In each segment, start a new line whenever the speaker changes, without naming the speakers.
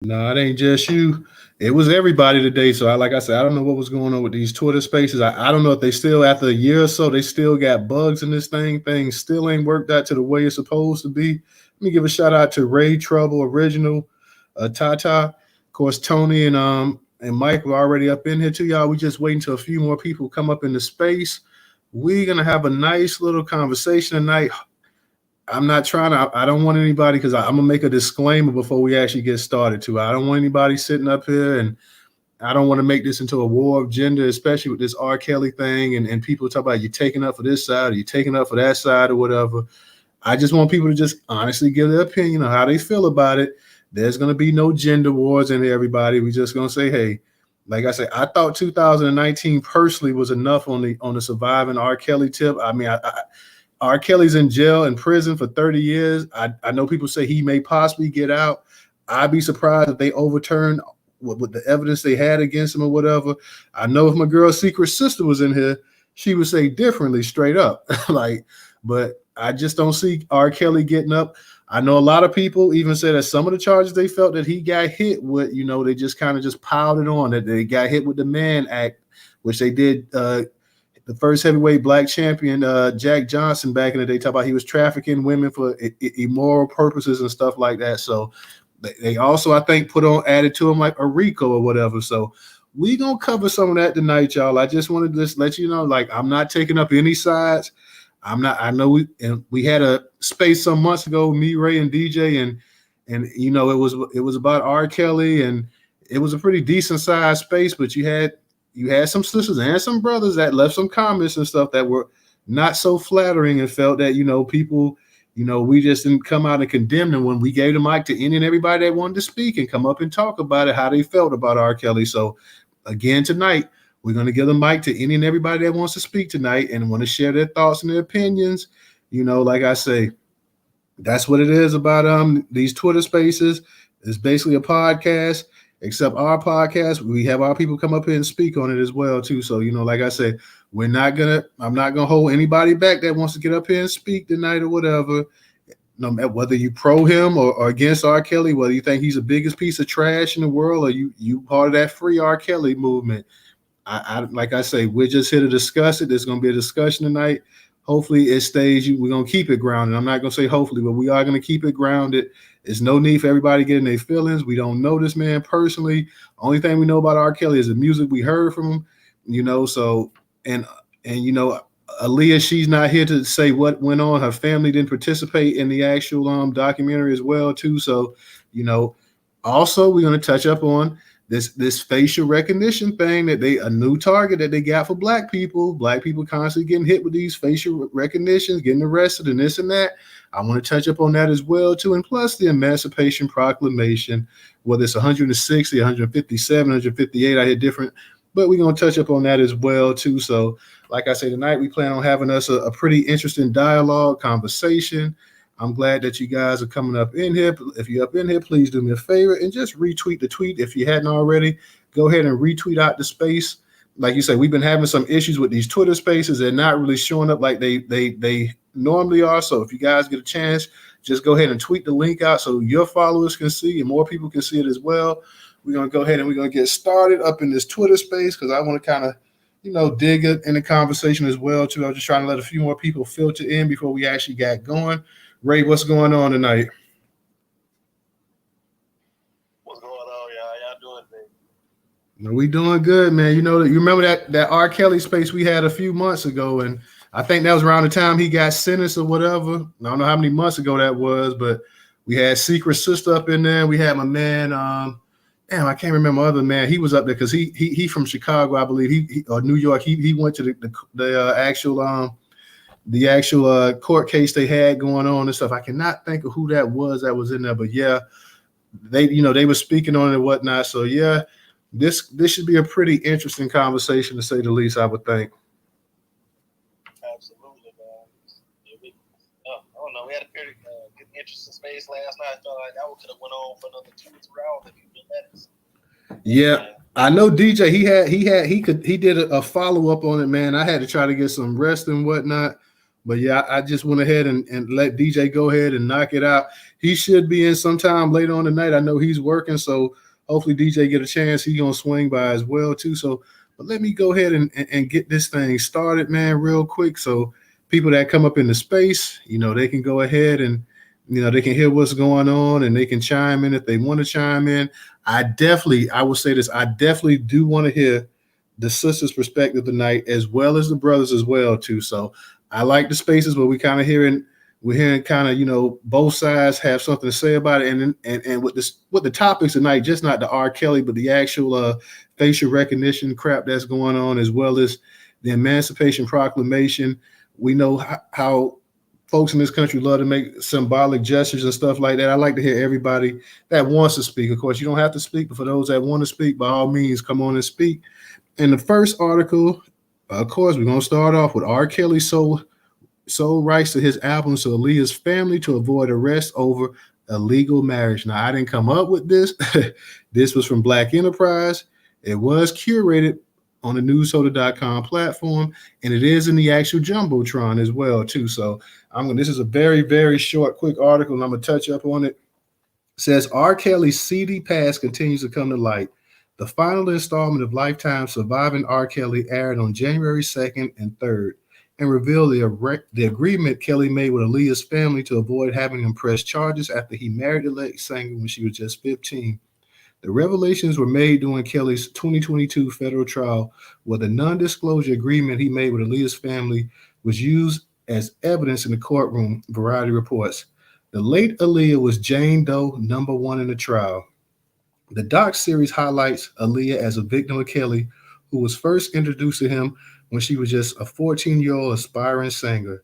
No, it ain't just you. It was everybody today. So, like I said, I don't know what was going on with these Twitter Spaces. I don't know if they still, after a year or so, they still got bugs in this thing. Things still ain't worked out to the way it's supposed to be. Let me give a shout out to Ray Trouble Original, Tata, of course Tony and Mike were already up in here too, y'all. We just waiting till a few more people come up in the space. We're gonna have a nice little conversation tonight. I'm not trying to. I don't want anybody because I'm gonna make a disclaimer before we actually get started. Too, I don't want anybody sitting up here, and I don't want to make this into a war of gender, especially with this R. Kelly thing, and people talk about you taking up for this side or you taking up for that side or whatever. I just want people to just honestly give their opinion on how they feel about it. There's gonna be no gender wars in here, everybody. We just gonna say, hey, like I said, I thought 2019 personally was enough on the surviving R. Kelly tip. I mean, R. Kelly's in jail in prison for 30 years. I know people say he may possibly get out. I'd be surprised if they overturn with the evidence they had against him or whatever. I know if my girl's secret sister was in here, she would say differently, straight up. Like, but I just don't see R. Kelly getting up. I know a lot of people even said that some of the charges they felt that he got hit with, they just kind of just piled it on, that they got hit with the Mann Act, which they did. The first heavyweight black champion, Jack Johnson, back in the day, talk about he was trafficking women for immoral purposes and stuff like that. So they also, I think, added to him like a RICO or whatever. So we gonna cover some of that tonight, y'all. I just wanted to just let you know, like, I'm not taking up any sides. I'm not. I know we had a space some months ago, me, Ray, and DJ, and it was about R. Kelly, and it was a pretty decent sized space, but you had some sisters and some brothers that left some comments and stuff that were not so flattering and felt that, people, we just didn't come out and condemn them when we gave the mic to any and everybody that wanted to speak and come up and talk about it, how they felt about R. Kelly. So again, tonight, we're going to give the mic to any and everybody that wants to speak tonight and want to share their thoughts and their opinions. Like I say, that's what it is about these Twitter spaces. It's basically a podcast. Except our podcast, we have our people come up here and speak on it as well too. So like I said, I'm not gonna hold anybody back that wants to get up here and speak tonight or whatever. No matter whether you pro him or against R. Kelly, whether you think he's the biggest piece of trash in the world or you part of that free R. Kelly movement. I like I say, we're just here to discuss it. There's gonna be a discussion tonight. Hopefully it stays. We're gonna keep it grounded. I'm not gonna say hopefully, but we are gonna keep it grounded. There's no need for everybody getting their feelings. We don't know this man personally. Only thing we know about R. Kelly is the music we heard from him. So and Aaliyah, she's not here to say what went on. Her family didn't participate in the actual documentary as well too. So also we're gonna touch up on this facial recognition thing that a new target that they got for black people constantly getting hit with these facial recognitions, getting arrested and this and that. I want to touch up on that as well too. And plus the Emancipation Proclamation, whether it's 160, 157, 158, I hear different, but we're going to touch up on that as well too. So like I say, tonight we plan on having us a pretty interesting dialogue conversation. I'm glad that you guys are coming up in here. If you're up in here, please do me a favor and just retweet the tweet. If you hadn't already, go ahead and retweet out the space. Like you say, we've been having some issues with these Twitter spaces. They're not really showing up like they normally are. So if you guys get a chance, just go ahead and tweet the link out so your followers can see and more people can see it as well. We're going to go ahead and we're going to get started up in this Twitter space because I want to kind of dig it in the conversation as well too. I'm just trying to let a few more people filter in before we actually got going. Ray, what's going on tonight?
What's going on, y'all? Y'all doing, man?
We doing good, man. You remember that R. Kelly space we had a few months ago, and I think that was around the time he got sentenced or whatever. I don't know how many months ago that was, but we had Secret Sister up in there. We had my man, I can't remember other man. He was up there because he from Chicago, I believe. He or New York. He went to the actual court case they had going on and stuff. I cannot think of who that was in there, but yeah, they were speaking on it and whatnot. So yeah, this should be a pretty interesting conversation to say the least, I would think.
Absolutely, man. I don't know. We had a pretty good, interesting space last night. I felt like that could have went on for another 2 or 3 hours if you let us.
Yeah, I know DJ. He did a follow up on it, man. I had to try to get some rest and whatnot. But yeah, I just went ahead and let DJ go ahead and knock it out. He should be in sometime later on tonight. I know he's working, so hopefully DJ get a chance. He gonna swing by as well too. So, but let me go ahead and get this thing started, man, real quick. So people that come up in the space, they can go ahead and they can hear what's going on and they can chime in if they want to chime in. I will say this, I definitely do want to hear the sisters' perspective tonight, as well as the brothers as well too. So I like the spaces where we're hearing kind of both sides have something to say about it, and with the topics tonight, just not the R. Kelly, but the actual facial recognition crap that's going on, as well as the Emancipation Proclamation. We know how folks in this country love to make symbolic gestures and stuff like that. I like to hear everybody that wants to speak. Of course, you don't have to speak, but for those that want to speak, by all means, come on and speak. In the first article, of course, we're going to start off with R. Kelly sold rights to his albums to Aaliyah's family to avoid arrest over illegal marriage. Now, I didn't come up with this. This was from Black Enterprise. It was curated on the Newstoter.com platform, and it is in the actual Jumbotron as well, too. So this is a very, very short, quick article, and I'm going to touch up on it. It says, R. Kelly's seedy past continues to come to light. The final installment of Lifetime's Surviving R. Kelly aired on January 2nd and 3rd and revealed the agreement Kelly made with Aaliyah's family to avoid having them press charges after he married the late singer when she was just 15. The revelations were made during Kelly's 2022 federal trial, where the non-disclosure agreement he made with Aaliyah's family was used as evidence in the courtroom, Variety reports. The late Aaliyah was Jane Doe number one in the trial. The doc series highlights Aaliyah as a victim of Kelly, who was first introduced to him when she was just a 14-year-old aspiring singer.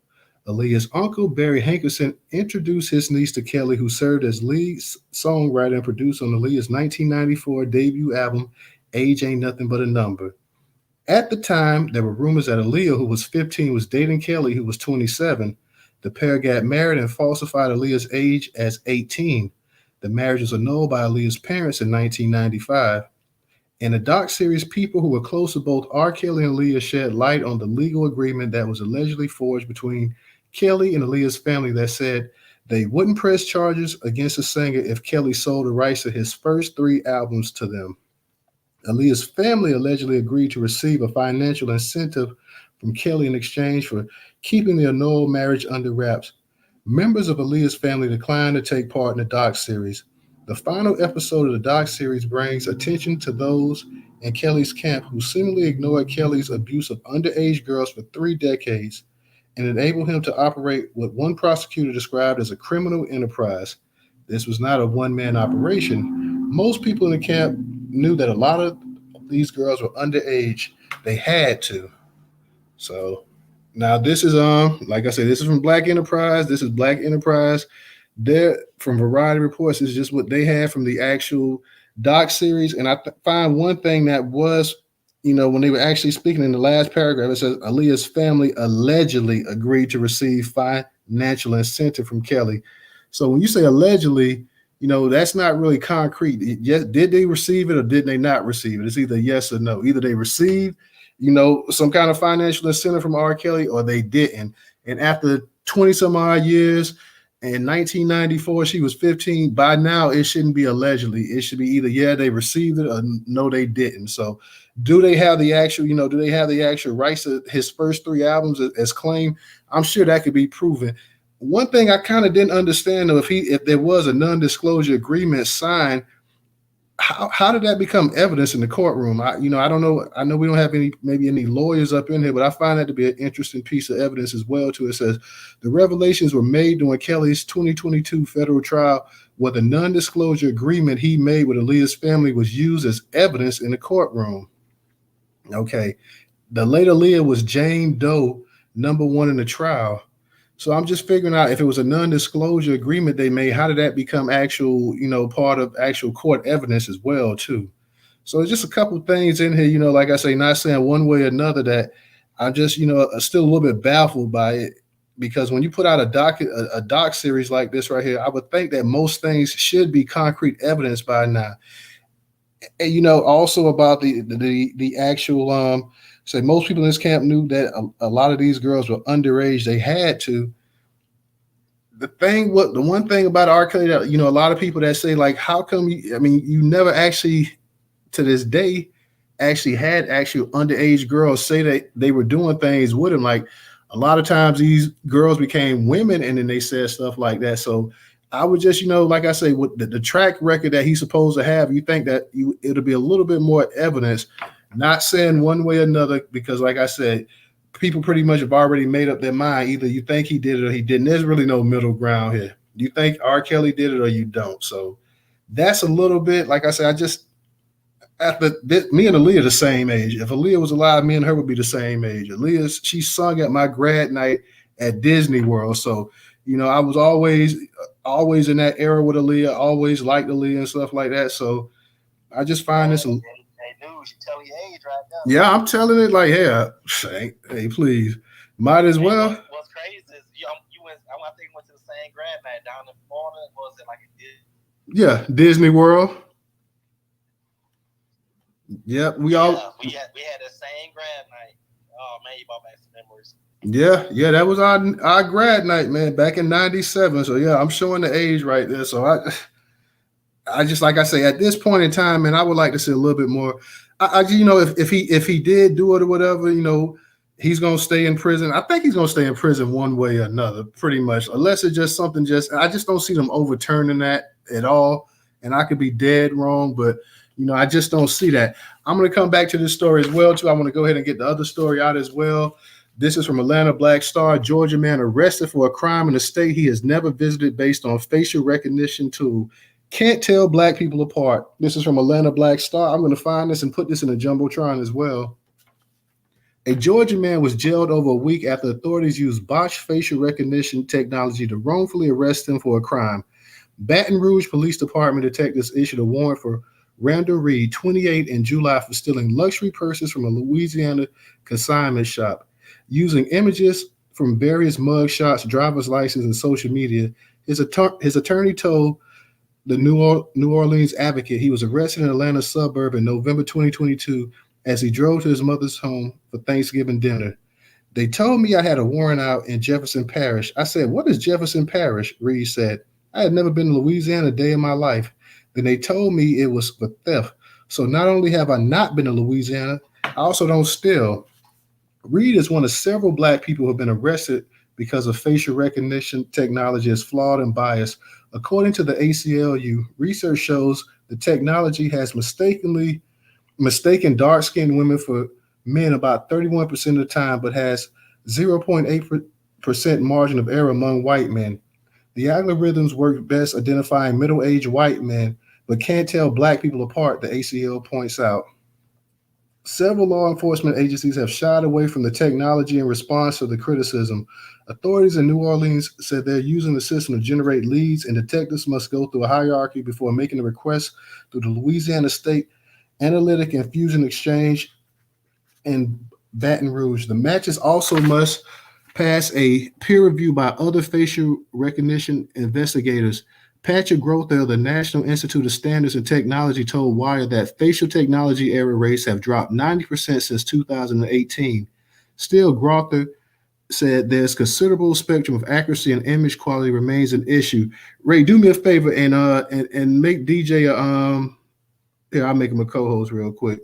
Aaliyah's uncle, Barry Hankerson, introduced his niece to Kelly, who served as lead songwriter and producer on Aaliyah's 1994 debut album, Age Ain't Nothing But a Number. At the time, there were rumors that Aaliyah, who was 15, was dating Kelly, who was 27. The pair got married and falsified Aaliyah's age as 18. The marriage was annulled by Aaliyah's parents in 1995. In the doc series, people who were close to both R. Kelly and Aaliyah shed light on the legal agreement that was allegedly forged between Kelly and Aaliyah's family that said they wouldn't press charges against the singer if Kelly sold the rights to his first 3 albums to them. Aaliyah's family allegedly agreed to receive a financial incentive from Kelly in exchange for keeping the annulled marriage under wraps. Members of Aaliyah's family declined to take part in the doc series. The final episode of the doc series brings attention to those in Kelly's camp who seemingly ignored Kelly's abuse of underage girls for 3 decades and enabled him to operate what one prosecutor described as a criminal enterprise. This was not a one-man operation. Most people in the camp knew that a lot of these girls were underage. They had to. So now this is like I said, this is from Black Enterprise. This is Black Enterprise. They're from Variety Reports. Is just what they had from the actual doc series. And I find one thing that was, when they were actually speaking in the last paragraph, it says Aaliyah's family allegedly agreed to receive financial incentive from Kelly. So when you say allegedly, that's not really concrete. Did they receive it or did they not receive it? It's either yes or no. Either they received, some kind of financial incentive from R. Kelly, or they didn't. And after 20 some odd years, in 1994, she was 15. By now, it shouldn't be allegedly. It should be either, yeah, they received it or no, they didn't. So do they have the actual, do they have the actual rights to his first 3 albums as claimed? I'm sure that could be proven. One thing I kind of didn't understand, though, if there was a non-disclosure agreement signed, how did that become evidence in the courtroom? I don't know. I know we don't have any lawyers up in here, but I find that to be an interesting piece of evidence as well, too. It says the revelations were made during Kelly's 2022 federal trial, where the non-disclosure agreement he made with Aaliyah's family was used as evidence in the courtroom. Okay. The late Aaliyah was Jane Doe, number 1 in the trial. So I'm just figuring out if it was a non-disclosure agreement they made, how did that become actual, part of actual court evidence as well, too? So it's just a couple of things in here, like I say, not saying one way or another, that I'm just, still a little bit baffled by it, because when you put out a doc series like this right here, I would think that most things should be concrete evidence by now. And, also about the actual Say most people in this camp knew that a lot of these girls were underage. They had to. The one thing about R. Kelly that a lot of people that say like, how come you? I mean, you never actually to this day actually had actual underage girls say that they were doing things with him. Like a lot of times these girls became women and then they said stuff like that. So I would just, like I say, with the track record that he's supposed to have, you think that it'll be a little bit more evidence, not saying one way or another, because like I said, people pretty much have already made up their mind. Either you think he did it or he didn't. There's really no middle ground here. You think R. Kelly did it or you don't. So that's a little bit, like I said, I just, after this, me and Aaliyah the same age. If Aaliyah was alive, me and her would be the same age. She sung at my grad night at Disney World. So, I was always in that era with Aaliyah, always liked Aaliyah and stuff like that. So I just find this.
Hey, dude, you tell your age right now.
Yeah, I'm telling it like, hey, please, might as well.
What's crazy is you went. I think went to the same grad night down in Florida. Was it like a Disney?
Yeah, Disney World. Yep, we had
the same grad night. Oh man, you brought back some memories.
Yeah, that was our grad night, man, back in '97. So yeah, I'm showing the age right there. So I just, like I say, at this point in time, man, I would like to see a little bit more. If he did do it or whatever, he's gonna stay in prison. I think he's gonna stay in prison one way or another, pretty much, unless it's just something. I just don't see them overturning that at all. And I could be dead wrong, but I just don't see that. I'm going to come back to this story as well, too. I want to go ahead and get the other story out as well. This is from Atlanta Black Star. Georgia man arrested for a crime in a state he has never visited based on facial recognition tool. Can't tell black people apart. This is from Atlanta Black Star. I'm going to find this and put this in a Jumbotron as well. A Georgia man was jailed over a week after authorities used botched facial recognition technology to wrongfully arrest him for a crime. Baton Rouge Police Department detectives issued a warrant for Randall Reed, 28, in July for stealing luxury purses from a Louisiana consignment shop. Using images from various mug shots, driver's license, and social media, his attorney told the New Orleans Advocate he was arrested in Atlanta's suburb in November 2022 as he drove to his mother's home for Thanksgiving dinner. They told me I had a warrant out in Jefferson Parish. I said, "What is Jefferson Parish?" Reed said. I had never been to Louisiana a day in my life. Then they told me it was for theft. So not only have I not been to Louisiana, I also don't steal. Reed is one of several black people who have been arrested because of facial recognition technology is flawed and biased. According to the ACLU, research shows the technology has mistaken dark-skinned women for men about 31% of the time, but has 0.8% margin of error among white men. The algorithms work best identifying middle-aged white men, but can't tell black people apart, the ACL points out. Several law enforcement agencies have shied away from the technology in response to the criticism. Authorities in New Orleans said they're using the system to generate leads, and detectives must go through a hierarchy before making a request through the Louisiana State Analytic and Fusion Exchange in Baton Rouge. The matches also must pass a peer review by other facial recognition investigators. Patrick Grother of the National Institute of Standards and Technology told Wired that facial technology error rates have dropped 90% since 2018. Still, Grother said there's considerable spectrum of accuracy and image quality remains an issue. Ray, do me a favor and make DJ here, I'll make him a co-host real quick.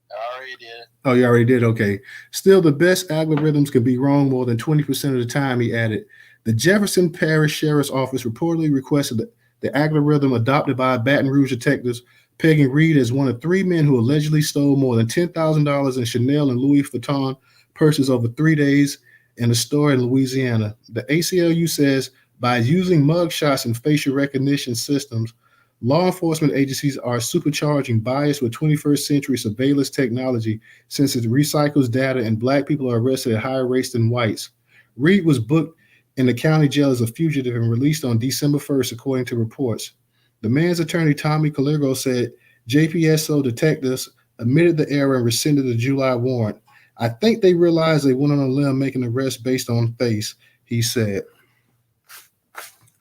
I already did.
Oh, you already did? Okay. Still, the best algorithms can be wrong more than 20% of the time, he added. The Jefferson Parish Sheriff's Office reportedly requested the algorithm adopted by Baton Rouge detectives, pegging Reed as one of three men who allegedly stole more than $10,000 in Chanel and Louis Vuitton purses over 3 days in a store in Louisiana. The ACLU says by using mugshots and facial recognition systems, law enforcement agencies are supercharging bias with 21st century surveillance technology since it recycles data and black people are arrested at higher rates than whites. Reed was booked in the county jail as a fugitive and released on December 1st, according to reports. The man's attorney, Tommy Caligo, said JPSO detectives admitted the error and rescinded the July warrant. I think they realized they went on a limb making an arrest based on face, he said.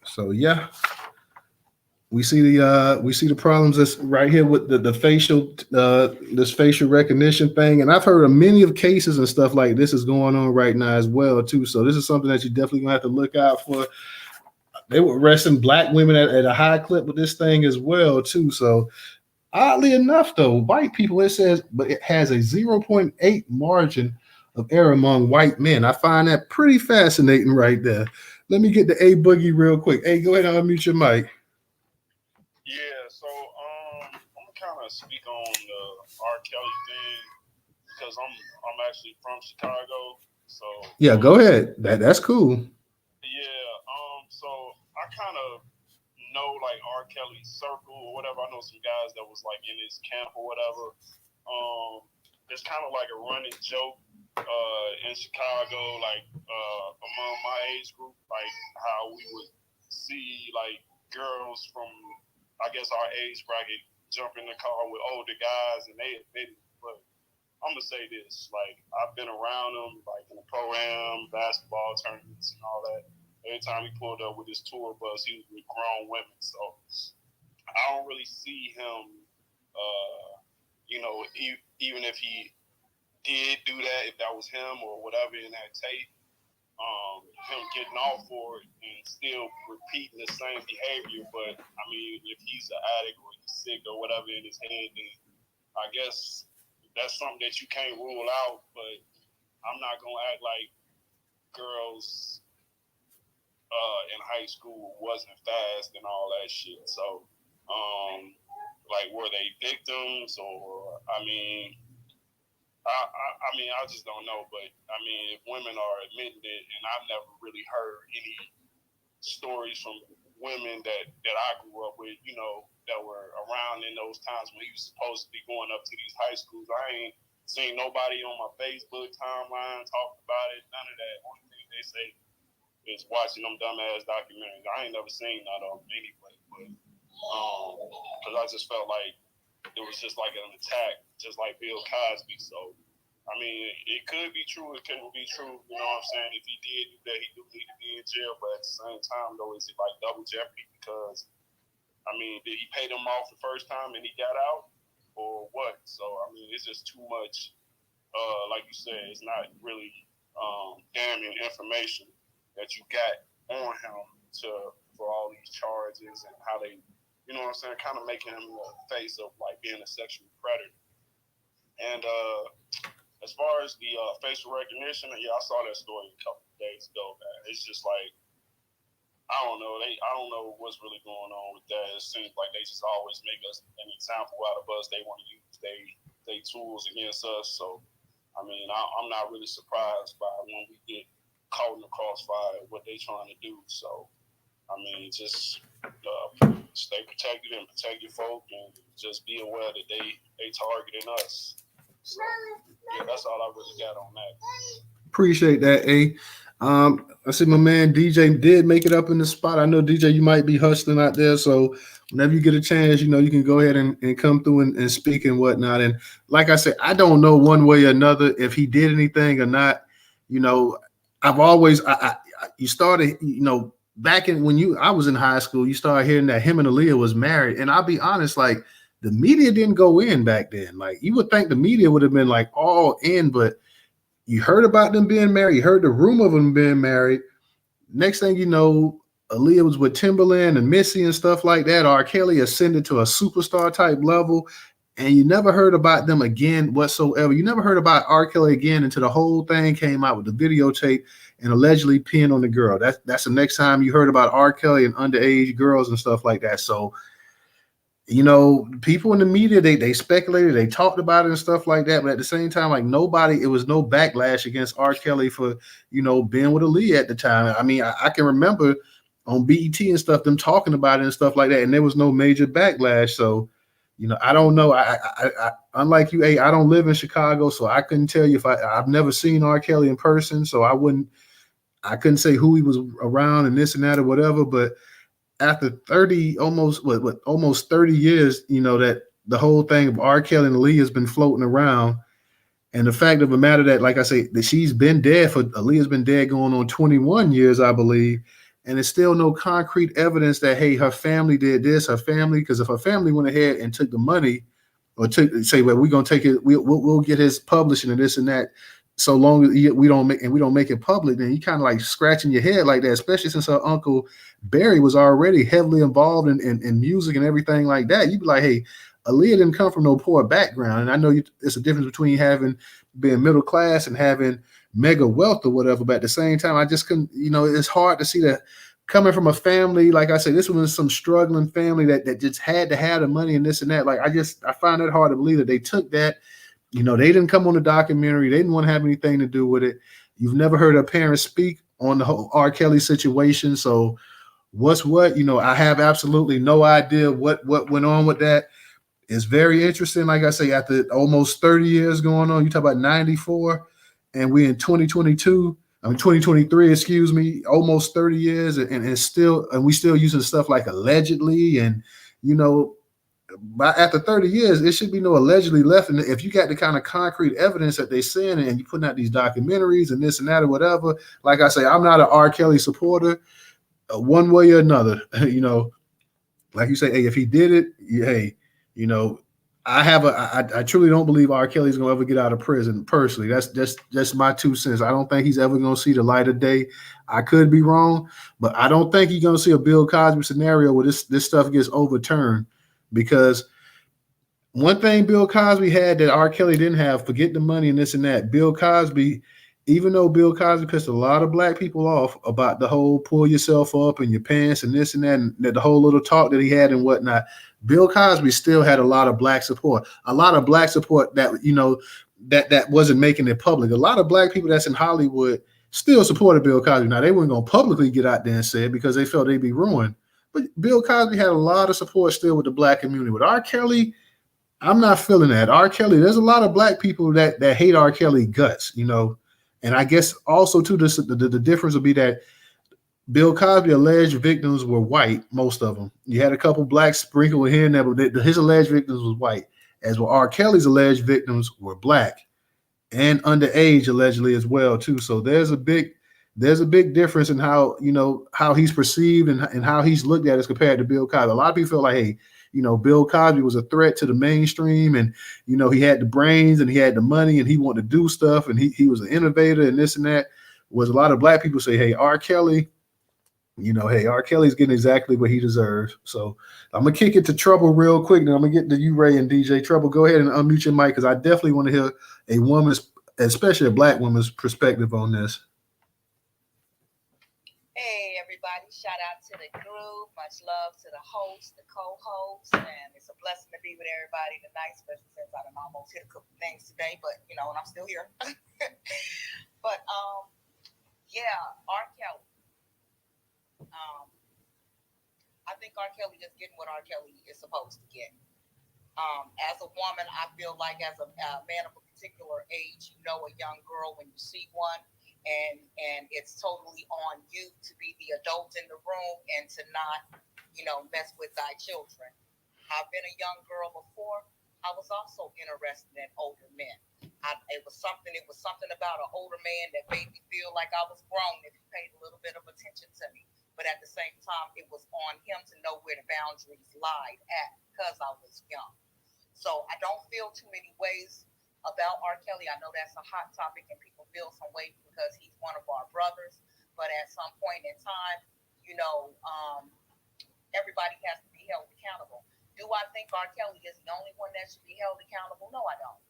So, yeah. we see the problems that's right here with the facial this facial recognition thing, and I've heard of many of cases and stuff like this is going on right now as well too. So this is something that you definitely gonna have to look out for. They were arresting black women at a high clip with this thing as well too. So oddly enough, though, white people, it says, but it has a 0.8 margin of error among white men. I find that pretty fascinating right there. Let me get the A Boogie real quick. Hey, go ahead and unmute your mic.
Yeah, so I'm gonna kind of speak on the R. Kelly thing because I'm actually from Chicago, so
Yeah, go ahead. That's cool.
yeah, so I kind of know like R. Kelly's circle or whatever. I know some guys that was like in his camp or whatever. It's kind of like a running joke in Chicago, like among my age group, like how we would see like girls from I guess our age bracket jump in the car with older guys and they admit it. But I'm gonna say this, like I've been around them like in the pro-am, basketball tournaments and all that. Every time he pulled up with his tour bus, he was with grown women. So I don't really see him, even if he did do that, if that was him or whatever in that tape, him getting off for it and still repeating the same behavior. But I mean, if he's an addict or he's sick or whatever in his head, then I guess that's something that you can't rule out. But I'm not gonna act like girls in high school wasn't fast and all that shit. So, like, were they victims or? I just don't know. But I mean, if women are admitting it, and I've never really heard any stories from women that I grew up with, that were around in those times when he was supposed to be going up to these high schools. I ain't seen nobody on my Facebook timeline talking about it. None of that. Only thing they say is watching them dumbass documentaries. I ain't never seen none of them anyway, but because I just felt like it was just like an attack, just like Bill Cosby. So, I mean, it could be true, it couldn't be true. You know what I'm saying? If he did do that, he do need to be in jail. But at the same time, though, is it like double jeopardy? Because, I mean, did he pay them off the first time and he got out, or what? So, I mean, it's just too much. Like you said, it's not really damning information that you got on him for all these charges and how they, you know what I'm saying, kind of making him the face of like being a sexual predator. And as far as the facial recognition, yeah, I saw that story a couple of days ago, man. It's just like, I don't know. I don't know what's really going on with that. It seems like they just always make us an example out of us. They want to use they tools against us. So, I mean, I'm not really surprised by when we get caught in the crossfire what they trying to do. So, I mean, just stay protected and protect your folk, and just be aware that they targeting us. So, yeah, that's all I really got on that.
Appreciate that, A. I see my man DJ did make it up in the spot. I know DJ, you might be hustling out there, so whenever you get a chance, you can go ahead and come through and speak and whatnot. And like I said, I don't know one way or another if he did anything or not. I've always you started, back in when I was in high school, you started hearing that him and Aaliyah was married. And I'll be honest, like the media didn't go in back then. Like you would think the media would have been like all in, but you heard about them being married, you heard the rumor of them being married. Next thing you know, Aaliyah was with Timberland and Missy and stuff like that. R. Kelly ascended to a superstar type level, and you never heard about them again whatsoever. You never heard about R. Kelly again until the whole thing came out with the videotape and allegedly peeing on the girl. That's the next time you heard about R. Kelly and underage girls and stuff like that. So, people in the media, they speculated, they talked about it and stuff like that. But at the same time, like it was no backlash against R. Kelly for, being with Aaliyah at the time. I mean, I can remember on BET and stuff, them talking about it and stuff like that. And there was no major backlash. So, I don't know. I unlike you, I don't live in Chicago, so I couldn't tell you if I've never seen R. Kelly in person. So I couldn't say who he was around and this and that or whatever. But after 30, almost 30 years, that the whole thing of R. Kelly and Aaliyah has been floating around. And the fact of the matter that, like I say, that Aaliyah's been dead going on 21 years, I believe. and there's still no concrete evidence that, hey, her family did this, her family, because if her family went ahead and took the money or took say, well, we're gonna take it, we'll get his publishing and this and that. So long as we don't make it public, then you kind of like scratching your head like that, especially since her uncle Barry was already heavily involved in music and everything like that. You'd be like, hey, Aaliyah didn't come from no poor background, and I know it's a difference between being middle class and having mega wealth or whatever. But at the same time, I just couldn't. It's hard to see that coming from a family, like I said, this was some struggling family that just had to have the money and this and that. Like I find it hard to believe that they took that. They didn't come on the documentary. They didn't want to have anything to do with it. You've never heard a parent speak on the whole R. Kelly situation. So what's what? I have absolutely no idea what went on with that. It's very interesting. Like I say, after almost 30 years going on, you talk about 94, and we in 2022. 2023, excuse me, almost 30 years, and we still using stuff like allegedly, and after 30 years, it should be no allegedly left. And if you got the kind of concrete evidence that they're saying, and you're putting out these documentaries and this and that or whatever, like I say, I'm not an R. Kelly supporter, one way or another. Like you say, hey, if he did it, hey, I truly don't believe R. Kelly's gonna ever get out of prison. Personally, that's just my 2 cents. I don't think he's ever gonna see the light of day. I could be wrong, but I don't think you're gonna see a Bill Cosby scenario where this stuff gets overturned. Because one thing Bill Cosby had that R. Kelly didn't have, forget the money and this and that. Bill Cosby, even though Bill Cosby pissed a lot of black people off about the whole pull yourself up in your pants and this and that, and the whole little talk that he had and whatnot, Bill Cosby still had a lot of black support. A lot of black support that, that wasn't making it public. A lot of black people that's in Hollywood still supported Bill Cosby. Now, they weren't going to publicly get out there and say it because they felt they'd be ruined. But Bill Cosby had a lot of support still with the black community. With R. Kelly, I'm not feeling that. R. Kelly, there's a lot of black people that hate R. Kelly guts, And I guess also too, the difference would be that Bill Cosby alleged victims were white, most of them. You had a couple blacks sprinkled here and there, but his alleged victims was white. As well, R. Kelly's alleged victims were black and underage allegedly as well too. So there's a big difference in how how he's perceived and how he's looked at as compared to Bill Cosby. A lot of people feel like, hey, Bill Cosby was a threat to the mainstream, and he had the brains and he had the money and he wanted to do stuff and he was an innovator and this and that. Was a lot of black people say, hey, R. Kelly, hey, R. Kelly's getting exactly what he deserves. So I'm gonna kick it to Trouble real quick, and I'm gonna get to you, Ray and DJ. Trouble, go ahead and unmute your mic because I definitely want to hear a woman's, especially a black woman's perspective on this.
Hey, everybody. Shout out to the group. Much love to the host, the co-host. And it's a blessing to be with everybody tonight, especially since I done almost hit a couple things today, but, and I'm still here. But, yeah, R. Kelly. I think R. Kelly is getting what R. Kelly is supposed to get. As a woman, I feel like as a man of a particular age, a young girl when you see one, and it's totally on you to be the adult in the room and to not, mess with thy children. I've been a young girl before. I was also interested in older men. It was something about an older man that made me feel like I was grown if he paid a little bit of attention to me. But at the same time, it was on him to know where the boundaries lied at because I was young. So I don't feel too many ways about R. Kelly. I know that's a hot topic and people feel some way because he's one of our brothers. But at some point in time, everybody has to be held accountable. Do I think R. Kelly is the only one that should be held accountable? No, I don't.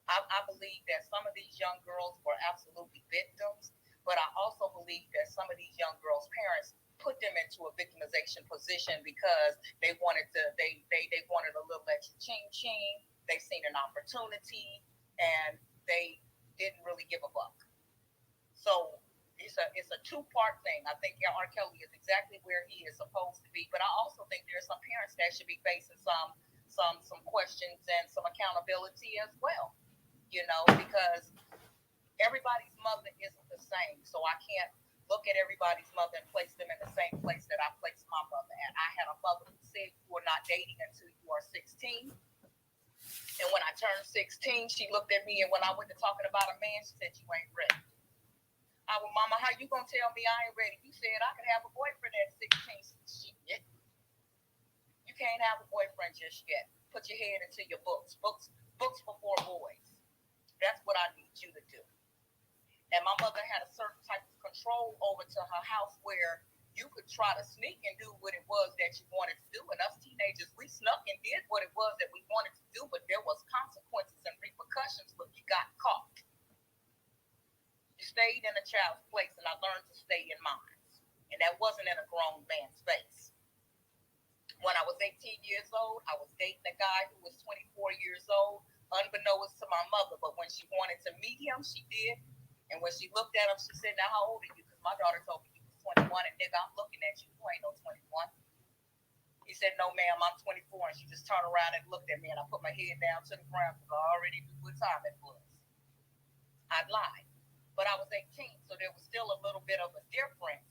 I believe that some of these young girls were absolutely victims, but I also believe that some of these young girls' parents put them into a victimization position because they wanted a little extra ching. They seen an opportunity and they didn't really give a fuck. So it's a two-part thing. I think R. Kelly is exactly where he is supposed to be, but I also think there's some parents that should be facing some questions and some accountability as well. Because everybody's mother isn't the same. So I can't look at everybody's mother and place them in the same place that I placed my mother at. I had a mother who said you are not dating until you are 16. And when I turned 16, she looked at me, and when I went to talking about a man, she said, you ain't ready. Mama, how you gonna tell me I ain't ready? You said I could have a boyfriend at 16. Shit. You can't have a boyfriend just yet. Put your head into your books. Books before boys. That's what I need you to do. And my mother had a certain type of control over to her house where you could try to sneak and do what it was that you wanted to do. And us teenagers, we snuck and did what it was that we wanted to do, but there was consequences and repercussions when you got caught. You stayed in a child's place, and I learned to stay in mine. And that wasn't in a grown man's face. When I was 18 years old, I was dating a guy who was 24 years old, unbeknownst to my mother. But when she wanted to meet him, she did. And when she looked at him, she said, "Now, how old are you?" Because my daughter told me he was 21. And nigga, I'm looking at you. You ain't no 21. He said, "No, ma'am, I'm 24. And she just turned around and looked at me. And I put my head down to the ground because I already knew what time it was. I'd lied. But I was 18, so there was still a little bit of a difference.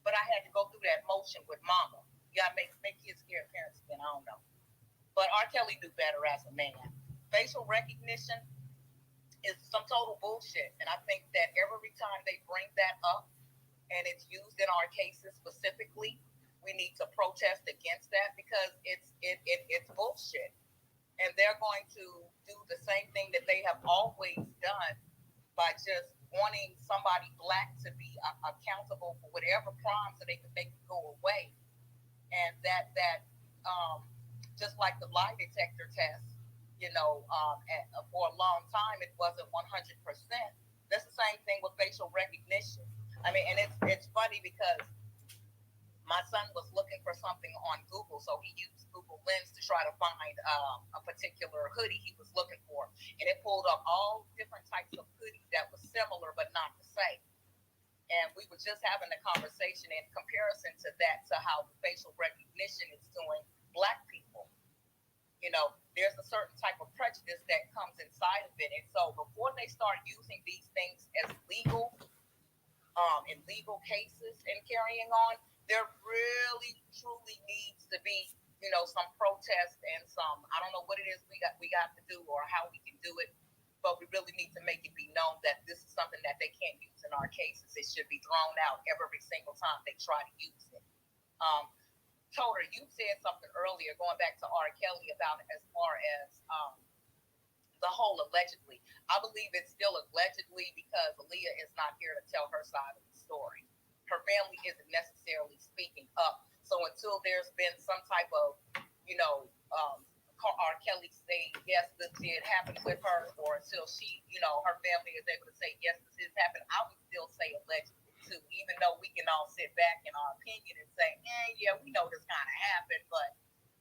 But I had to go through that motion with mama. You gotta make kids scared parents again. I don't know. But R. Kelly knew better as a man. Facial recognition is some total bullshit. And I think that every time they bring that up and it's used in our cases specifically, we need to protest against that because it's bullshit. And they're going to do the same thing that they have always done by just wanting somebody black to be accountable for whatever crime so they can make it go away. And that just like the lie detector test, for a long time it wasn't 100%. That's the same thing with facial recognition. I mean, and it's funny because my son was looking for something on Google, so he used Google Lens to try to find a particular hoodie he was looking for, and it pulled up all different types of hoodies that were similar but not the same. And we were just having a conversation in comparison to that, to how facial recognition is doing black people. There's a certain type of prejudice that comes inside of it. And so before they start using these things as legal, in legal cases and carrying on, there really truly needs to be, some protest and some, I don't know what it is we got to do or how we can do it, but we really need to make it be known that this is something that they can't use in our cases. It should be thrown out every single time they try to use it. Toter, you said something earlier, going back to R. Kelly, about as far as the whole allegedly. I believe it's still allegedly because Aaliyah is not here to tell her side of the story. Her family isn't necessarily speaking up. So until there's been some type of, R. Kelly saying, yes, this did happen with her, or until she, her family is able to say, yes, this did happen, I would still say allegedly too, even though we can all sit back in our opinion and say, yeah, we know this kind of happened, but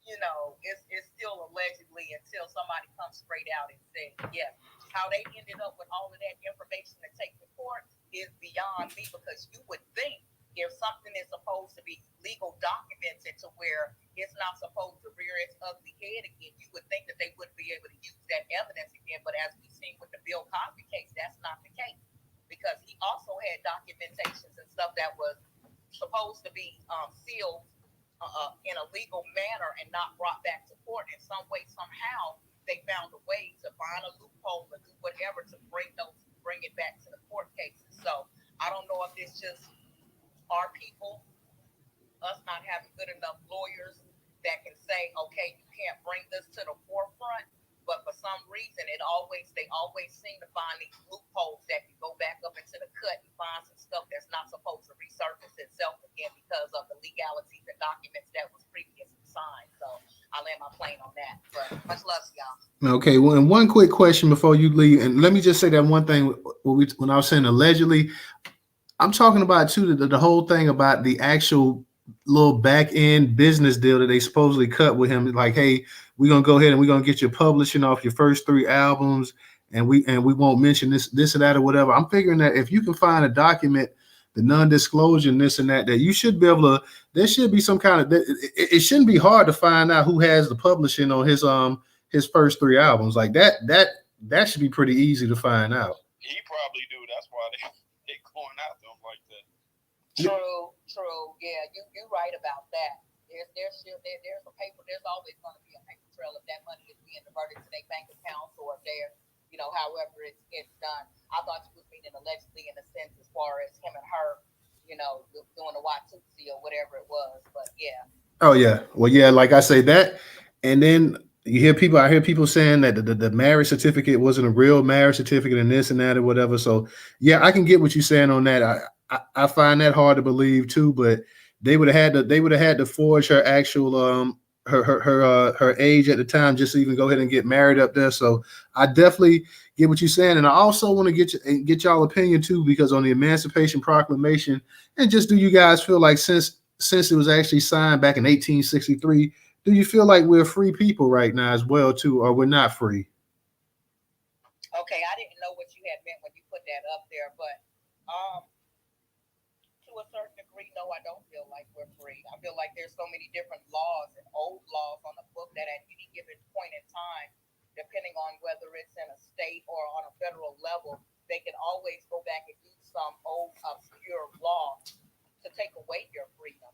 it's still allegedly until somebody comes straight out and says, yes. How they ended up with all of that information to take to court is beyond me, because you would think if something is supposed to be legal documented to where it's not supposed to rear its ugly head again, you would think that they wouldn't be able to use that evidence again. But as we've seen with the Bill Cosby case, that's not the case, because he also had documentations and stuff that was supposed to be sealed in a legal manner and not brought back to court. In some way, somehow, they found a way to find a loophole or do whatever to bring it back to the court cases. So I don't know if it's just our people, us not having good enough lawyers that can say, okay, you can't bring this to the forefront. But for some reason, they always seem to find these loopholes that can go back up into the cut and find some stuff that's not supposed to resurface itself again because of the legalities and documents that was previously signed. So I land my plane on that. But much love to y'all.
Okay, well, and one quick question before you leave, and let me just say that one thing when I was saying allegedly, I'm talking about too the whole thing about the actual little back end business deal that they supposedly cut with him. Like, hey, we're gonna go ahead and we're gonna get you publishing off your first 3 albums, and we won't mention this or that or whatever. I'm figuring that if you can find a document, the non-disclosure and this and that you should be able to. There should be some kind of. It shouldn't be hard to find out who has the publishing on his first 3 albums. Like that should be pretty easy to find out.
He probably do. That's why they going after him like that.
True. Yeah, you're right about that. There's a paper. There's always going to be a paper trail if that money is being diverted to their bank accounts, or if they're, however it's done. I thought you was meaning allegedly in a sense as far as him and her, doing the Watusi or whatever it was. But yeah.
Oh yeah. Well, yeah, like I say that, and then I hear people saying that the marriage certificate wasn't a real marriage certificate and this and that or whatever. So yeah, I can get what you're saying on that. I find that hard to believe too, but they would have had to forge her actual her age at the time just to even go ahead and get married up there. So I definitely get what you're saying, and I also want to get y'all opinion too, because on the Emancipation Proclamation, and just do you guys feel like since it was actually signed back in 1863, do you feel like we're free people right now as well too, or we're not free?
Okay, I didn't know what you had meant when you put that up there, but to a certain degree, no, I don't feel like we're free. I feel like there's so many different laws and old laws on the book that at any given point in time, depending on whether it's in a state or on a federal level, they can always go back and use some old obscure law to take away your freedom.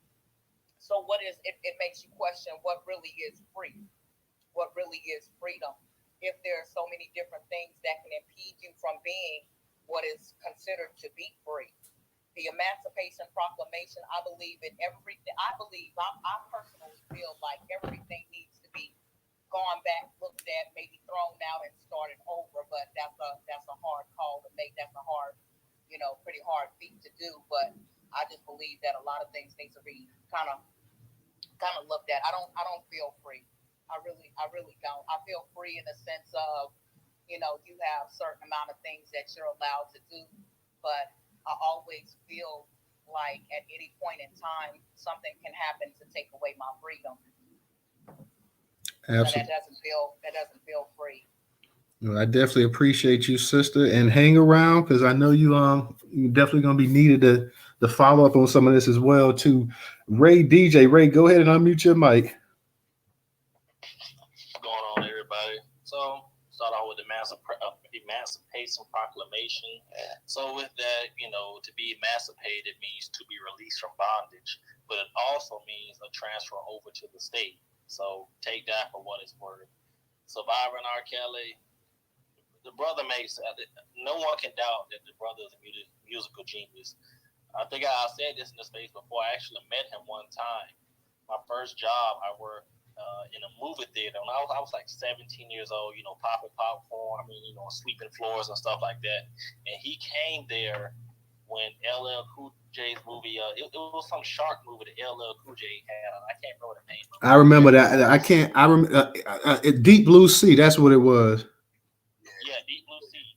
So it makes you question what really is free, what really is freedom, if there are so many different things that can impede you from being what is considered to be free. The Emancipation Proclamation, I believe in everything. I personally feel like everything needs to be gone back, looked at, maybe thrown out and started over, but that's a hard call to make. That's a hard, pretty hard feat to do, but I just believe that a lot of things need to be kind of looked at. I don't feel free. I really don't. I feel free in the sense of, you have a certain amount of things that you're allowed to do, but I always feel like at any point in time something can happen to take away my freedom.
Absolutely.
And that doesn't feel free.
Well, I definitely appreciate you, sister, and hang around because I know you're definitely gonna be needed to follow up on some of this as well too. Ray go ahead and unmute your mic.
What's going on, everybody? So start off with the Emancipation Proclamation. So with that, to be emancipated means to be released from bondage, but it also means a transfer over to the state. So take that for what it's worth. Surviving R. Kelly, the brother makes, no one can doubt that the brother is a musical genius. I think I said this in the space before. I actually met him one time. My first job, I worked in a movie theater. When I was like 17 years old, popping popcorn, sweeping floors and stuff like that. And he came there when LL Cool J's movie, it was some shark movie that LL Cool J had. I can't remember the name.
I remember that. I remember Deep Blue Sea. That's what it was.
Yeah, Deep Blue Sea.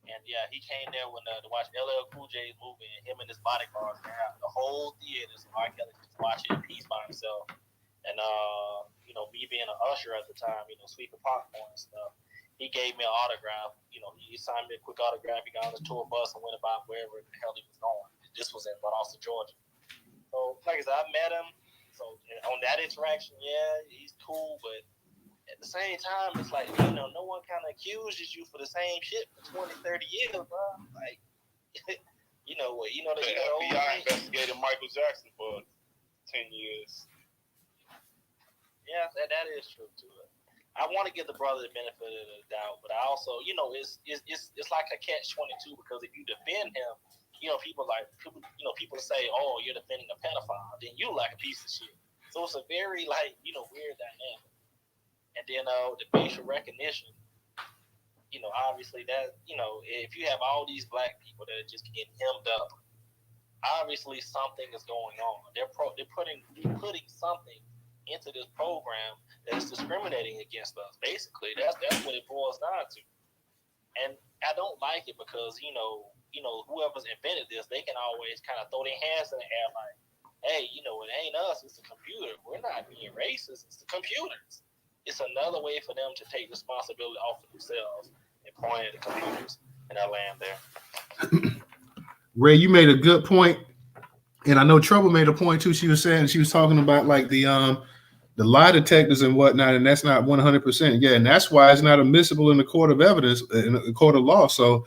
And yeah, he came there when to watch LL Cool J's movie, and him and his bodyguards had the whole theater. So R. Kelly just watch it in peace by himself. And me being an usher at the time, sweeping popcorn and stuff, he gave me an autograph. He signed me a quick autograph. He got on the tour bus and went about wherever the hell he was going. This was in Valdosta, Georgia. So, like I said, I met him. So on that interaction, yeah, he's cool, but at the same time, it's like, no one kind of accuses you for the same shit for 20, 30 years, bro. Like, the
FBI investigated Michael Jackson for 10 years.
Yeah, that is true too. I want to give the brother the benefit of the doubt, but I also, it's like a catch-22 because if you defend him, people say, oh, you're defending a pedophile, then you like a piece of shit. So it's a very weird dynamic. And then the facial recognition, obviously that, if you have all these black people that are just getting hemmed up, obviously something is going on. They're putting something into this program that is discriminating against us. Basically, that's what it boils down to. And I don't like it because whoever's invented this, they can always kind of throw their hands in the air like, hey, it ain't us, it's the computer. We're not being racist, it's the computers. It's another way for them to take responsibility off of themselves and point at the computers. And I land there.
Ray, you made a good point, and I know Trouble made a point too. She was talking about like the lie detectors and whatnot, and that's not 100%. Yeah, and that's why it's not admissible in the court of evidence, in the court of law. So,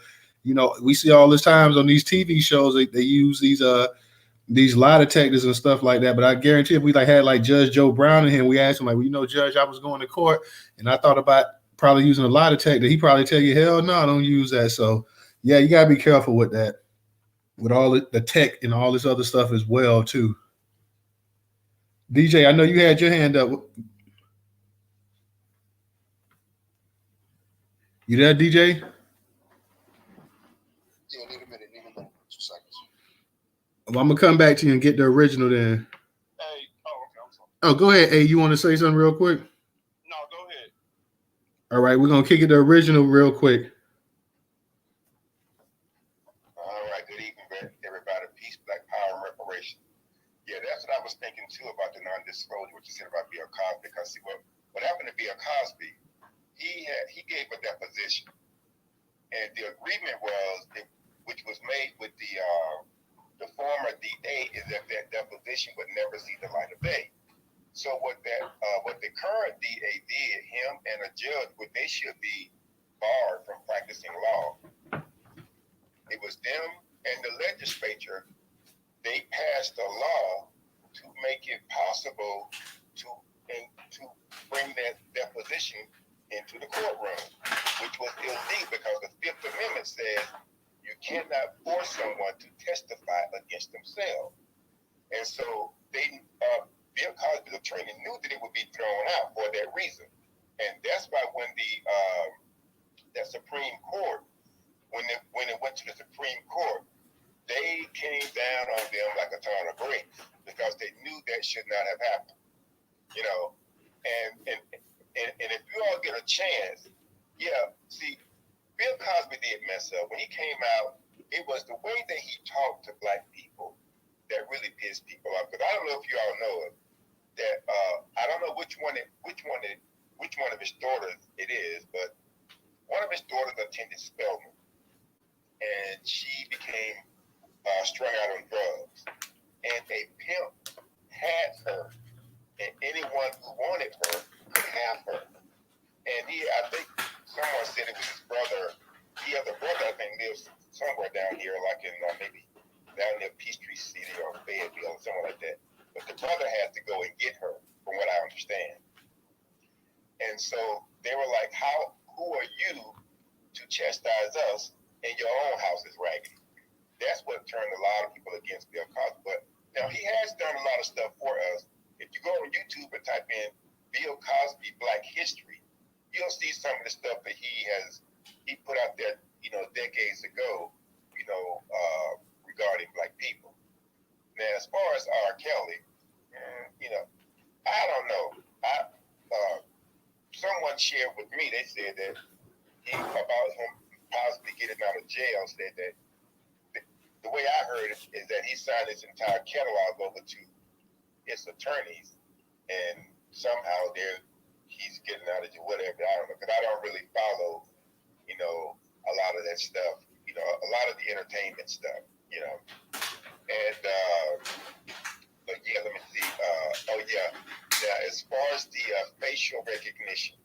we see all these times on these TV shows they use these lie detectors and stuff like that. But I guarantee if we had Judge Joe Brown in here, we asked him Judge, I was going to court and I thought about probably using a lot of tech that he probably tell you, hell no, don't use that. So yeah, you gotta be careful with that, with all the tech and all this other stuff as well too. DJ, I know you had your hand up. You there, DJ?
Yeah, need a minute, 2 seconds.
Well, I'm gonna come back to you and get the original then.
Hey, okay, I'm sorry.
Oh, go ahead. Hey, you want to say something real quick?
No, go ahead.
All right, we're gonna kick it the original real quick.
All right, good evening, everybody. Peace, Black Power, and Reparation. Yeah, that's what I was thinking too about the non-disclosure, what you said about Bill Cosby. Because see, what happened to Bill Cosby, he gave a deposition, and the agreement was, which was made with the former DA, is that deposition would never see the light of day. So what the current DA did, him and a judge, what they should be barred from practicing law. It was them and the legislature. They passed a law to make it possible to bring that deposition into the courtroom, which was illegal because the Fifth Amendment says you cannot force someone to testify against themselves. And so Bill Cosby's attorney knew that it would be thrown out for that reason. And that's why when that Supreme Court, when it went to the Supreme Court, they came down on them like a ton of bricks because they knew that should not have happened. You know, and if you all get a chance, yeah, see, Bill Cosby did mess up. When he came out, it was the way that he talked to black people that really pissed people off. Because I don't know if you all know it, that I don't know which one of his daughters it is, but one of his daughters attended Spelman, and she became strung out on drugs, and a pimp had her, and anyone who wanted her could have her. And I think someone said it was his brother. He has a brother, I think, lives somewhere down here, like in maybe down near Peachtree City or Fayetteville or somewhere like that. But the brother has to go and get her, from what I understand. And so they were like, who are you to chastise us and your own house is raggedy? That's what turned a lot of people against Bill Cosby. But now he has done a lot of stuff for us. If you go on YouTube and type in Bill Cosby Black History, you'll see some of the stuff that he put out there, decades ago, regarding black people. Now, as far as R. Kelly, I don't know. Someone shared with me, they said that about him possibly getting out of jail, said that the way I heard it is that he signed his entire catalog over to his attorneys, and somehow he's getting out of jail, whatever. I don't know, because I don't really follow, a lot of that stuff, a lot of the entertainment stuff, And, but yeah, let me see. Now, as far as the facial recognition,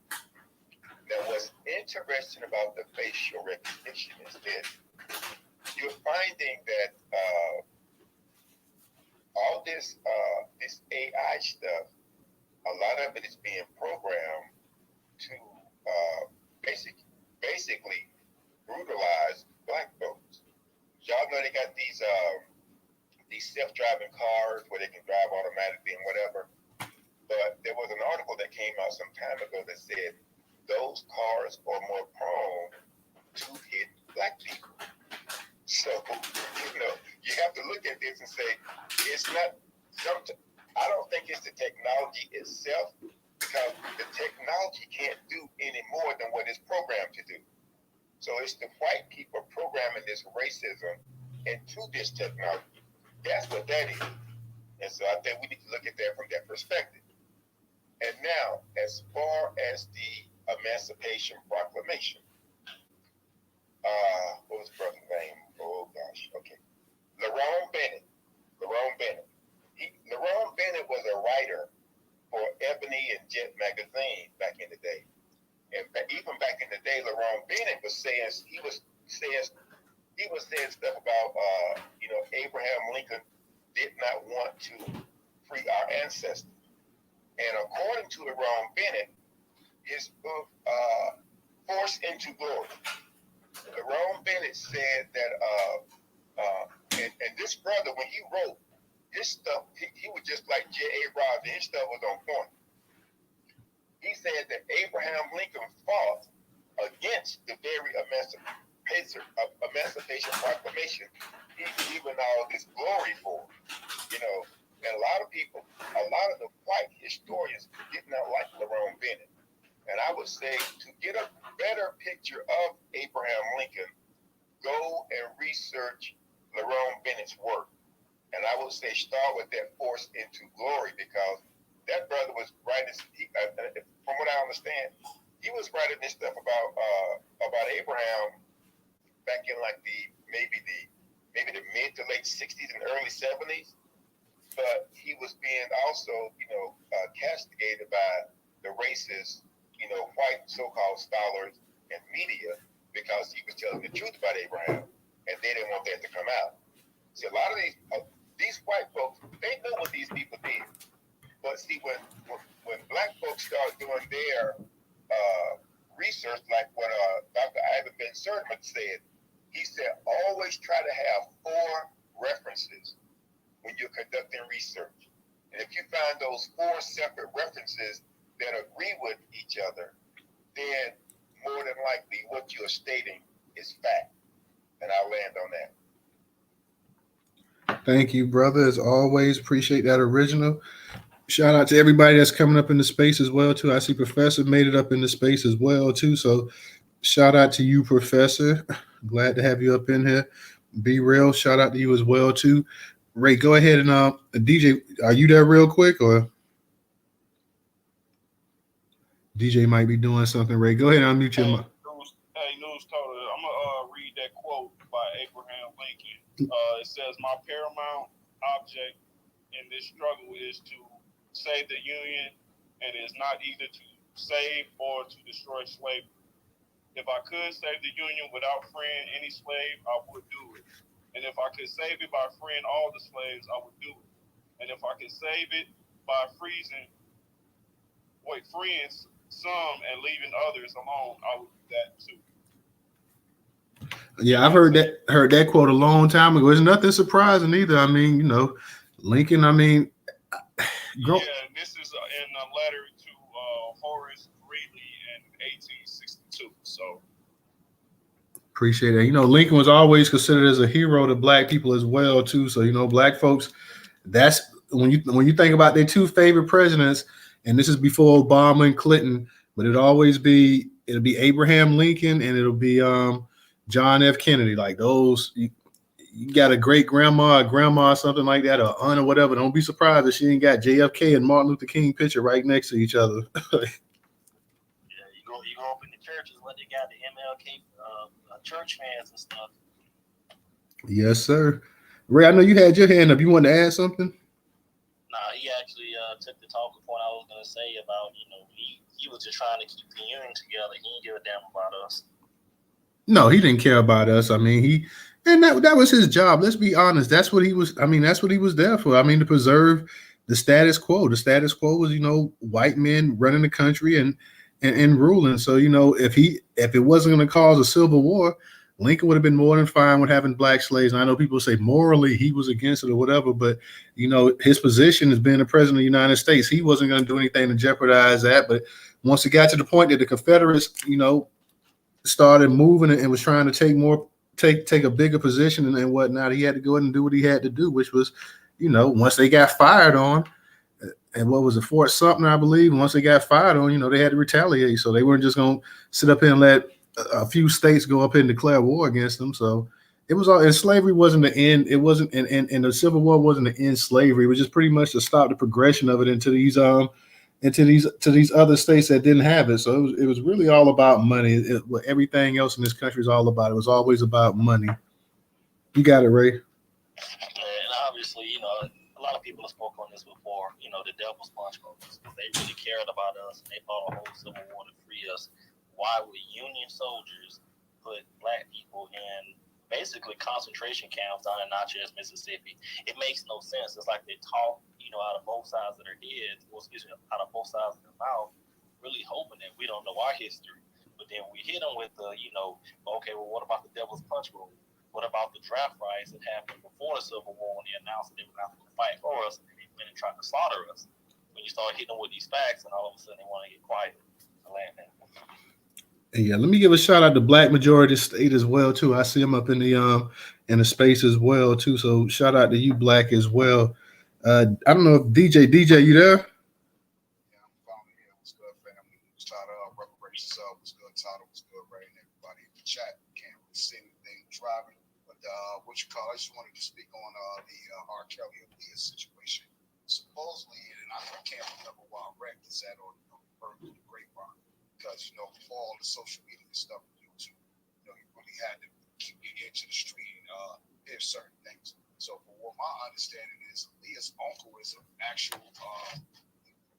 now what's interesting about the facial recognition is this. You're finding that all this AI stuff, a lot of it is being programmed to basically brutalize black folks. Y'all know they got these self-driving cars where they can drive automatically and whatever. But there was an article that came out some time ago that said those cars are more prone to hit black people. So, you have to look at this and say, it's not, I don't think it's the technology itself, because the technology can't do any more than what it's programmed to do. So it's the white people programming this racism into this technology. That's what that is. And so I think we need to look at that from that perspective. And now, as far as the Emancipation Proclamation, what was the brother's name? Oh gosh, okay. Lerone Bennett. Lerone Bennett was a writer for Ebony and Jet magazine back in the day. And even back in the day, Lerone Bennett was saying stuff about Abraham Lincoln did not want to free our ancestors. And according to Lerone Bennett, his book force into glory. Lerone Bennett said that, and this brother, when he wrote his stuff, he was just like J.A. Robinson. His stuff was on point. He said that Abraham Lincoln fought against the very Emancipation Proclamation he's given all this glory for. You know, and a lot of the white historians did not like Lerone Bennett. And I would say to get a better picture of Abraham Lincoln, go and research Lerone Bennett's work. And I would say start with that force into glory, because that brother was writing, from what I understand, he was writing this stuff about Abraham back in like maybe the mid to late 60s and early 70s. But he was being also, castigated by the racist, white so-called scholars and media, because he was telling the truth about Abraham, and they didn't want that to come out. See, a lot of these white folks, they know what these people did. But see, when black folks start doing their research, like what Dr. Ivan Ben Sertman said, he said, always try to have 4 references when you're conducting research. And if you find those 4 separate references that agree with each other, then more than likely what you're stating is fact. And I'll land on that.
Thank you, brother. As always, appreciate that original. Shout out to everybody that's coming up in the space as well, too. I see Professor made it up in the space as well, too. So shout out to you, Professor. Glad to have you up in here. Be real. Shout out to you as well, too. Ray, go ahead and DJ, are you there real quick, or DJ might be doing something? Ray, go ahead and unmute your mic.
Hey, Newstoter, I'm gonna read that quote by Abraham Lincoln. It says, "My paramount object in this struggle is to save the Union, and is not either to save or to destroy slavery. If I could save the Union without freeing any slave, I would do it. And if I could save it by freeing all the slaves, I would do it. And if I could save it by freeing some and leaving others alone, I would do that too."
Yeah, I've heard that quote a long time ago. It's nothing surprising either. I mean, Lincoln,
this is in a letter to Horace Greeley in 1862. So
appreciate it. Lincoln was always considered as a hero to black people as well, too. So, black folks, that's when you think about their 2 favorite presidents, and this is before Obama and Clinton, but it'll be Abraham Lincoln, and it'll be John F. Kennedy. Like those, you got a great grandma, or grandma, something like that, or aunt or whatever. Don't be surprised if she ain't got JFK and Martin Luther King picture right next to each other.
Yeah, you go up in the churches where they got the MLK church fans and stuff.
Yes, sir. Ray, I know you had your hand up. You want to add something?
Nah, he actually took the talking point I was gonna say about he was just trying to keep the union together. He didn't give a damn about us.
No, he didn't care about us. I mean, that was his job. Let's be honest. That's what he was. I mean, that's what he was there for. I mean, to preserve the status quo. The status quo was, white men running the country and ruling. So, if it wasn't going to cause a civil war, Lincoln would have been more than fine with having black slaves. And I know people say morally he was against it or whatever, but his position as being the president of the United States, he wasn't going to do anything to jeopardize that. But once it got to the point that the Confederates, started moving and was trying to take a bigger position and whatnot, he had to go ahead and do what he had to do, which was, once they got fired on, and what was it, Fort Sumter, I believe, once they got fired on, they had to retaliate. So they weren't just going to sit up here and let a few states go up and declare war against them. So it was all, and slavery wasn't the end. It wasn't, and the Civil War wasn't to end slavery. It was just pretty much to stop the progression of it into these other states that didn't have it. So it was really all about money. What everything else in this country is all about. It was always about money. You got it, Ray.
And obviously, a lot of people have spoken on this before. The devil's punch folks. They really cared about us, and they fought a whole civil war to free us. Why would Union soldiers put black people in basically concentration camps down in Natchez, Mississippi? It makes no sense. It's like they talk, out of both sides of their heads, out of both sides of their mouth, really hoping that we don't know our history. But But then we hit them with the, okay, well, what about the Devil's Punch rule? What about the draft riots that happened before the Civil War when they announced that they were not going to fight for us and they went and tried to slaughter us? When you start hitting them with these facts, and all of a sudden they want to get quiet.
Yeah, let me give a shout out to Black Majority State as well too. I see him up in the space as well too. So shout out to you, Black, as well. I don't know if DJ, you there?
Yeah, I'm following here. What's good, family? Shout out reparations up. What's good, Tyler? What's good, Ray? And everybody in the chat. Can't really see anything driving, but I just wanted to speak on the R. Kelly and Leah situation. Supposedly, and I can't remember why I read this at or heard the grapevine. Because, before all the social media stuff on YouTube, you really had to keep your ear to the street and hear certain things. So, for what my understanding is, Leah's uncle is an actual,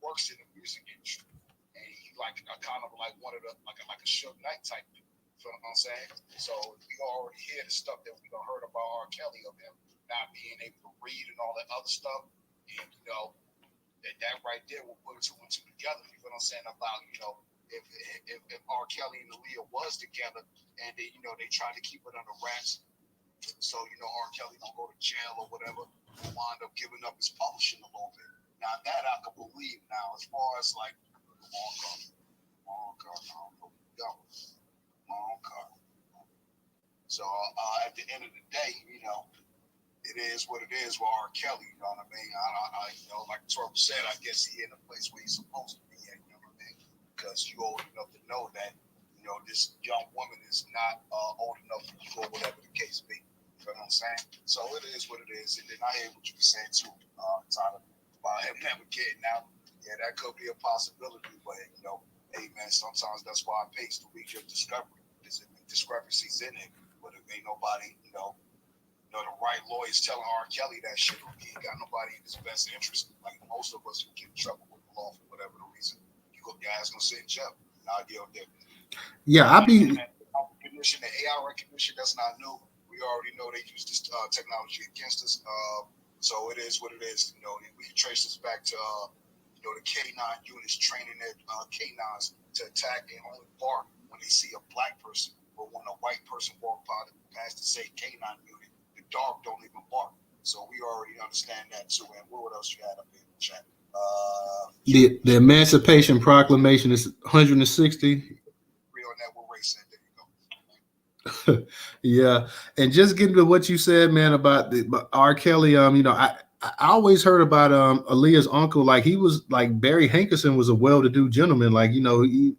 works in the music industry. And he kind of like one of the, like a Suge Knight type dude. You feel what I'm saying? So, we already hear the stuff that we done heard about R. Kelly of him not being able to read and all that other stuff. And, that right there will put two and two together. You feel what I'm saying? About, if R. Kelly and Aaliyah was together and they tried to keep it under wraps, so R. Kelly don't go to jail or whatever, and wind up giving up his publishing a little bit. Now that I could believe. Now as far as like, come on, God. So at the end of the day, it is what it is with R. Kelly. You know what I mean? I like Torb said, I guess he in a place where he's supposed to be at. Because you old enough to know that, this young woman is not old enough for whatever the case be. You know what I'm saying? So it is what it is. And then I hear what you were saying too, Tyler, about him never getting out. Yeah, that could be a possibility, but hey man, sometimes that's why I pays to read your discovery. There's discrepancies in it, but if ain't nobody, the right lawyers telling R. Kelly that shit, he ain't got nobody in his best interest. Like most of us who get in trouble with the law for whatever the reason. Guys gonna sit in jail. Now deal with that.
Yeah, I'll be.
Recognition, the AI recognition, that's not new. We already know they use this technology against us. So it is what it is. We can trace this back to the K9 units training their K9s to attack and only bark when they see a black person. But when a white person walk past the say K9 unit, the dog don't even bark. So we already understand that too. And what else you had up in the chat?
The Emancipation Proclamation is 160.
Agree on that. What Ray said. There you go.
Yeah, and just getting to what you said, man, about R. Kelly. I always heard about Aaliyah's uncle. Like he was like Barry Hankerson was a well-to-do gentleman. Like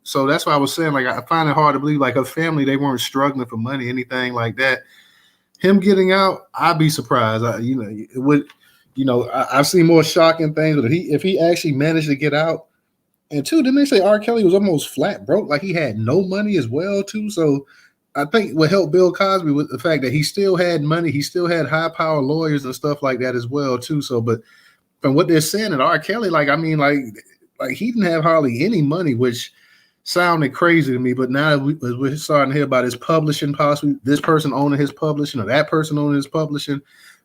so that's why I was saying. Like I find it hard to believe like her family they weren't struggling for money, anything like that. Him getting out, I'd be surprised. It would. I've seen more shocking things, but if he actually managed to get out, and two, didn't they say R. Kelly was almost flat broke, like he had no money as well too? So I think what helped Bill Cosby was the fact that he still had money, he still had high power lawyers and stuff like that as well too. So, but from what they're saying, that R. Kelly, like he didn't have hardly any money, which sounded crazy to me. But now we're starting to hear about his publishing, possibly this person owning his publishing or that person owning his publishing.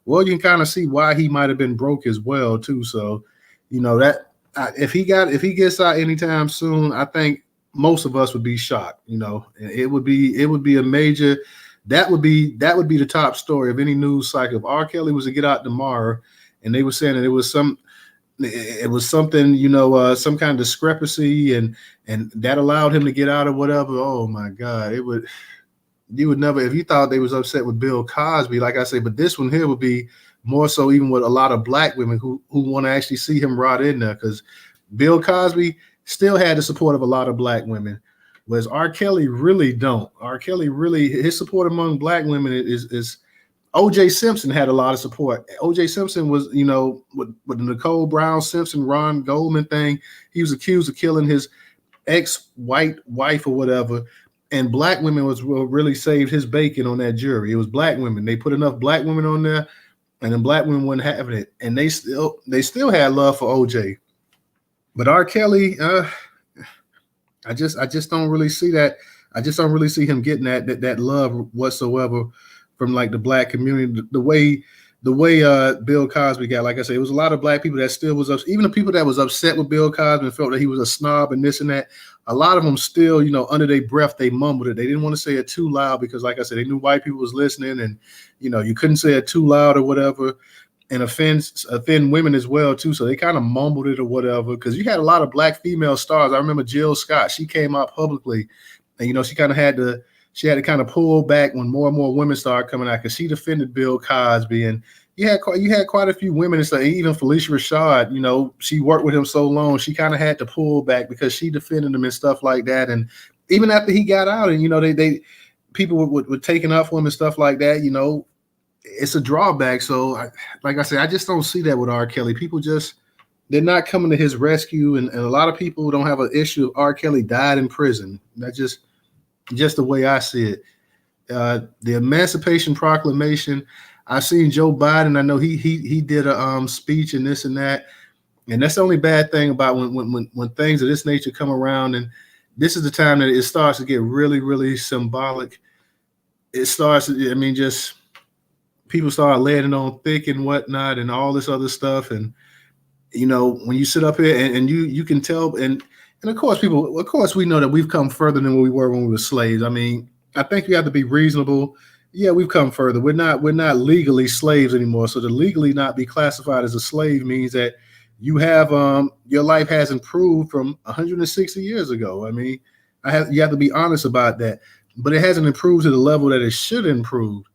Well, you can kind of see why he might have been broke as well too. So, that if he gets out anytime soon, I think most of us would be shocked. It would be a major. That would be the top story of any news cycle. If R. Kelly was to get out tomorrow, and they were saying that it was something, some kind of discrepancy, and that allowed him to get out or whatever. Oh my God, it would. You would never, if you thought they was upset with Bill Cosby, like I say, but this one here would be more so even with a lot of black women who want to actually see him rot in there, because Bill Cosby still had the support of a lot of black women, whereas R. Kelly really don't. R. Kelly really, his support among black women is O.J. Simpson had a lot of support. O.J. Simpson was, with the Nicole Brown Simpson, Ron Goldman thing, he was accused of killing his ex-white wife or whatever. And black women was what really saved his bacon on that jury. It was black women. They put enough black women on there, and then black women weren't having it. And they still had love for OJ. But R. Kelly, I just don't really see that. I just don't really see him getting that love whatsoever from like the black community. The way Bill Cosby got, like I said, it was a lot of black people that still was even the people that was upset with Bill Cosby and felt that he was a snob and this and that. a lot of them still, you know, under their breath, they mumbled it. They didn't want to say it too loud because, like I said, they knew white people was listening, and you know, you couldn't say it too loud or whatever, and offend women as well too. So they kind of mumbled it or whatever. Because you had a lot of black female stars. I remember Jill Scott. She came out publicly, and you know, she had to kind of pull back when more and more women started coming out because she defended Bill Cosby, and you had quite a few women. It's like even Felicia Rashad, you know, she worked with him so long, she kind of had to pull back because she defended him and stuff like that. And even after he got out, and you know, they people were taking up for him and stuff like that. You know, it's a drawback. So, like I said, I just don't see that with R. Kelly. People they're not coming to his rescue, and a lot of people don't have an issue of R. Kelly died in prison. That's just the way I see it. The Emancipation Proclamation. I've seen Joe Biden. I know he did a speech and this and that, and that's the only bad thing about when things of this nature come around. And this is the time that it starts to get really, really symbolic. It starts. I mean, just people start laying it on thick and whatnot, and all this other stuff. And you know, when you sit up here and you can tell, and of course we know that we've come further than we were when we were slaves. I mean, I think you have to be reasonable. Yeah, we've come further. We're not legally slaves anymore. So to legally not be classified as a slave means that you have your life has improved from 160 years ago. I mean, you have to be honest about that. But it hasn't improved to the level that it should improve.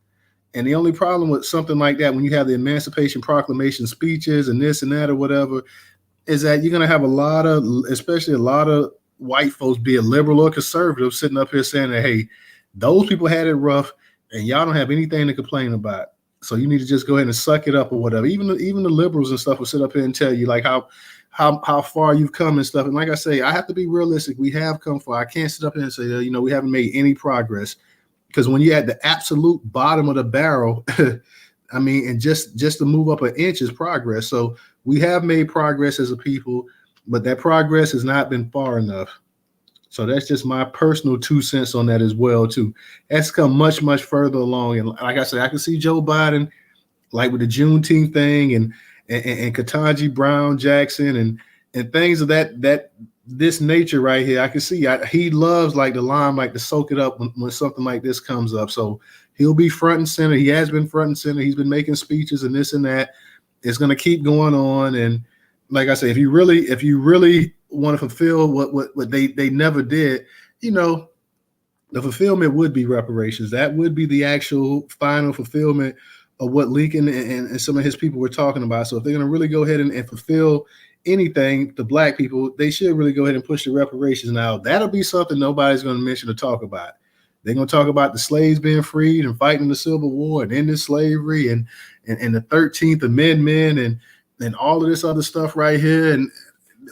And the only problem with something like that, when you have the Emancipation Proclamation speeches and this and that or whatever, is that you're going to have especially a lot of white folks, be it liberal or conservative, sitting up here saying that, hey, those people had it rough and y'all don't have anything to complain about. So you need to just go ahead and suck it up or whatever. Even the liberals and stuff will sit up here and tell you like how far you've come and stuff. And like I say, I have to be realistic. We have come far. I can't sit up here and say, you know, we haven't made any progress. Because when you're at the absolute bottom of the barrel, I mean, and just to move up an inch is progress. So we have made progress as a people, but that progress has not been far enough. So that's just my personal 2 cents on that as well, too. That's come much, much further along. And like I said, I can see Joe Biden, like with the Juneteenth thing and Ketanji Brown Jackson and things of this nature right here. I can see he loves like the limelight to soak it up when something like this comes up. So he'll be front and center. He has been front and center. He's been making speeches and this and that. It's going to keep going on. And like I say, if you really want to fulfill what they never did, you know, the fulfillment would be reparations. That would be the actual final fulfillment of what Lincoln and some of his people were talking about. So if they're going to really go ahead and fulfill anything to black people, they should really go ahead and push the reparations. Now, that'll be something nobody's going to mention or talk about. They're going to talk about the slaves being freed and fighting the Civil War and ending slavery and the 13th Amendment and all of this other stuff right here, and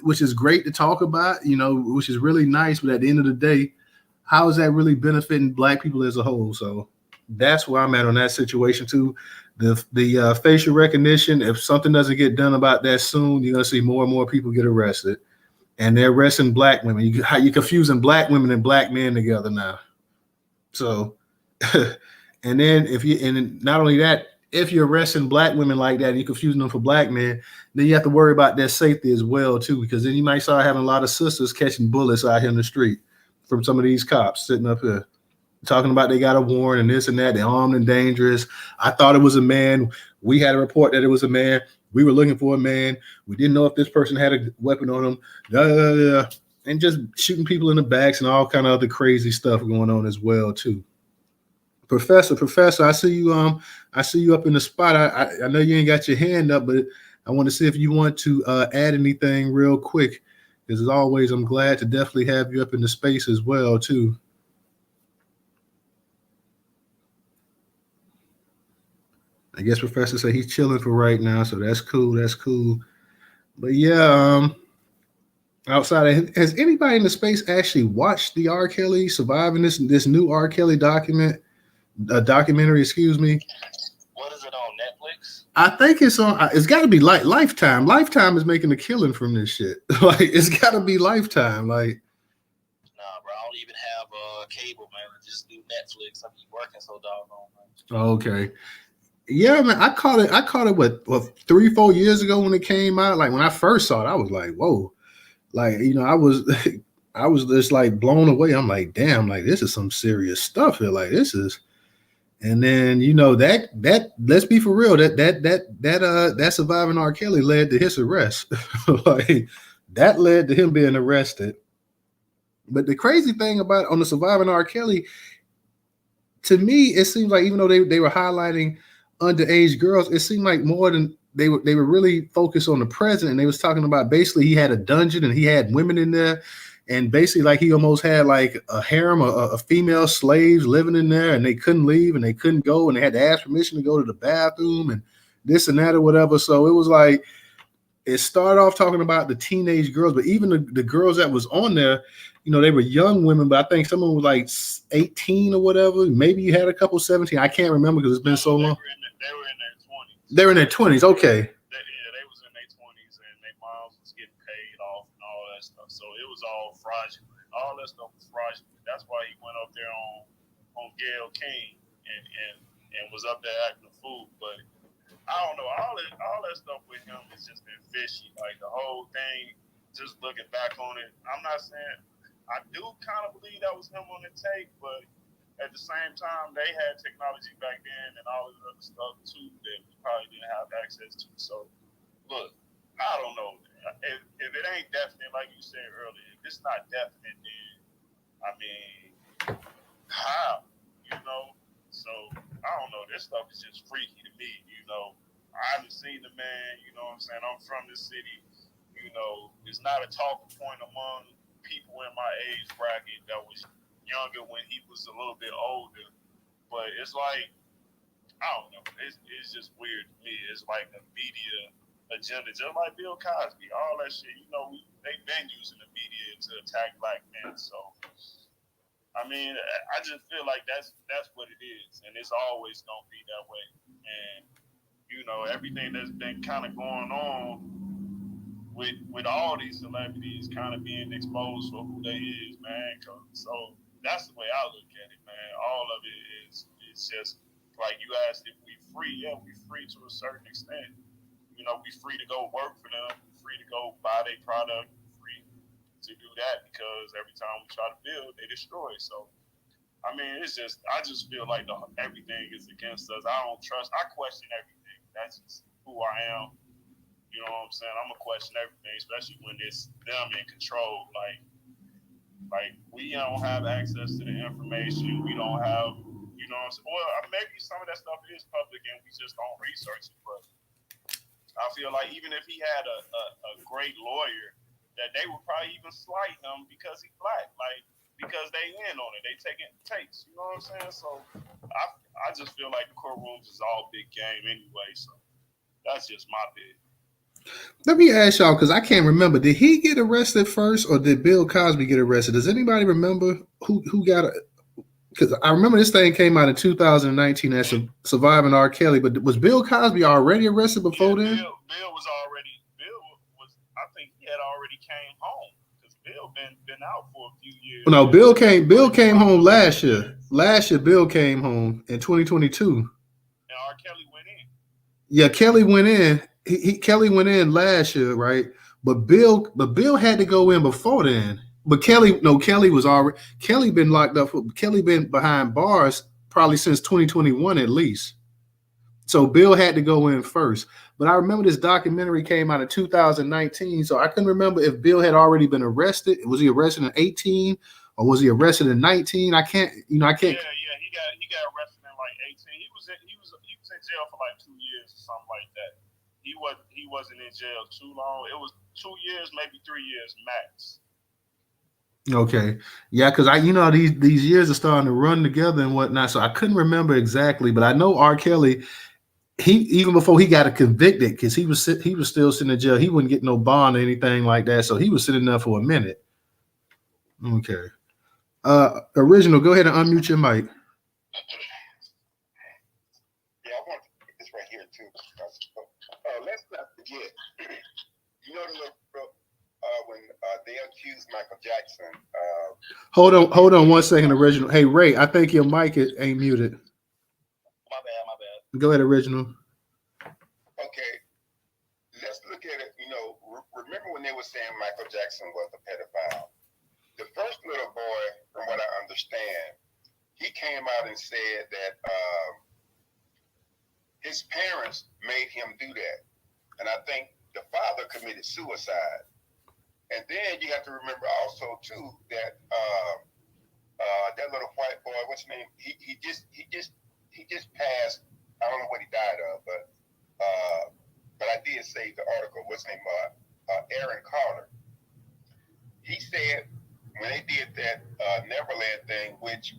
which is great to talk about, you know, which is really nice. But at the end of the day, how is that really benefiting black people as a whole? So that's where I'm at on that situation too. The facial recognition, if something doesn't get done about that soon, you're gonna see more and more people get arrested, and they're arresting black women. You're confusing black women and black men together now. So, and then not only that, if you're arresting black women like that and you're confusing them for black men, then you have to worry about their safety as well too, because then you might start having a lot of sisters catching bullets out here in the street from some of these cops sitting up here talking about they got a warrant and this and that, they're armed and dangerous. I thought it was a man. We had a report that it was a man. We were looking for a man. We didn't know if this person had a weapon on him. And just shooting people in the backs and all kind of other crazy stuff going on as well too. Professor, I see you up in the spot. I know you ain't got your hand up, but I want to see if you want to add anything real quick. Because as always, I'm glad to definitely have you up in the space as well too. I guess Professor said he's chilling for right now, so that's cool. That's cool. But yeah, outside of, has anybody in the space actually watched the R. Kelly surviving this new R. Kelly documentary? Excuse me.
What is it on Netflix?
I think it's on. It's got to be like Lifetime. Lifetime is making a killing from this shit. Like it's got to be Lifetime. Like,
nah, bro, I don't even have cable, man. I just do Netflix. I be working so doggone.
Okay. Yeah, man, I caught it what 3-4 years ago when it came out. Like when I first saw it, I was like, whoa. Like, you know, I was just like blown away. I'm like, damn, like this is some serious stuff here. Like this is, and then that let's be for real, that surviving R. Kelly led to his arrest. Like that led to him being arrested. But the crazy thing about on the surviving R. Kelly, to me, it seems like even though they were highlighting underage girls, it seemed like more than they were really focused on the present, and they was talking about basically he had a dungeon and he had women in there, and basically like he almost had like a harem, a female slaves living in there, and they couldn't leave and they couldn't go, and they had to ask permission to go to the bathroom and this and that or whatever. So it was like it started off talking about the teenage girls, but even the girls that was on there, they were young women, but I think someone was like 18 or whatever. Maybe you had a couple 17. I can't remember because it's been so long.
They were in their 20s.
They were in their 20s. Okay.
They was in their 20s, and their moms was getting paid off and all that stuff. So it was all fraudulent. All that stuff was fraudulent. That's why he went up there on Gayle King and was up there acting a fool. But I don't know. All that stuff with him has just been fishy. Like the whole thing, just looking back on it, I'm not saying I do kind of believe that was him on the tape, but at the same time, they had technology back then and all this other stuff too that we probably didn't have access to. So, look, I don't know. If it ain't definite, like you said earlier, if it's not definite, then I mean, how? So I don't know. This stuff is just freaky to me. I haven't seen the man. You know what I'm saying? I'm from the city. It's not a talking point among people in my age bracket that was younger when he was a little bit older. But it's like, I don't know. It's just weird to me. It's like a media agenda, just like Bill Cosby, all that shit. They've been using the media to attack black men. So, I mean, I just feel like that's what it is, and it's always gonna be that way. And everything that's been kind of going on with all these celebrities kind of being exposed for who they is, man. So that's the way I look at it, man. All of it is just like you asked if we free. Yeah, we free to a certain extent. We free to go work for them. We free to go buy their product. We free to do that because every time we try to build, they destroy. So, I mean, I just feel like everything is against us. I question everything. That's just who I am. You know what I'm saying? I'm gonna question everything, especially when it's them in control. Like we don't have access to the information. We don't have, well, maybe some of that stuff is public and we just don't research it. But I feel like even if he had a great lawyer, that they would probably even slight him because he's black, because they in on it. They taking takes. You know what I'm saying? So I just feel like the courtrooms is all big game anyway. So that's just my bid.
Let me ask y'all, because I can't remember. Did he get arrested first, or did Bill Cosby get arrested? Does anybody remember who got? Because I remember this thing came out in 2019 as Surviving R. Kelly, but was Bill Cosby already arrested before then?
Bill was. I think he had already came home because Bill been out for a few years.
No, Bill came home last year. Last year, Bill came home in 2022.
And R. Kelly went in.
Yeah, Kelly went in. Kelly went in last year, right? But Bill had to go in before then. But Kelly been locked up. Kelly been behind bars probably since 2021 at least. So Bill had to go in first. But I remember this documentary came out in 2019, so I couldn't remember if Bill had already been arrested. Was he arrested in 18 or was he arrested in 19? I can't.
Yeah, he got arrested in like 18. He was in jail for like 2 years or something like that. He wasn't in jail too long. It was 2 years, maybe 3 years max.
Okay, yeah, because these years are starting to run together and whatnot. So I couldn't remember exactly, but I know R. Kelly. He even before he got convicted, because he was still sitting in jail. He wouldn't get no bond or anything like that. So he was sitting there for a minute. Okay, Original, go ahead and unmute your mic.
Yeah, I want to put this right here too. Let's not forget. When they accused Michael Jackson.
Hold on 1 second, Original. Hey Ray, I think your mic ain't muted.
My bad.
Go ahead, Original.
Okay, let's look at it. Remember when they were saying Michael Jackson was a pedophile? the first little boy, from what I understand, he came out and said that his parents made him do that. And I think the father committed suicide. And then you have to remember also too that that little white boy, what's his name? He just passed. I don't know what he died of, but I did save the article. What's his name? Aaron Carter. He said when they did that Neverland thing, which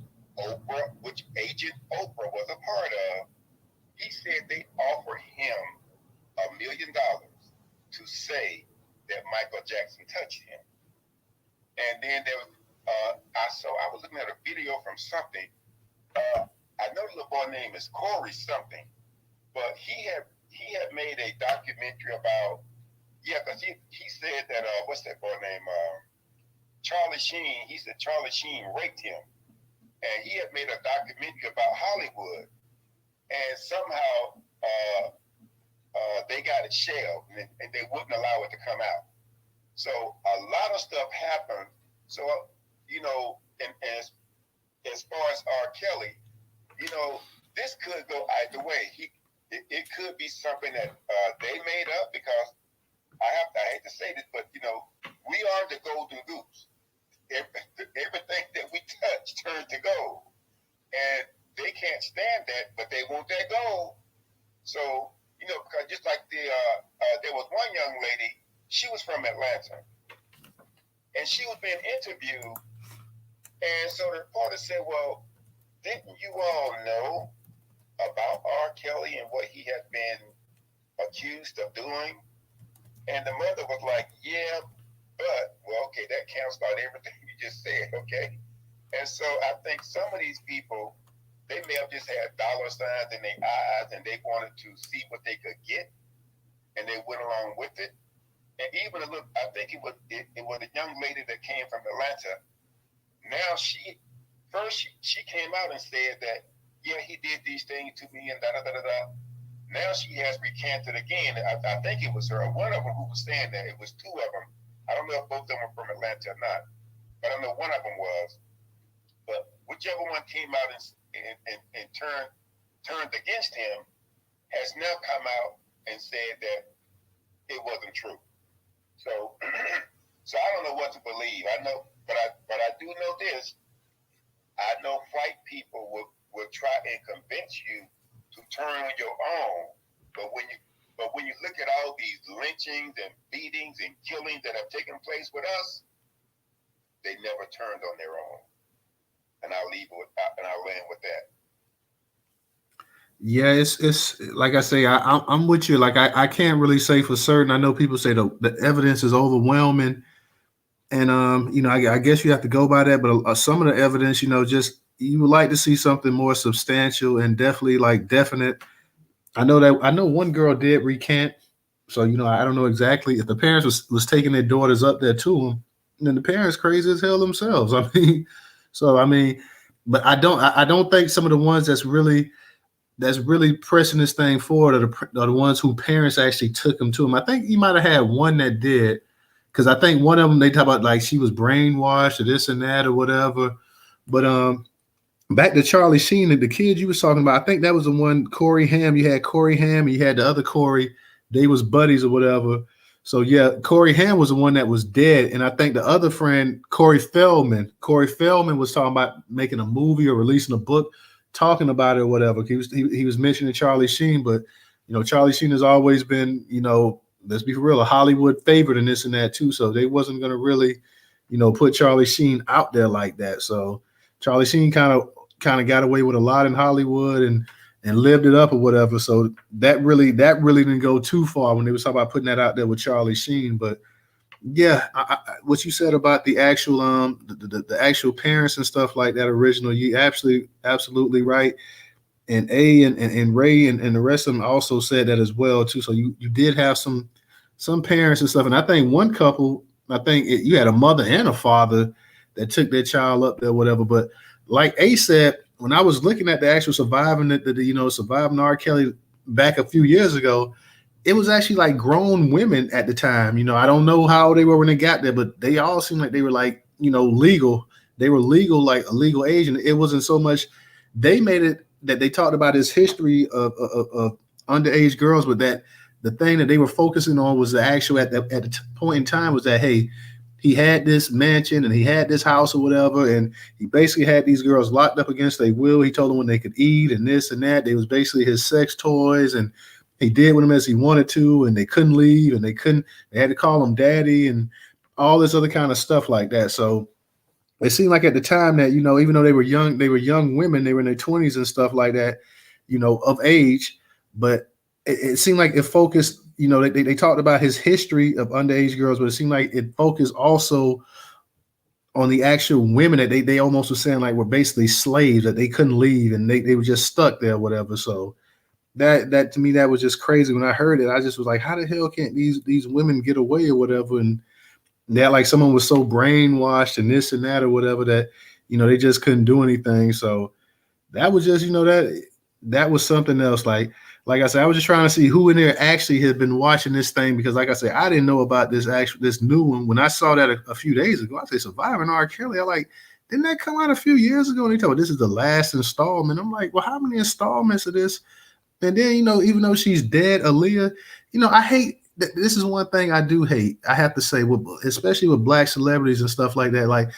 Agent Oprah was a part of, he said they offered him $1 million to say that Michael Jackson touched him. And then there was, I was looking at a video from something. I know the little boy name is Corey something, but he had made a documentary about, because he said that what's that boy name? Charlie Sheen. He said Charlie Sheen raped him, and he had made a documentary about Hollywood, and somehow they got it shelved, and they wouldn't allow it to come out. So a lot of stuff happened. So and as far as R. Kelly, this could go either way. It could be something that they made up, because I hate to say this, but we are the golden goose. Everything that we touch turns to gold, and they can't stand that, but they want that gold. So because just like there was one young lady, she was from Atlanta, and she was being interviewed, and so the reporter said, "Well, didn't you all know about R. Kelly and what he had been accused of doing?" And the mother was like, "Yeah, but okay, that counts out everything you just said, okay?" And so I think some of these people, they may have just had dollar signs in their eyes, and they wanted to see what they could get, and they went along with it. And even I think it was a young lady that came from Atlanta. Now she came out and said that, yeah, he did these things to me and da da da da da. Now she has recanted again. I think it was her, one of them, who was saying that. It was two of them. I don't know if both of them were from Atlanta or not, but I know one of them was. But whichever one came out and turned against him has now come out and said that it wasn't true. So I don't know what to believe. I know, but I do know this. I know white people will try and convince you to turn on your own, but when you look at all these lynchings and beatings and killings that have taken place with us, they never turned on their own. And I'll land with that.
Yeah, it's like I say, I'm with you. Like I can't really say for certain. I know people say the evidence is overwhelming, and I guess you have to go by that. But some of the evidence, just you would like to see something more substantial and definitely like definite. I know one girl did recant, so I don't know exactly if the parents was taking their daughters up there to them, and then the parents crazy as hell themselves. But I don't think some of the ones that's really pressing this thing forward are the ones who parents actually took them to them. I think you might have had one that did, because I think one of them, they talk about like she was brainwashed or this and that or whatever. But back to Charlie Sheen and the kid you was talking about, I think that was the one, Corey Haim. You had Corey Haim and you had the other Corey. They was buddies or whatever. So yeah, Corey Haim was the one that was dead. And I think the other friend, Corey Feldman was talking about making a movie or releasing a book talking about it or whatever. He was mentioning Charlie Sheen, but Charlie Sheen has always been, let's be for real, a Hollywood favorite and this and that too. So they wasn't gonna really, put Charlie Sheen out there like that. So Charlie Sheen kind of got away with a lot in Hollywood and lived it up or whatever. So that really didn't go too far when they was talking about putting that out there with Charlie Sheen. But yeah, what you said about the actual the actual parents and stuff like that original, you absolutely right. And and Ray and the rest of them also said that as well too. So you did have some parents and stuff. And I think one couple, you had a mother and a father that took their child up there, whatever. But like A said, when I was looking at the actual surviving R. Kelly back a few years ago, it was actually like grown women at the time. I don't know how they were when they got there, but they all seemed like they were like legal. They were legal, like a legal age, and it wasn't so much. They made it that they talked about his history of underage girls, but that the thing that they were focusing on was the actual at the point in time was that, hey, he had this mansion and he had this house or whatever, and he basically had these girls locked up against their will. He told them when they could eat and this and that. They was basically his sex toys, and he did with them as he wanted to, and they couldn't leave, and they had to call him daddy and all this other kind of stuff like that. So it seemed like at the time that, even though they were young women, they were in their 20s and stuff like that, of age, but it seemed like it focused, they talked about his history of underage girls, but it seemed like it focused also on the actual women that they almost were saying like were basically slaves, that they couldn't leave and they were just stuck there, whatever. So that to me, that was just crazy. When I heard it, I just was like, how the hell can't these women get away or whatever? And that like someone was so brainwashed and this and that or whatever that, they just couldn't do anything. So that was just, that was something else. Like I said, I was just trying to see who in there actually had been watching this thing, because like I said, I didn't know about this new one. When I saw that a few days ago, I said Surviving R. Kelly. I like, didn't that come out a few years ago? And they told me this is the last installment. I'm like, well, how many installments of this? And then, even though she's dead, Aaliyah, I hate this is one thing I do hate. I have to say, especially with black celebrities and stuff like that. Like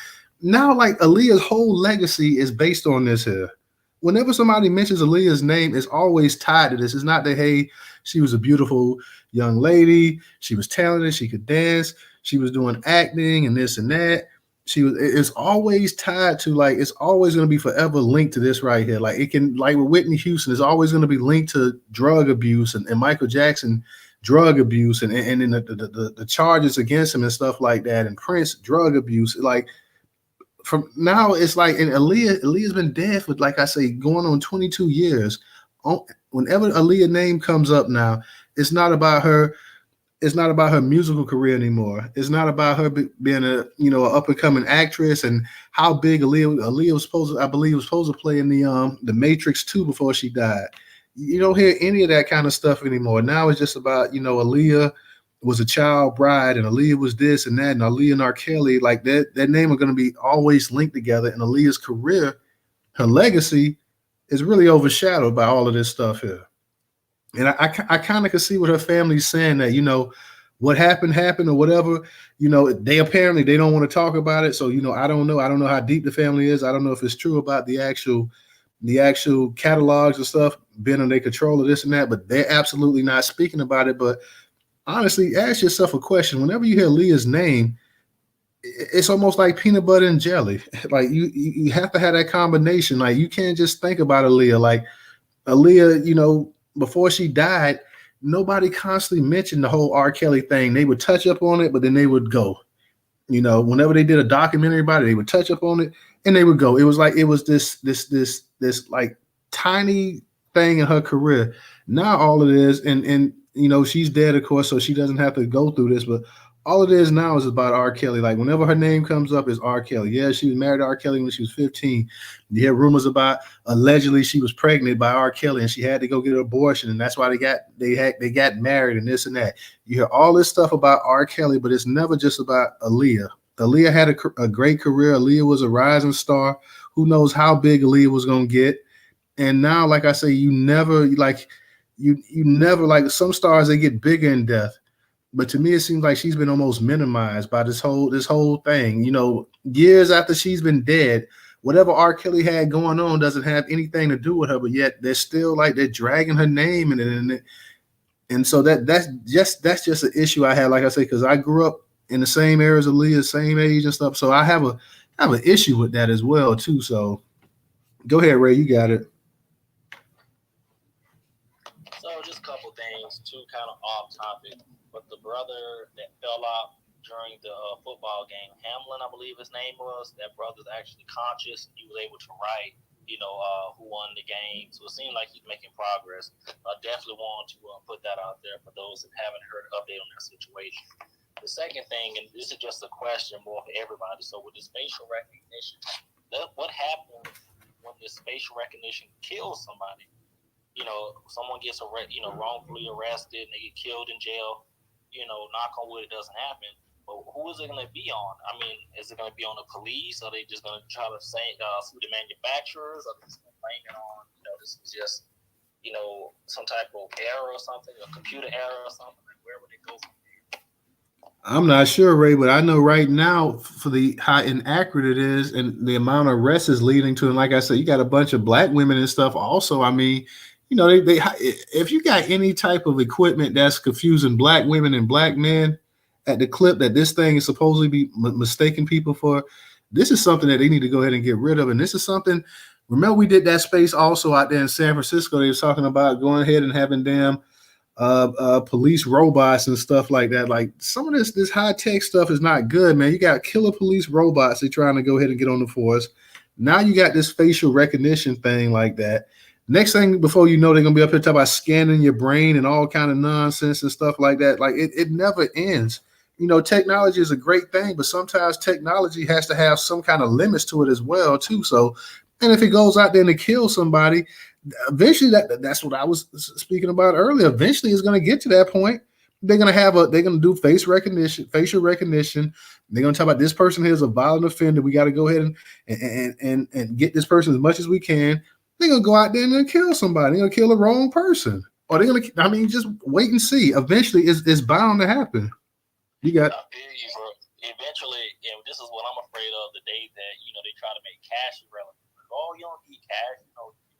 now, like Aaliyah's whole legacy is based on this here. Whenever somebody mentions Aaliyah's name, it's always tied to this. It's not that, hey, she was a beautiful young lady, she was talented, she could dance, she was doing acting and this and that. It's always tied to, like, it's always going to be forever linked to this right here. Like it can, like with Whitney Houston, it's always going to be linked to drug abuse and Michael Jackson drug abuse and then the charges against him and stuff like that, and Prince drug abuse. Like from now, it's like, and Aaliyah's been dead for, like I say, going on 22 years. Whenever Aaliyah name comes up now, it's not about her. It's not about her musical career anymore. It's not about her being a an up and coming actress and how big Aaliyah was I believe was supposed to play in the Matrix 2 before she died. You don't hear any of that kind of stuff anymore. Now it's just about, Aaliyah was a child bride and Aaliyah was this and that, and Aaliyah and R. Kelly, like that name are going to be always linked together. And Aaliyah's career, her legacy, is really overshadowed by all of this stuff here. And I kind of could see what her family's saying, that, what happened or whatever, they apparently they don't want to talk about it. So, I don't know. I don't know how deep the family is. I don't know if it's true about the actual catalogs and stuff being under their control of this and that, but they're absolutely not speaking about it. But honestly, ask yourself a question. Whenever you hear Leah's name, it's almost like peanut butter and jelly. Like you have to have that combination. Like you can't just think about Aaliyah. Like Aaliyah, before she died, nobody constantly mentioned the whole R. Kelly thing. They would touch up on it, but then they would go. Whenever they did a documentary about it, they would touch up on it and they would go. It was like it was this like tiny thing in her career. Now all it is, and she's dead, of course, so she doesn't have to go through this, but all it is now is about R. Kelly. Like whenever her name comes up, is R. Kelly. Yeah, she was married to R. Kelly when she was 15. You hear rumors about allegedly she was pregnant by R. Kelly and she had to go get an abortion, and that's why they got married and this and that. You hear all this stuff about R. Kelly, but it's never just about Aaliyah. Aaliyah had a great career. Aaliyah was a rising star. Who knows how big Aaliyah was going to get? And now, like I say, you never like some stars, they get bigger in death. But to me, it seems like she's been almost minimized by this whole thing. Years after she's been dead, whatever R. Kelly had going on doesn't have anything to do with her. But yet they're still like they're dragging her name in it. And so that's just an issue I had. Like I say, because I grew up in the same era as Aaliyah, same age and stuff. So I have an issue with that as well too. So go ahead, Ray, you got it.
So just a couple things, two kind of off topic, but the brother that fell out during the football game, Hamlin, I believe his name was, that brother's actually conscious. He was able to write, who won the game. So it seemed like he's making progress. I definitely want to put that out there for those that haven't heard an update on that situation. The second thing, and this is just a question more for everybody. So with this facial recognition, what happens when this facial recognition kills somebody? Someone gets wrongfully arrested and they get killed in jail. Knock on wood, it doesn't happen. But who is it going to be on? I mean, is it going to be on the police? Are they just going to try to sue the manufacturers? Are they just going to blame it on, this is just, some type of error or something, a computer error or something? Like, where would it go from there?
I'm not sure, Ray, but I know right now for the how inaccurate it is and the amount of arrests is leading to, and like I said, you got a bunch of black women and stuff. Also, I mean, they if you got any type of equipment that's confusing black women and black men at the clip that this thing is supposedly be mistaking people for, this is something that they need to go ahead and get rid of. And this is something. Remember, we did that space also out there in San Francisco. They was talking about going ahead and having them police robots and stuff like that. Like some of this high tech stuff is not good, man. You got killer police robots they're trying to go ahead and get on the force. Now you got this facial recognition thing like that. Next thing before you know, they're gonna be up here talking about scanning your brain and all kind of nonsense and stuff like that. Like it never ends. Technology is a great thing, but sometimes technology has to have some kind of limits to it as well, too. So, and if it goes out there and it kills somebody, eventually that's what I was speaking about earlier. Eventually it's going to get to that point. They're going to do facial recognition. They're going to talk about this person here is a violent offender. We got to go ahead and get this person as much as we can. They're going to go out there and they're going to kill somebody. They're going to kill the wrong person. Or they're going to, just wait and see. Eventually it's bound to happen. You got.
I feel you, bro. Eventually, this is what I'm afraid of, the day that, they try to make cash irrelevant. Like, oh, you don't need cash,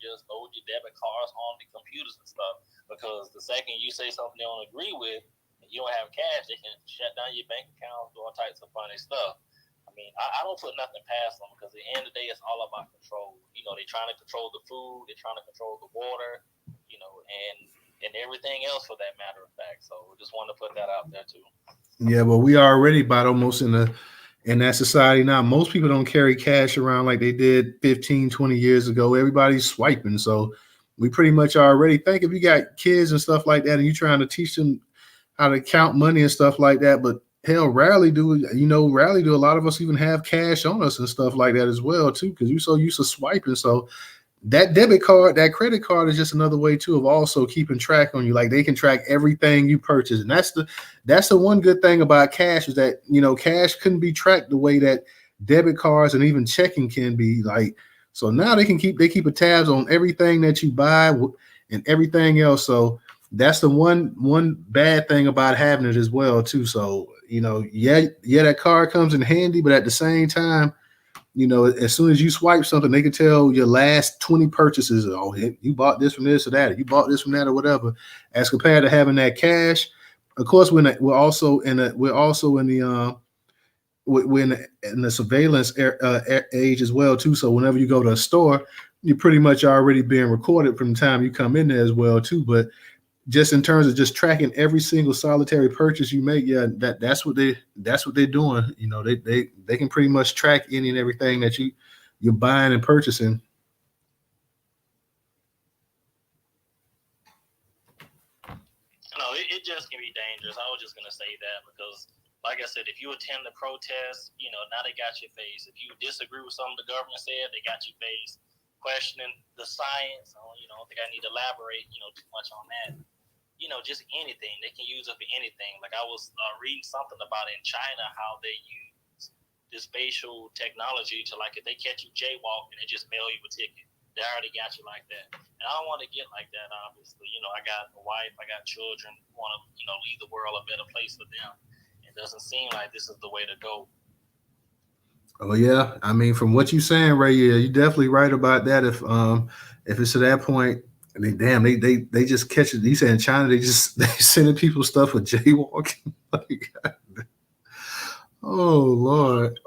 just load your debit cards on the computers and stuff, because the second you say something they don't agree with and you don't have cash, they can shut down your bank account, do all types of funny stuff. I mean, I don't put nothing past them, because at the end of the day, it's all about control. They're trying to control the food, they're trying to control the water, and everything else for that matter of fact. So just wanted to put that out there too.
Yeah, well, we are already about almost in that society now. Most people don't carry cash around like they did 15, 20 years ago. Everybody's swiping. So we pretty much already think if you got kids and stuff like that and you're trying to teach them how to count money and stuff like that, but hell, rarely do a lot of us even have cash on us and stuff like that as well, too, because you're so used to swiping. So that debit card, that credit card is just another way too of also keeping track on you. Like they can track everything you purchase. And that's the one good thing about cash is that, cash couldn't be tracked the way that debit cards and even checking can be. Like, so now they keep a tabs on everything that you buy and everything else. So that's the one bad thing about having it as well too. So, that card comes in handy, but at the same time, as soon as you swipe something, they can tell your last 20 purchases. Oh, you bought this from this or that. You bought this from that or whatever. As compared to having that cash, of course, we're also in the surveillance age as well too. So whenever you go to a store, you're pretty much already being recorded from the time you come in there as well too. But just in terms of just tracking every single solitary purchase you make, yeah, that's what they're doing. They can pretty much track any and everything that you're buying and purchasing.
No, it just can be dangerous. I was just gonna say that because, like I said, if you attend the protest, now they got your face. If you disagree with something the government said, they got your face. Questioning the science, I don't think I need to elaborate, too much on that. Just anything. They can use it for anything. Like I was reading something about in China how they use this facial technology to, like, if they catch you jaywalking, they just mail you a ticket. They already got you like that. And I don't want to get like that, obviously. I got a wife, I got children, want to, leave the world a better place for them. It doesn't seem like this is the way to go.
Oh yeah. I mean, from what you're saying, Ray, yeah, you're definitely right about that. If it's to that point, I mean, damn, they just catch it. You said in China, they sending people stuff for jaywalking. Like, oh Lord.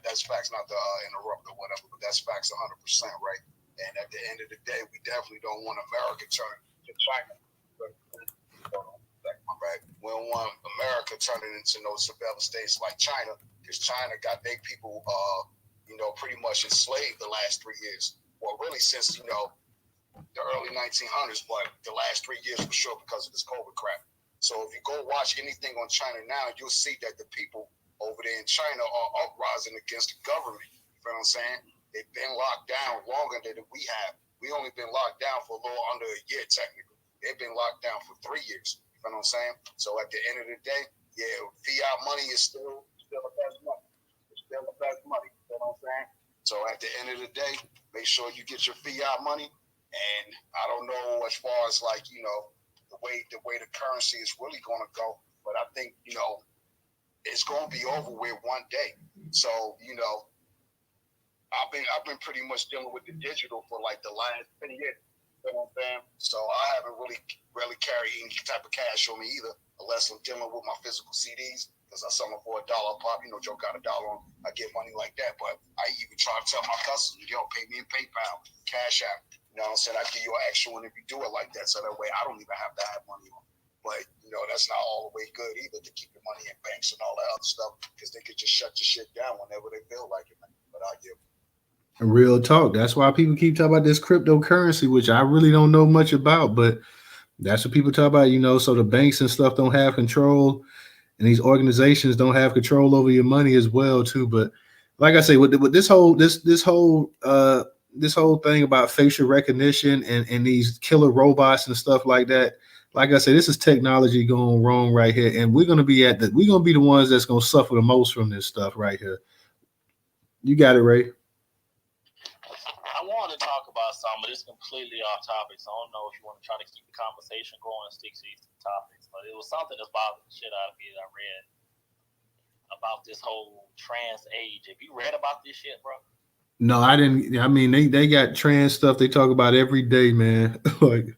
That's facts. Not to interrupt or whatever, but that's facts 100%, right? And at the end of the day, we definitely don't want America turning to China. Right? We don't want America turning into no surveillance states like China, because China got their people, pretty much enslaved the last 3 years. Well, really since the early 1900s, but the last 3 years for sure because of this COVID crap. So if you go watch anything on China now, you'll see that the people over there in China are uprising against the government. You know what I'm saying? They've been locked down longer than we have. We only been locked down for a little under a year technically. They've been locked down for 3 years. You know what I'm saying? So at the end of the day, yeah, fiat money is still the best money. It's still the best money. You know what I'm saying? So at the end of the day, make sure you get your fiat money. And I don't know as far as like, you know, the way the currency is really gonna go, but I think, you know, it's gonna be over with one day. So, you know, I've been pretty much dealing with the digital for like the last 10 years. You know what I'm saying? So I haven't really carried any type of cash on me either, unless I'm dealing with my physical CDs because I sell them for $1 a pop. You know, Joe got $1 on. I get money like that. But I even try to tell my customers, yo, pay me in PayPal, Cash App. You know what I'm saying? I give you an extra one if you do it like that. So that way I don't even have to have money on. But, you know, that's not all the way good either to keep your money in banks and all that other stuff because they could just shut your shit down whenever they feel like it. But I give.
Real talk. That's why people keep talking about this cryptocurrency, which I really don't know much about, but that's what people talk about, so the banks and stuff don't have control, and these organizations don't have control over your money as well too. But like I say, with this whole thing about facial recognition and these killer robots and stuff like that, like I say, this is technology going wrong right here, and we're gonna be the ones that's gonna suffer the most from this stuff right here. You got it, Ray.
I wanted to talk about something, but it's completely off topic. So I don't know if you want to try to keep the conversation going and stick to these topics. But it was something that's bothered the shit out of me that I read about this whole trans age. Have you read about this shit, bro?
No, I didn't. I mean, they got trans stuff they talk about every day, man. Like,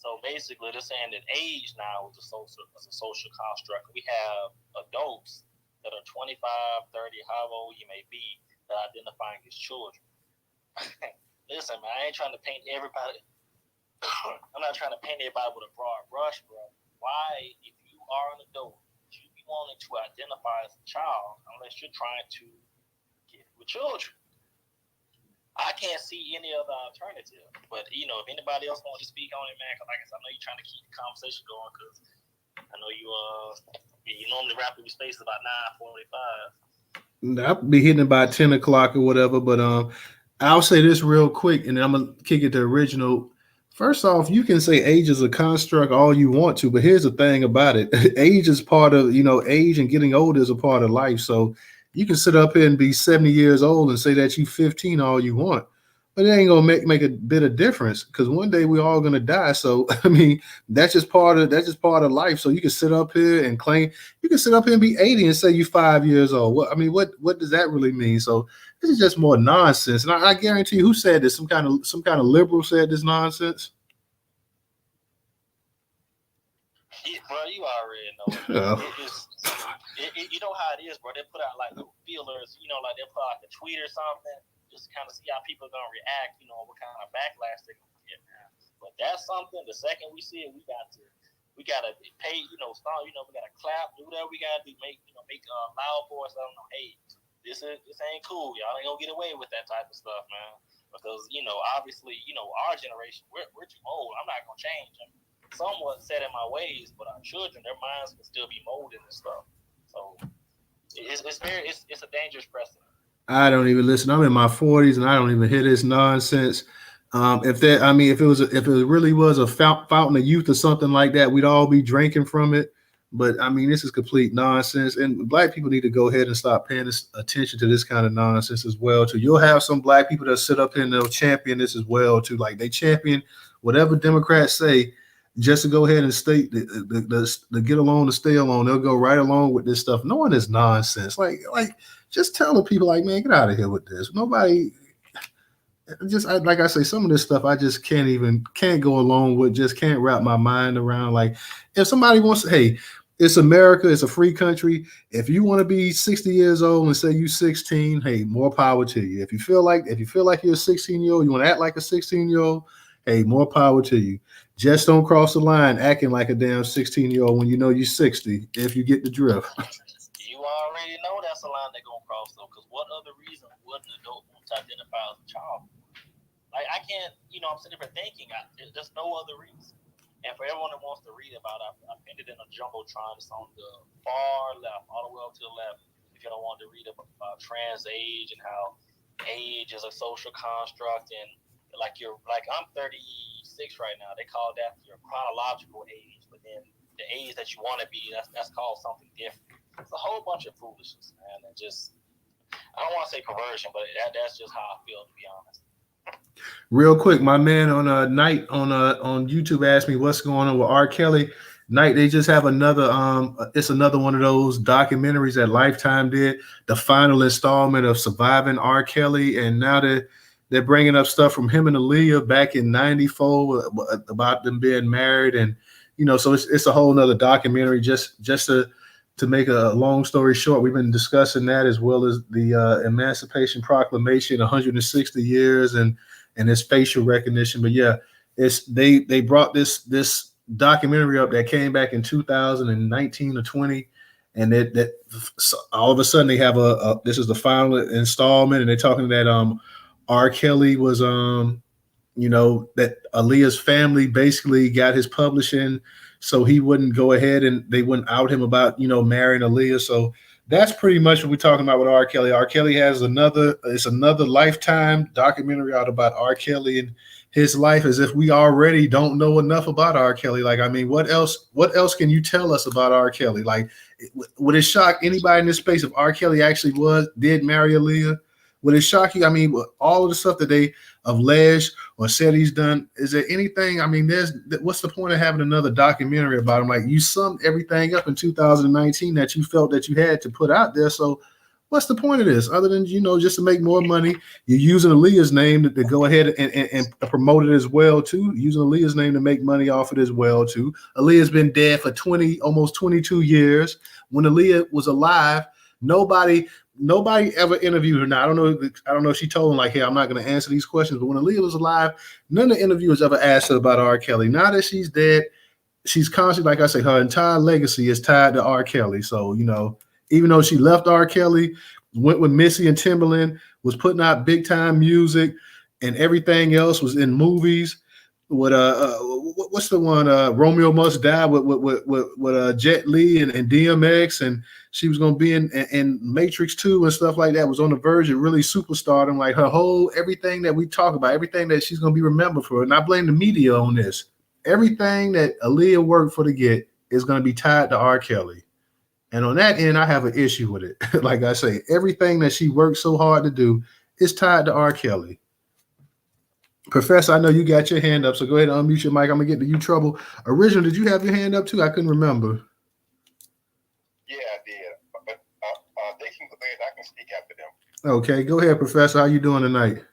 So basically, they're saying that age now is a social construct. We have adults that are 25, 30, however old you may be, that identifying as children. Listen, man, I ain't trying to paint everybody. I'm not trying to paint everybody with a broad brush, bro. Why, if you are an adult, you be wanting to identify as a child unless you're trying to get with children? I can't see any other alternative. But if anybody else wants to speak on it, man, because like I said, I know you're trying to keep the conversation going. Because I know you normally wrap up your space about 9:45.
I'll be hitting about 10 o'clock or whatever. But I'll say this real quick, and then I'm gonna kick it to original. First off, you can say age is a construct all you want to, but here's the thing about it: age is part of age, and getting older is a part of life. So you can sit up here and be 70 years old and say that you 15 all you want, but it ain't gonna make a bit of difference because one day we're all gonna die. So I mean, that's just part of life. So you can sit up here and claim you can sit up here and be 80 and say you're 5 years old. What does that really mean? So this is just more nonsense. And I guarantee you, who said this? Some kind of liberal said this nonsense.
Bro, you already know. You know how it is, bro. They put out like little feelers, like they put out like a tweet or something, just to kind of see how people are gonna react, what kind of backlash they're gonna get, man. But that's something. The second we see it, we gotta pay, start, we gotta clap, do whatever we gotta do, make loud voice. I don't know, hey, this ain't cool. Y'all ain't gonna get away with that type of stuff, man. Because obviously, our generation, we're too old. I'm not gonna change them. Somewhat set in my ways, but our children, their minds can still be molded and stuff. So it's a dangerous precedent.
I don't even listen. I'm in my 40s and I don't even hear this nonsense. If it really was a fountain of youth or something like that, we'd all be drinking from it. But I mean, this is complete nonsense, and black people need to go ahead and stop paying attention to this kind of nonsense as well. Too, you'll have some black people that sit up here and they'll champion this as well too. Like they champion whatever Democrats say, just to go ahead and state the get along to stay alone. They'll go right along with this stuff, knowing it's nonsense. Like just tell the people, like, man, get out of here with this. Nobody. Like I say, some of this stuff I just can't go along with. Just can't wrap my mind around. Like, if somebody wants, hey, it's America, it's a free country. If you want to be 60 years old and say you 16, hey, more power to you. If you feel like you're a 16-year-old, you want to act like a 16-year-old, hey, more power to you. Just don't cross the line acting like a damn 16-year-old when you know you're 60. If you get the drift.
You already know that's a line they're gonna cross though. Because what other reason would an adult want to identify as a child? Like I can't, I'm sitting here thinking, there's no other reason. And for everyone that wants to read about it, I pinned it in a jumbotron. It's on the far left, all the way up to the left. If you don't want to read about trans age and how age is a social construct, and like I'm 36 right now. They call that your chronological age, but then the age that you want to be, that's called something different. It's a whole bunch of foolishness, man. And just, I don't want to say perversion, but that's just how I feel, to be honest.
Real quick, my man on Night on YouTube asked me what's going on with R. Kelly. Night, they just have another it's another one of those documentaries that Lifetime did, the final installment of Surviving R. Kelly, and now they're bringing up stuff from him and Aaliyah back in '94 about them being married, and so it's a whole nother documentary. Just to make a long story short, we've been discussing that, as well as the Emancipation Proclamation, 160 years, and its facial recognition. But yeah, they brought this documentary up that came back in 2019 or 20, and that all of a sudden they have this is the final installment, and they're talking that R. Kelly was that Aaliyah's family basically got his publishing so he wouldn't go ahead and they wouldn't out him about marrying Aaliyah. So that's pretty much what we're talking about with R. Kelly. R. Kelly has another Lifetime documentary out about R. Kelly and his life, as if we already don't know enough about R. Kelly. Like, I mean, what else can you tell us about R. Kelly? Like, would it shock anybody in this space if R. Kelly actually did marry Aaliyah? Would it shock you? I mean, all of the stuff that they alleged or said he's done, is there anything? I mean, what's the point of having another documentary about him? Like, you summed everything up in 2019 that you felt that you had to put out there. So what's the point of this other than, just to make more money? You're using Aaliyah's name to go ahead and promote it as well, too. Using Aaliyah's name to make money off it as well, too. Aaliyah's been dead for almost 22 years. When Aaliyah was alive, nobody ever interviewed her. Now, I don't know if she told him, like, hey, I'm not going to answer these questions. But when Aaliyah was alive, none of the interviewers ever asked her about R. Kelly. Now that she's dead, she's constantly, like I say, her entire legacy is tied to R. Kelly. So, even though she left R. Kelly, went with Missy and Timbaland, was putting out big time music, and everything else was in movies. With what's the one? Romeo Must Die with Jet Li and DMX, and she was going to be in Matrix 2 and stuff like that. Was on the verge of really superstardom. Like, her whole everything that we talk about, everything that she's going to be remembered for. And I blame the media on this. Everything that Aaliyah worked for to get is going to be tied to R. Kelly. And on that end, I have an issue with it. Like I say, everything that she worked so hard to do is tied to R. Kelly. Professor, I know you got your hand up, so go ahead and unmute your mic. I'm going to get to you trouble. Original, did you have your hand up too? I couldn't remember.
Yeah, I did. But they can go ahead. I can speak after them.
Okay, go ahead, Professor. How you doing tonight?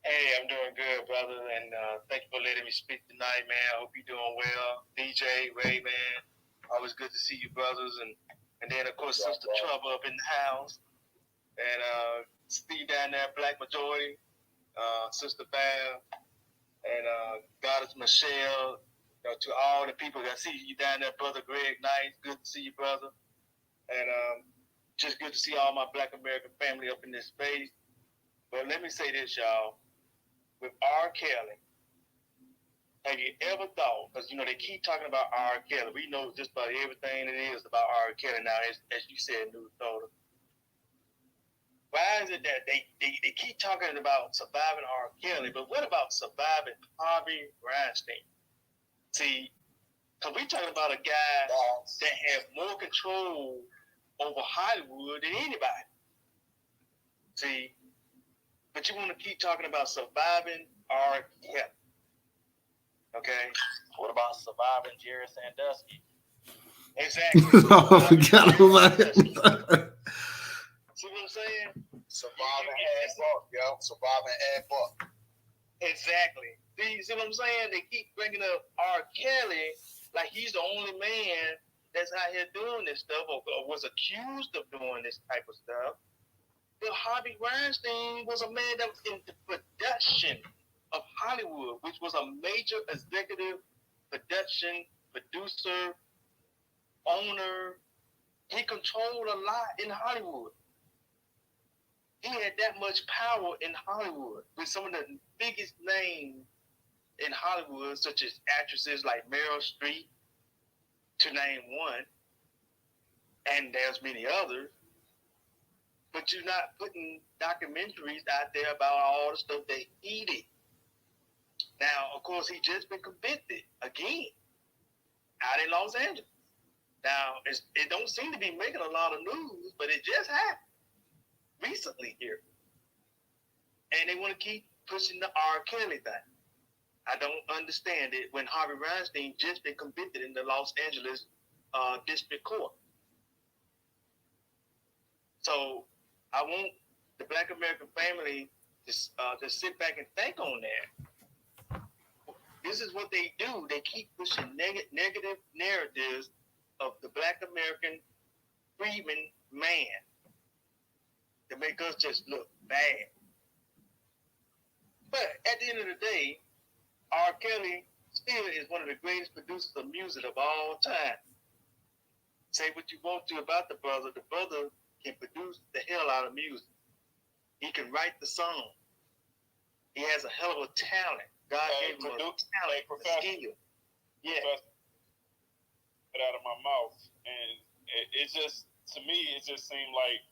Hey, I'm doing good, brother, and thank you for letting me speak tonight, man. I hope you're doing well. DJ, Ray, man, always good to see you, brothers, and then, of course, Sister Trouble up in the house, and Steve down there, Black Majority, Sister Val, and Goddess Michelle, to all the people that see you down there, Brother Greg Knight, good to see you, brother, and just good to see all my Black American family up in this space. But let me say this, y'all. With R. Kelly, have you ever thought, because, they keep talking about R. Kelly. We know just about everything it is about R. Kelly now, as you said, Newstoter. Why is it that they keep talking about surviving R. Kelly, but what about surviving Harvey Weinstein? See, because we're talking about a guy that had more control over Hollywood than anybody. See, but you want to keep talking about surviving R. Kelly. Okay?
What about surviving Jerry Sandusky?
Exactly.
I forgot about it.
See what I'm saying?
Surviving ad buck, yo. Surviving ad buck.
Exactly. See what I'm saying? They keep bringing up R. Kelly like he's the only man that's out here doing this stuff or was accused of doing this type of stuff. But Harvey Weinstein was a man that was in the production of Hollywood, which was a major executive production, producer, owner. He controlled a lot in Hollywood. He had that much power in Hollywood with some of the biggest names in Hollywood, such as actresses like Meryl Streep, to name one, and there's many others. But you're not putting documentaries out there about all the stuff they he did. Now, of course, he just been convicted again. out in Los Angeles. Now, it don't seem to be making a lot of news, but it just happened recently here. And they want to keep pushing the R. Kelly thing. I don't understand it when Harvey Weinstein just been convicted in the Los Angeles District Court. So I want the Black American family to sit back and think on that. This is what they do. They keep pushing negative narratives of the Black American freedman man to make us just look bad. But at the end of the day, R. Kelly still is one of the greatest producers of music of all time. Say what you want to about the brother can produce the hell out of music. He can write the song. He has a hell of a talent. God gave him a talent, a skill. Yeah.
It out of my mouth, and it just, to me, it just seemed like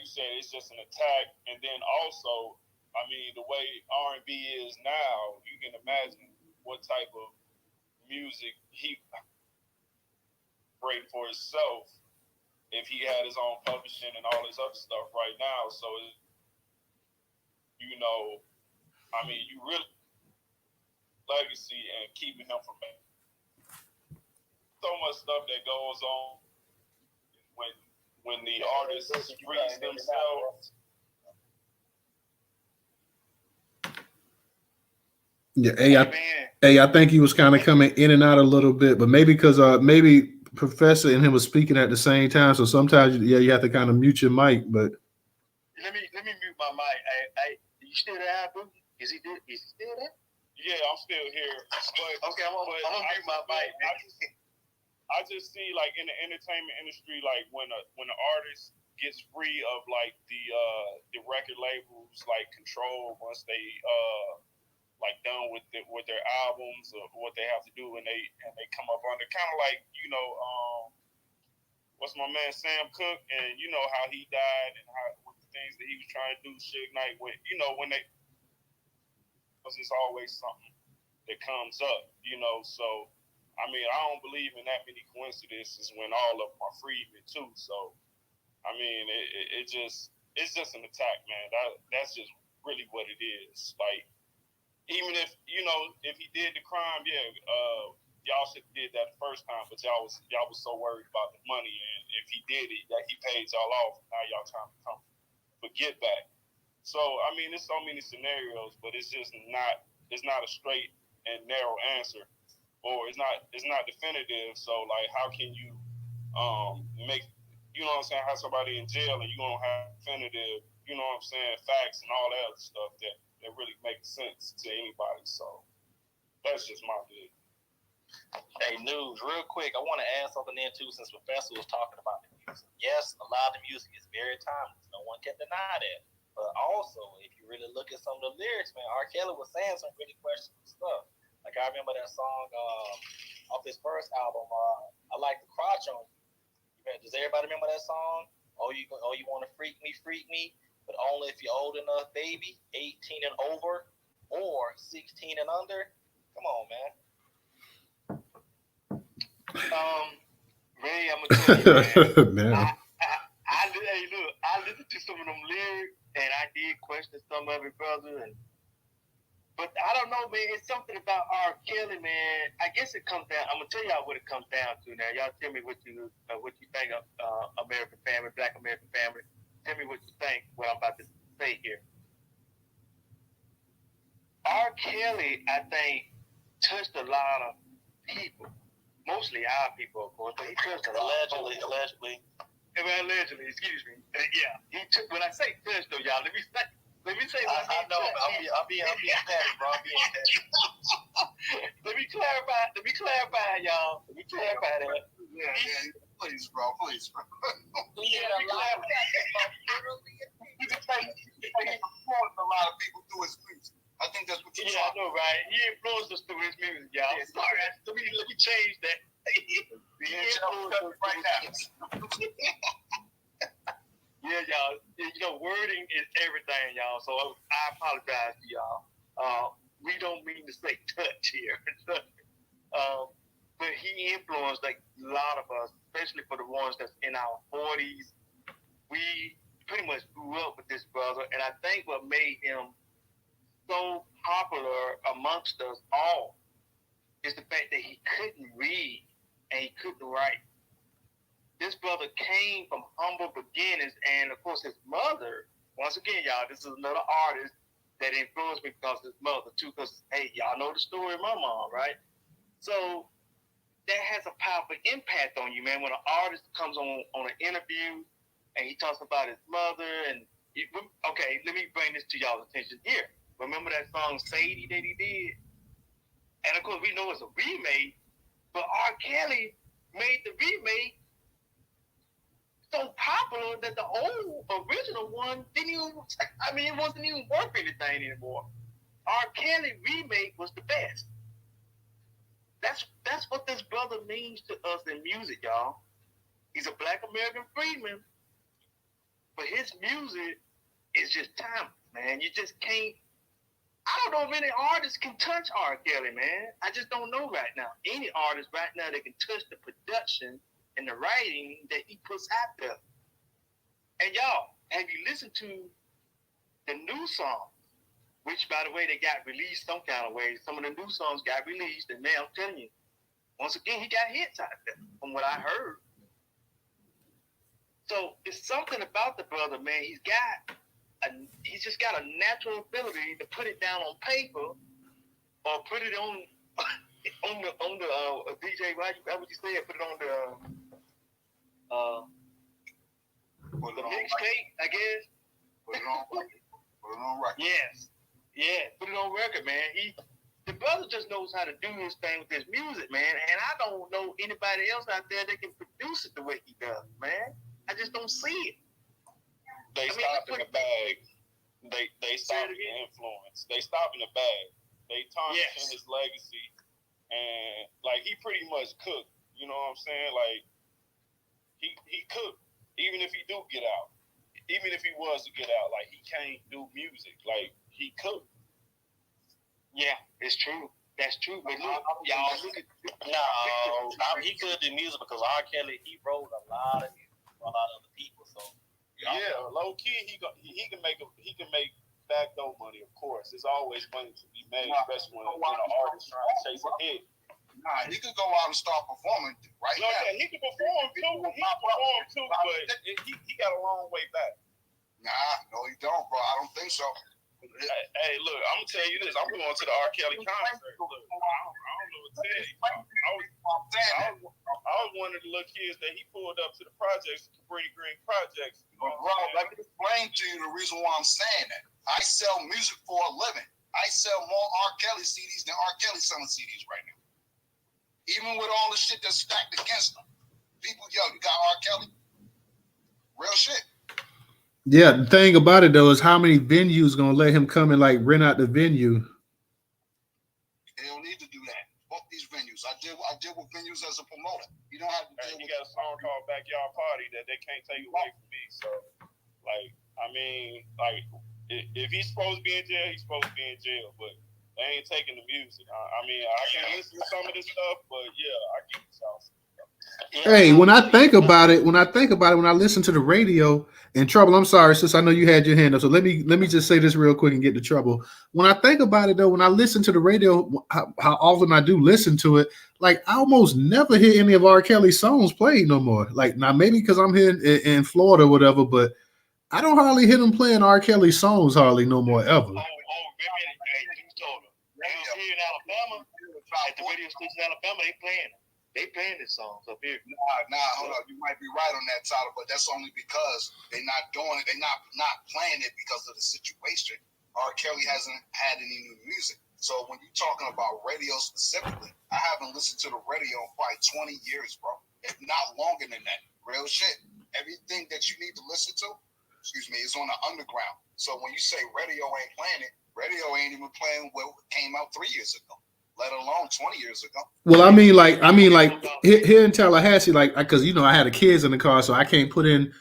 you said, it's just an attack. And then also, I mean, the way R&B is now, you can imagine what type of music he created for himself if he had his own publishing and all this other stuff right now. So, you know, I mean, you really legacy and keeping him from so much stuff that goes on when the artist frees themselves.
Yeah, I think he was kind of coming in and out a little bit, but maybe because maybe Professor and him was speaking at the same time, so sometimes you have to kind of mute your mic. But
let me mute my mic. You still there, Boo? Is he still there?
Yeah, I'm still here. But,
okay, I'm gonna mute my mic.
I just see, like, in the entertainment industry, like when an artist gets free of like the record labels like control once they like done with their albums or what they have to do and they come up under kind of like, you know, what's my man Sam Cooke, and you know how he died and how with the things that he was trying to do Suge Knight with, you know, when they, because it's always something that comes up, you know. So I mean, I don't believe in that many coincidences when all of them are freedmen too. So I mean, it's just an attack, man. That's just really what it is. Like, even if, you know, if he did the crime, y'all should have did that the first time, but y'all was so worried about the money, and if he did it, that he paid y'all off, now y'all trying to come forget back. So I mean, there's so many scenarios, but it's not a straight and narrow answer, or it's not definitive. So like, how can you make, you know what I'm saying, have somebody in jail and you don't have definitive, you know what I'm saying, facts and all that other stuff that really makes sense to anybody. So that's just my view.
Hey, News, real quick, I want to add something in too, since Professor was talking about the music. Yes, a lot of the music is very timeless. No one can deny that. But also, if you really look at some of the lyrics, man, R. Kelly was saying some really questionable stuff. Like, I remember that song off his first album, I Like the Crotch on You. Does everybody remember that song? Oh, you want to freak me, but only if you're old enough, baby, 18 and over, or 16 and under. Come on, man.
Ray, I'm gonna tell you, man.
Man.
I listened to some of them lyrics, and I did question some of it, brother. But I don't know, man. It's something about R. Kelly, man. I guess it comes down. I'm gonna tell y'all what it comes down to now. Y'all tell me what you think of American Family, Black American Family. Tell me what you think. What I'm about to say here. R. Kelly, I think, touched a lot of people. Mostly our people, of course, but he touched a lot.
Allegedly.
Allegedly, excuse me. Yeah, he took. When I say touched, though, y'all, let me say.
I know. I'm being petty, bro. I'm being petty.
Let me clarify, y'all. Let me clarify that.
Yeah. Please, bro.
Yeah, a lot of
He just influenced a lot of people through his music. I think that's what you're
I know, right? He influenced us through his music, y'all.
Yeah,
sorry, let me change that.
Right now.
Yeah, y'all. You know, wording is everything, y'all. So I apologize to y'all. We don't mean to say touch here. but he influenced like a lot of us, especially for the ones that's in our 40s. We pretty much grew up with this brother, and I think what made him so popular amongst us all is the fact that he couldn't read and he couldn't write. This brother came from humble beginnings, and of course his mother, once again, y'all, this is another artist that influenced me because his mother too, because, hey, y'all know the story of my mom, right? So that has a powerful impact on you, man, when an artist comes on an interview and he talks about his mother. And okay, let me bring this to y'all's attention here. Remember that song Sadie that he did? And of course we know it's a remake, but R. Kelly made the remake so popular that the old original one didn't even, I mean, it wasn't even worth anything anymore. R. Kelly remake was the best. That's what this brother means to us in music, y'all. He's a Black American freedman, but his music is just timeless, man. You just can't. I don't know if any artist can touch R. Kelly, man. I just don't know right now. Any artist right now that can touch the production and the writing that he puts out there. And y'all, have you listened to the new song? Which, by the way, they got released some kind of way. Some of the new songs got released, and now I'm telling you, once again, he got hits out there, from what I heard. So it's something about the brother, man. He's just got a natural ability to put it down on paper, or put it on the DJ. How would you say it? Put it on the mixtape, I guess.
Put it on record.
Yes. Yeah, put it on record, man. The brother just knows how to do his thing with his music, man. And I don't know anybody else out there that can produce it the way he does, man. I just don't see it.
They stop in the bag. They stop in the influence. They stop in the bag. They tarnish his legacy, and like he pretty much cooked. You know what I'm saying? Like he cooked. Even if he do get out, even if he was to get out, like he can't do music. Like he cooked.
Yeah, it's true. That's true. But look, y'all look at
he could do music because R. Kelly, he wrote a lot of music for a lot of other people. So
yeah, low key, he can make backdoor money. Of course, there's always money to be made, especially when an artist trying to chase a hit.
Nah, he could go out and start performing right now.
Yeah, he can perform too. But he got a long way back.
Nah, no, he don't, bro. I don't think so.
Hey, look, I'm gonna tell you this. I'm going to the R. Kelly concert. Look, I don't know what to tell you. I was one of the little kids that he pulled up to the projects, Cabrini Green projects.
Bro, let me explain to you the reason why I'm saying that. I sell music for a living. I sell more R. Kelly CDs than R. Kelly selling CDs right now. Even with all the shit that's stacked against them. People, yo, you got R. Kelly? Real shit.
Yeah, the thing about it though is how many venues gonna let him come and like rent out the venue.
They don't need to do that. Both these venues. I deal with venues as a promoter. You don't have to deal with.
You got a song called Backyard Party that they can't take away from me. So, like, I mean, like, if he's supposed to be in jail, he's supposed to be in jail. But they ain't taking the music. I mean, I can listen to some of this stuff, but yeah, I get it, y'all.
Hey, when I think about it, when I listen to the radio, and Trouble, I'm sorry, sis, I know you had your hand up, so let me just say this real quick and get to Trouble. When I think about it though, when I listen to the radio, how often I do listen to it, like I almost never hear any of R. Kelly's songs played no more. Like now, maybe because I'm here in Florida or whatever, but I don't hardly hear them playing R. Kelly songs hardly no more ever.
Newstoter. Here in Alabama, at the radio station in Alabama, they playing this song up here.
Nah, hold on. You might be right on that, Tyler, but that's only because they're not doing it. They're not playing it because of the situation. R. Kelly hasn't had any new music. So when you're talking about radio specifically, I haven't listened to the radio in probably 20 years, bro. If not longer than that. Real shit. Everything that you need to listen to, is on the underground. So when you say radio ain't playing it, radio ain't even playing what came out 3 years ago, let alone 20 years ago.
Well, I mean, like here in Tallahassee, like, because I had the kids in the car, so I can't put in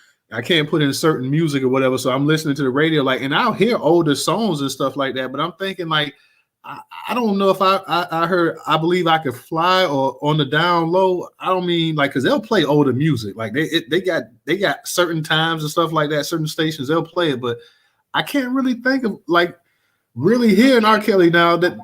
certain music or whatever. So I'm listening to the radio, like, and I'll hear older songs and stuff like that. But I'm thinking, like, I don't know if I heard I Believe I Could Fly or On the Down Low. I don't mean like because they'll play older music. Like they got certain times and stuff like that, certain stations they'll play it, but I can't really think of like really hearing R. Kelly now that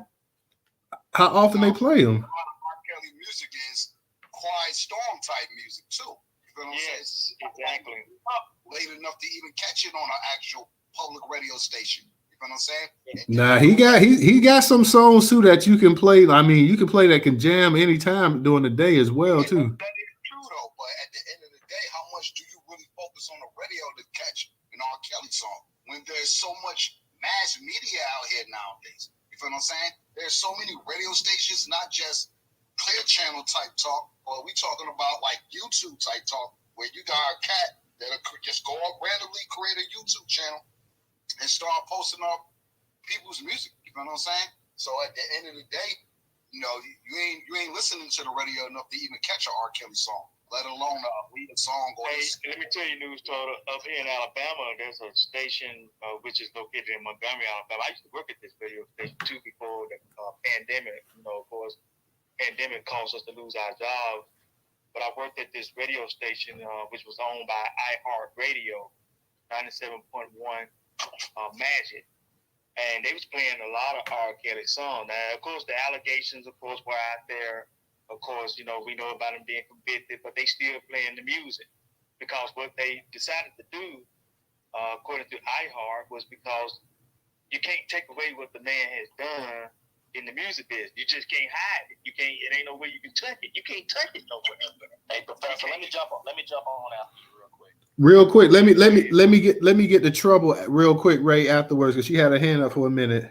how often they play him.
R. Kelly music is quiet storm type music too. You feel what I'm
Yes,
saying?
exactly.
Up late enough to even catch it on an actual public radio station. You feel what I'm saying?
Nah, he got some songs too that you can play. I mean, you can play that can jam anytime during the day as well too.
That is true though, but at the end of the day, how much do you really focus on the radio to catch an R. Kelly song when there's so much mass media out here nowadays? You feel what I'm saying? There's so many radio stations, not just Clear Channel type talk, but we talking about like YouTube type talk, where you got a cat that'll just go up randomly, create a YouTube channel, and start posting up people's music. You know what I'm saying? So at the end of the day, you know, you ain't listening to the radio enough to even catch an R. Kelly song, let alone a song.
Hey, let me tell you, Newstoter, up here in Alabama, there's a station which is located in Montgomery, Alabama. I used to work at this radio station too before the pandemic. You know, of course, pandemic caused us to lose our jobs. But I worked at this radio station, which was owned by iHeartRadio, 97.1 Magic. And they was playing a lot of R. Kelly songs. Now, of course, the allegations, of course, were out there. Of course, you know, we know about him being convicted, but they still playing the music. Because what they decided to do, according to iHeart, was because you can't take away what the man has done in the music business. You just can't hide it. You can't. It ain't no way you can touch it. You can't touch it nowhere.
Hey, Professor, let me jump on after you real quick.
Real quick, let me get the trouble real quick, Ray, afterwards, because she had her hand up for a minute.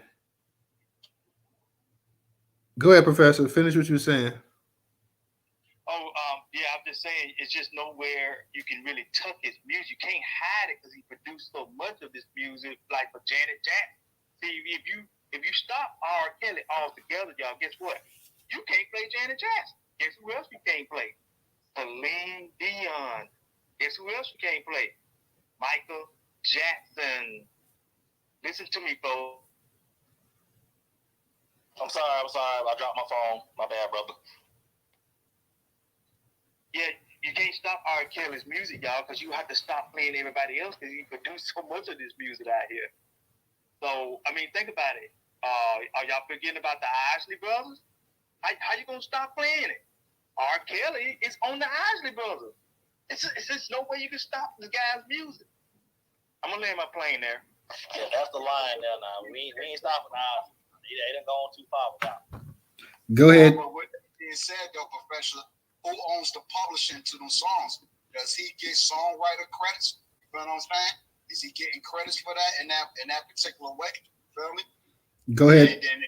Go ahead, Professor. Finish what you were saying.
Oh, yeah, I'm just saying it's just nowhere you can really tuck his music. You can't hide it because he produced so much of this music, like for Janet Jackson. See, if you stop R. Kelly altogether, y'all, guess what? You can't play Janet Jackson. Guess who else you can't play? Celine Dion. Guess who else you can't play? Michael Jackson. Listen to me, folks.
I'm sorry. I dropped my phone. My bad, brother.
Yeah, you can't stop R. Kelly's music, y'all, because you have to stop playing everybody else because he produced so much of this music out here. So, I mean, think about it. Are y'all forgetting about the Isley Brothers? How you going to stop playing it? R. Kelly is on the Isley Brothers. It's just no way you can stop the guy's music. I'm going to land my plane there.
Yeah, that's the line there now. We ain't stopping now. They done gone too far without.
Go ahead.
But with that being said, though, Professor, who owns the publishing to those songs? Does he get songwriter credits? You know what I'm saying? Is he getting credits for that in that particular way? Feel me?
Go ahead.
And then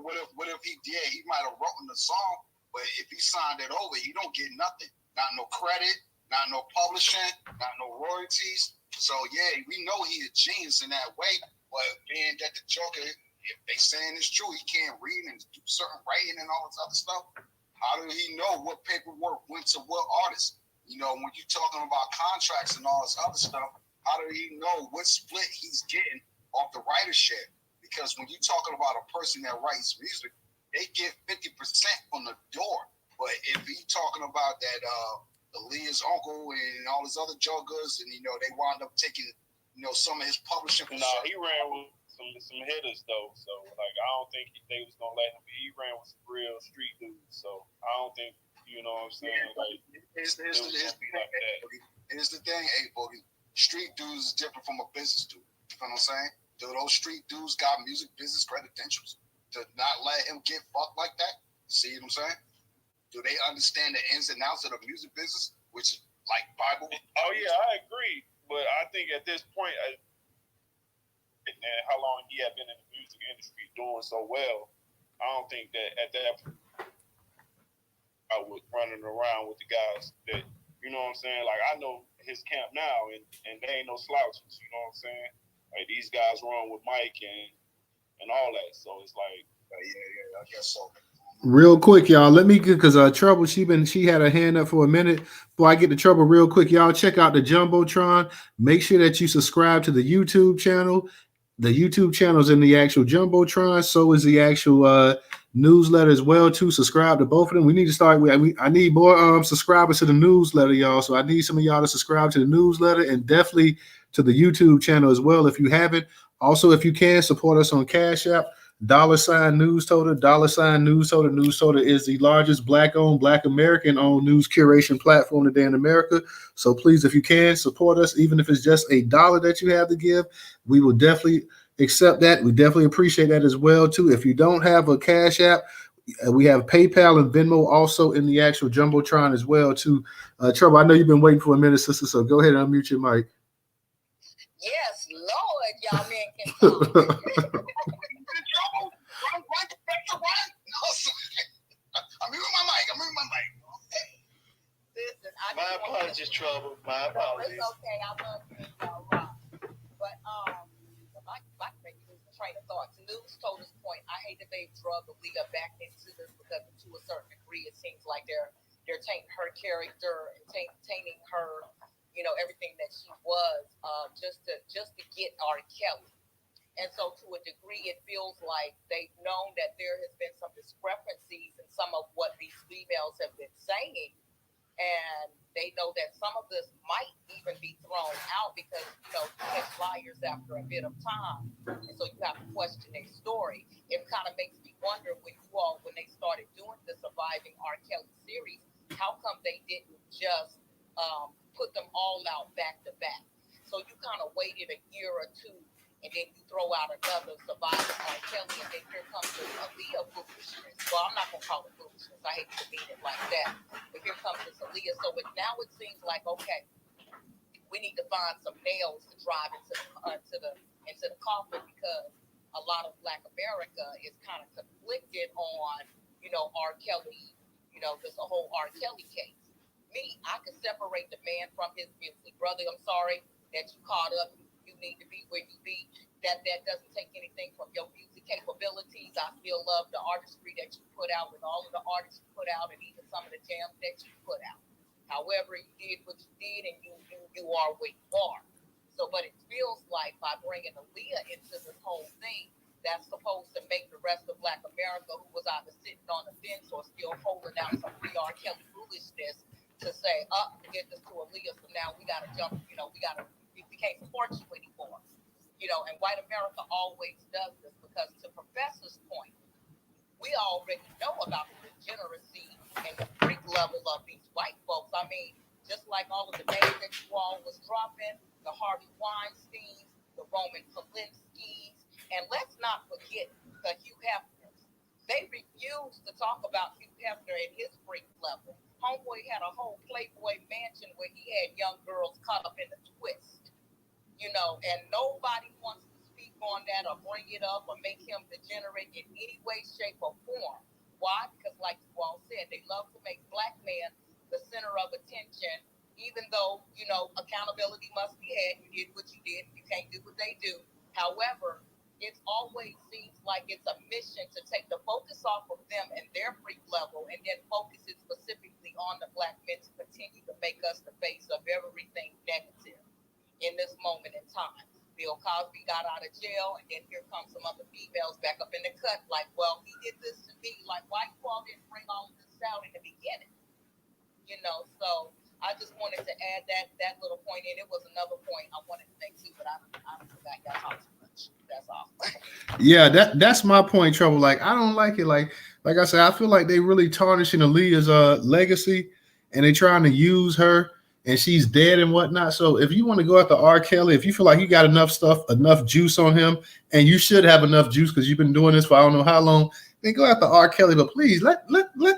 what if he did? He might have written the song, but if he signed it over, he don't get nothing. Not no credit, not no publishing, not no royalties. So yeah, we know he a genius in that way. But being that the Joker, if they saying it's true, he can't read and do certain writing and all this other stuff. How do he know what paperwork went to what artist? You know, when you're talking about contracts and all this other stuff, how do he know what split he's getting off the writership? Because when you're talking about a person that writes music, they get 50% from the door. But if he's talking about that Aaliyah's uncle and all his other joggers, and you know they wound up taking some of his publishing.
No, he ran with some hitters though. So like I don't think they was gonna let him. He ran with some real street dudes. So I don't think what I'm saying. Like
here's the thing, hey, Boogie. Street dudes is different from a business dude. You know what I'm saying? Do those street dudes got music business credentials to not let him get fucked like that? See what I'm saying? Do they understand the ins and outs of the music business, which is like Bible?
Oh yeah, I agree. But I think at this point, and how long he had been in the music industry doing so well, I don't think that at that point I was running around with the guys that, you know what I'm saying? Like I know his camp now, and they ain't no slouches. You know what I'm saying? Like these guys run with Mike and all that. So it's like,
yeah, I guess so.
Real quick, y'all. Let me get because Trouble. She had her hand up for a minute. Before I get to Trouble, real quick, y'all check out the Jumbotron. Make sure that you subscribe to the YouTube channel. The YouTube channel is in the actual Jumbotron. So is the actual newsletter as well too. Subscribe to both of them. We need to start. I need more subscribers to the newsletter, y'all. So I need some of y'all to subscribe to the newsletter and definitely to the YouTube channel as well if you haven't. Also, if you can, support us on Cash App. $Newstoter, $Newstoter. Newstoter is the largest Black-owned, Black American-owned news curation platform today in America. So please, if you can, support us, even if it's just $1 that you have to give. We will definitely accept that. We definitely appreciate that as well, too. If you don't have a Cash App, we have PayPal and Venmo also in the actual Jumbotron as well, too. Trouble, I know you've been waiting for a minute, sister, so go ahead and unmute your mic.
Yes, Lord, y'all men can talk.
I'm moving my mic.
Listen,
My apologies, Trouble. My apologies.
It's okay. I love you, y'all rock. But my train of thought. To Newstoter's point, I hate that they drug Aaliyah back into this because to a certain degree, it seems like they're tainting her character and tainting her, everything that she was, just to get R. Kelly. And so to a degree, it feels like they've known that there has been some discrepancies in some of what these females have been saying. And they know that some of this might even be thrown out because, you catch liars after a bit of time. And so you have to question their story. It kind of makes me wonder when they started doing the Surviving R. Kelly series, how come they didn't just put them all out back to back? So you kind of waited a year or two, and then you throw out another Surviving R. Kelly, and then here comes the Aaliyah foolishness. Well, I'm not going to call it foolishness. I hate to mean it like that. But here comes this Aaliyah. So now it seems like, okay, we need to find some nails to drive into the coffin because a lot of Black America is kind of conflicted on, R. Kelly, this whole R. Kelly case. Me, I can separate the man from his music. Brother, I'm sorry that you caught up. You need to be where you be. That doesn't take anything from your music capabilities. I still love the artistry that you put out with all of the artists you put out and even some of the jams that you put out. However, you did what you did and you are where you are. So, but it feels like by bringing Aaliyah into this whole thing, that's supposed to make the rest of Black America who was either sitting on the fence or still holding out some free R. Kelly foolishness to say, get this to Aaliyah, so now we got to jump, we can't support you anymore. And white America always does this because to Professor's point, we already know about the degeneracy and the freak level of these white folks. I mean, just like all of the names that you all was dropping, the Harvey Weinsteins, the Roman Polanskis, and let's not forget the Hugh Hefners. They refused to talk about Hugh Hefner at his freak level. Homeboy had a whole Playboy mansion where he had young girls caught up in the twist, and nobody wants to speak on that or bring it up or make him degenerate in any way, shape, or form. Why? Because like you all said, they love to make Black men the center of attention, even though, accountability must be had. You did what you did. You can't do what they do. However, it always seems like it's a mission to take the focus off of them and their freak level and then focus it specifically on the Black men to continue to make us the face of everything negative in this moment in time. Bill Cosby got out of jail, and then here comes some other females back up in the cut like, well, he did this to me. Like, why you all didn't bring all of this out in the beginning? So I just wanted to add that little point in. It was another point I wanted to make too, but I forgot y'all talk too much. That's all.
Yeah, that's my point, Trouble. Like, I don't like it. Like I said, I feel like they really tarnishing Aaliyah's legacy, and they trying to use her, and she's dead and whatnot. So if you want to go after R. Kelly, if you feel like you got enough juice on him, and you should have enough juice because you've been doing this for I don't know how long, then go after R. Kelly. But please let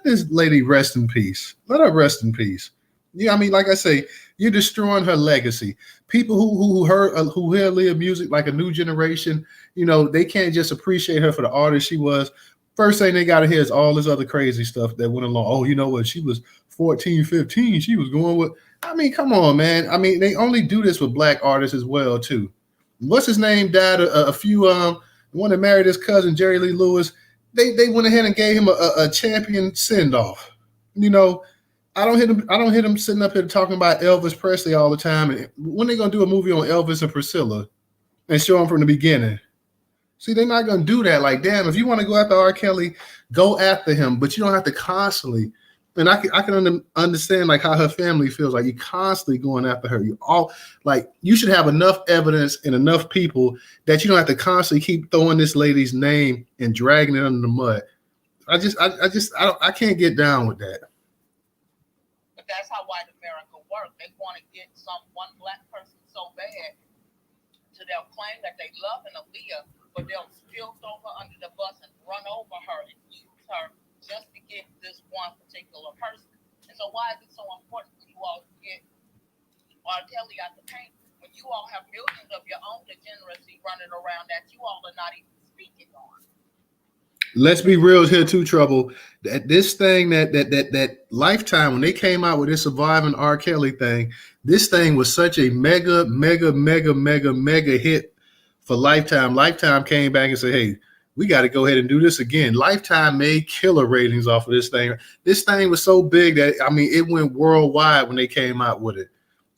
this lady rest in peace. Let her rest in peace. Yeah, I mean, like I say, you're destroying her legacy. People who hear Aaliyah music, like a new generation, they can't just appreciate her for the artist she was. First thing they got to hear is all this other crazy stuff that went along. Oh, you know what? She was 14, 15. She was going with. I mean, come on, man. I mean, they only do this with Black artists as well, too. What's his name died a few. The one that married his cousin, Jerry Lee Lewis. They went ahead and gave him a champion send off. I don't hear them sitting up here talking about Elvis Presley all the time. And when they gonna do a movie on Elvis and Priscilla and show them from the beginning? See, they're not going to do that. Like, damn, if you want to go after R. Kelly, go after him, but you don't have to constantly. And I can understand like how her family feels. Like, you're constantly going after her. You should have enough evidence and enough people that you don't have to constantly keep throwing this lady's name and dragging it under the mud. I can't get down with that.
But that's how white America works. They want to get one black person so bad to they'll claim that they love an Aaliyah, but they'll still throw her under the bus and run over her and use her just to get this one particular person. And so why is it so important for you all to get R. Kelly out the paint when you all have millions of your own degeneracy running around that you all are not even speaking on?
Let's be real here too, Trouble. This thing that Lifetime, when they came out with this Surviving R. Kelly thing, this thing was such a mega hit for Lifetime. Lifetime came back and said, hey, we got to go ahead and do this again. Lifetime made killer ratings off of this thing. This thing was so big that, I mean, it went worldwide when they came out with it.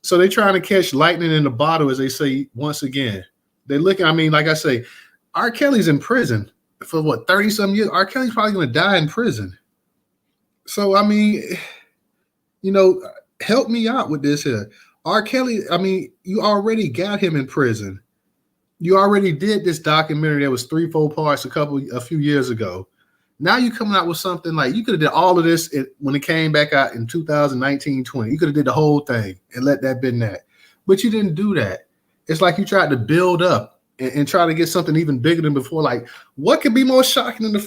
So they're trying to catch lightning in the bottle, as they say, once again. They're looking, I mean, like I say, R. Kelly's in prison for what, 30-some years? R. Kelly's probably going to die in prison. So, I mean, help me out with this here. R. Kelly, I mean, you already got him in prison. You already did this documentary that was 3-4 parts a few years ago. Now you're coming out with something like, you could have did all of this when it came back out in 2019-20. You could have did the whole thing and let that been that. But you didn't do that. It's like you tried to build up and try to get something even bigger than before. Like, what could be more shocking than the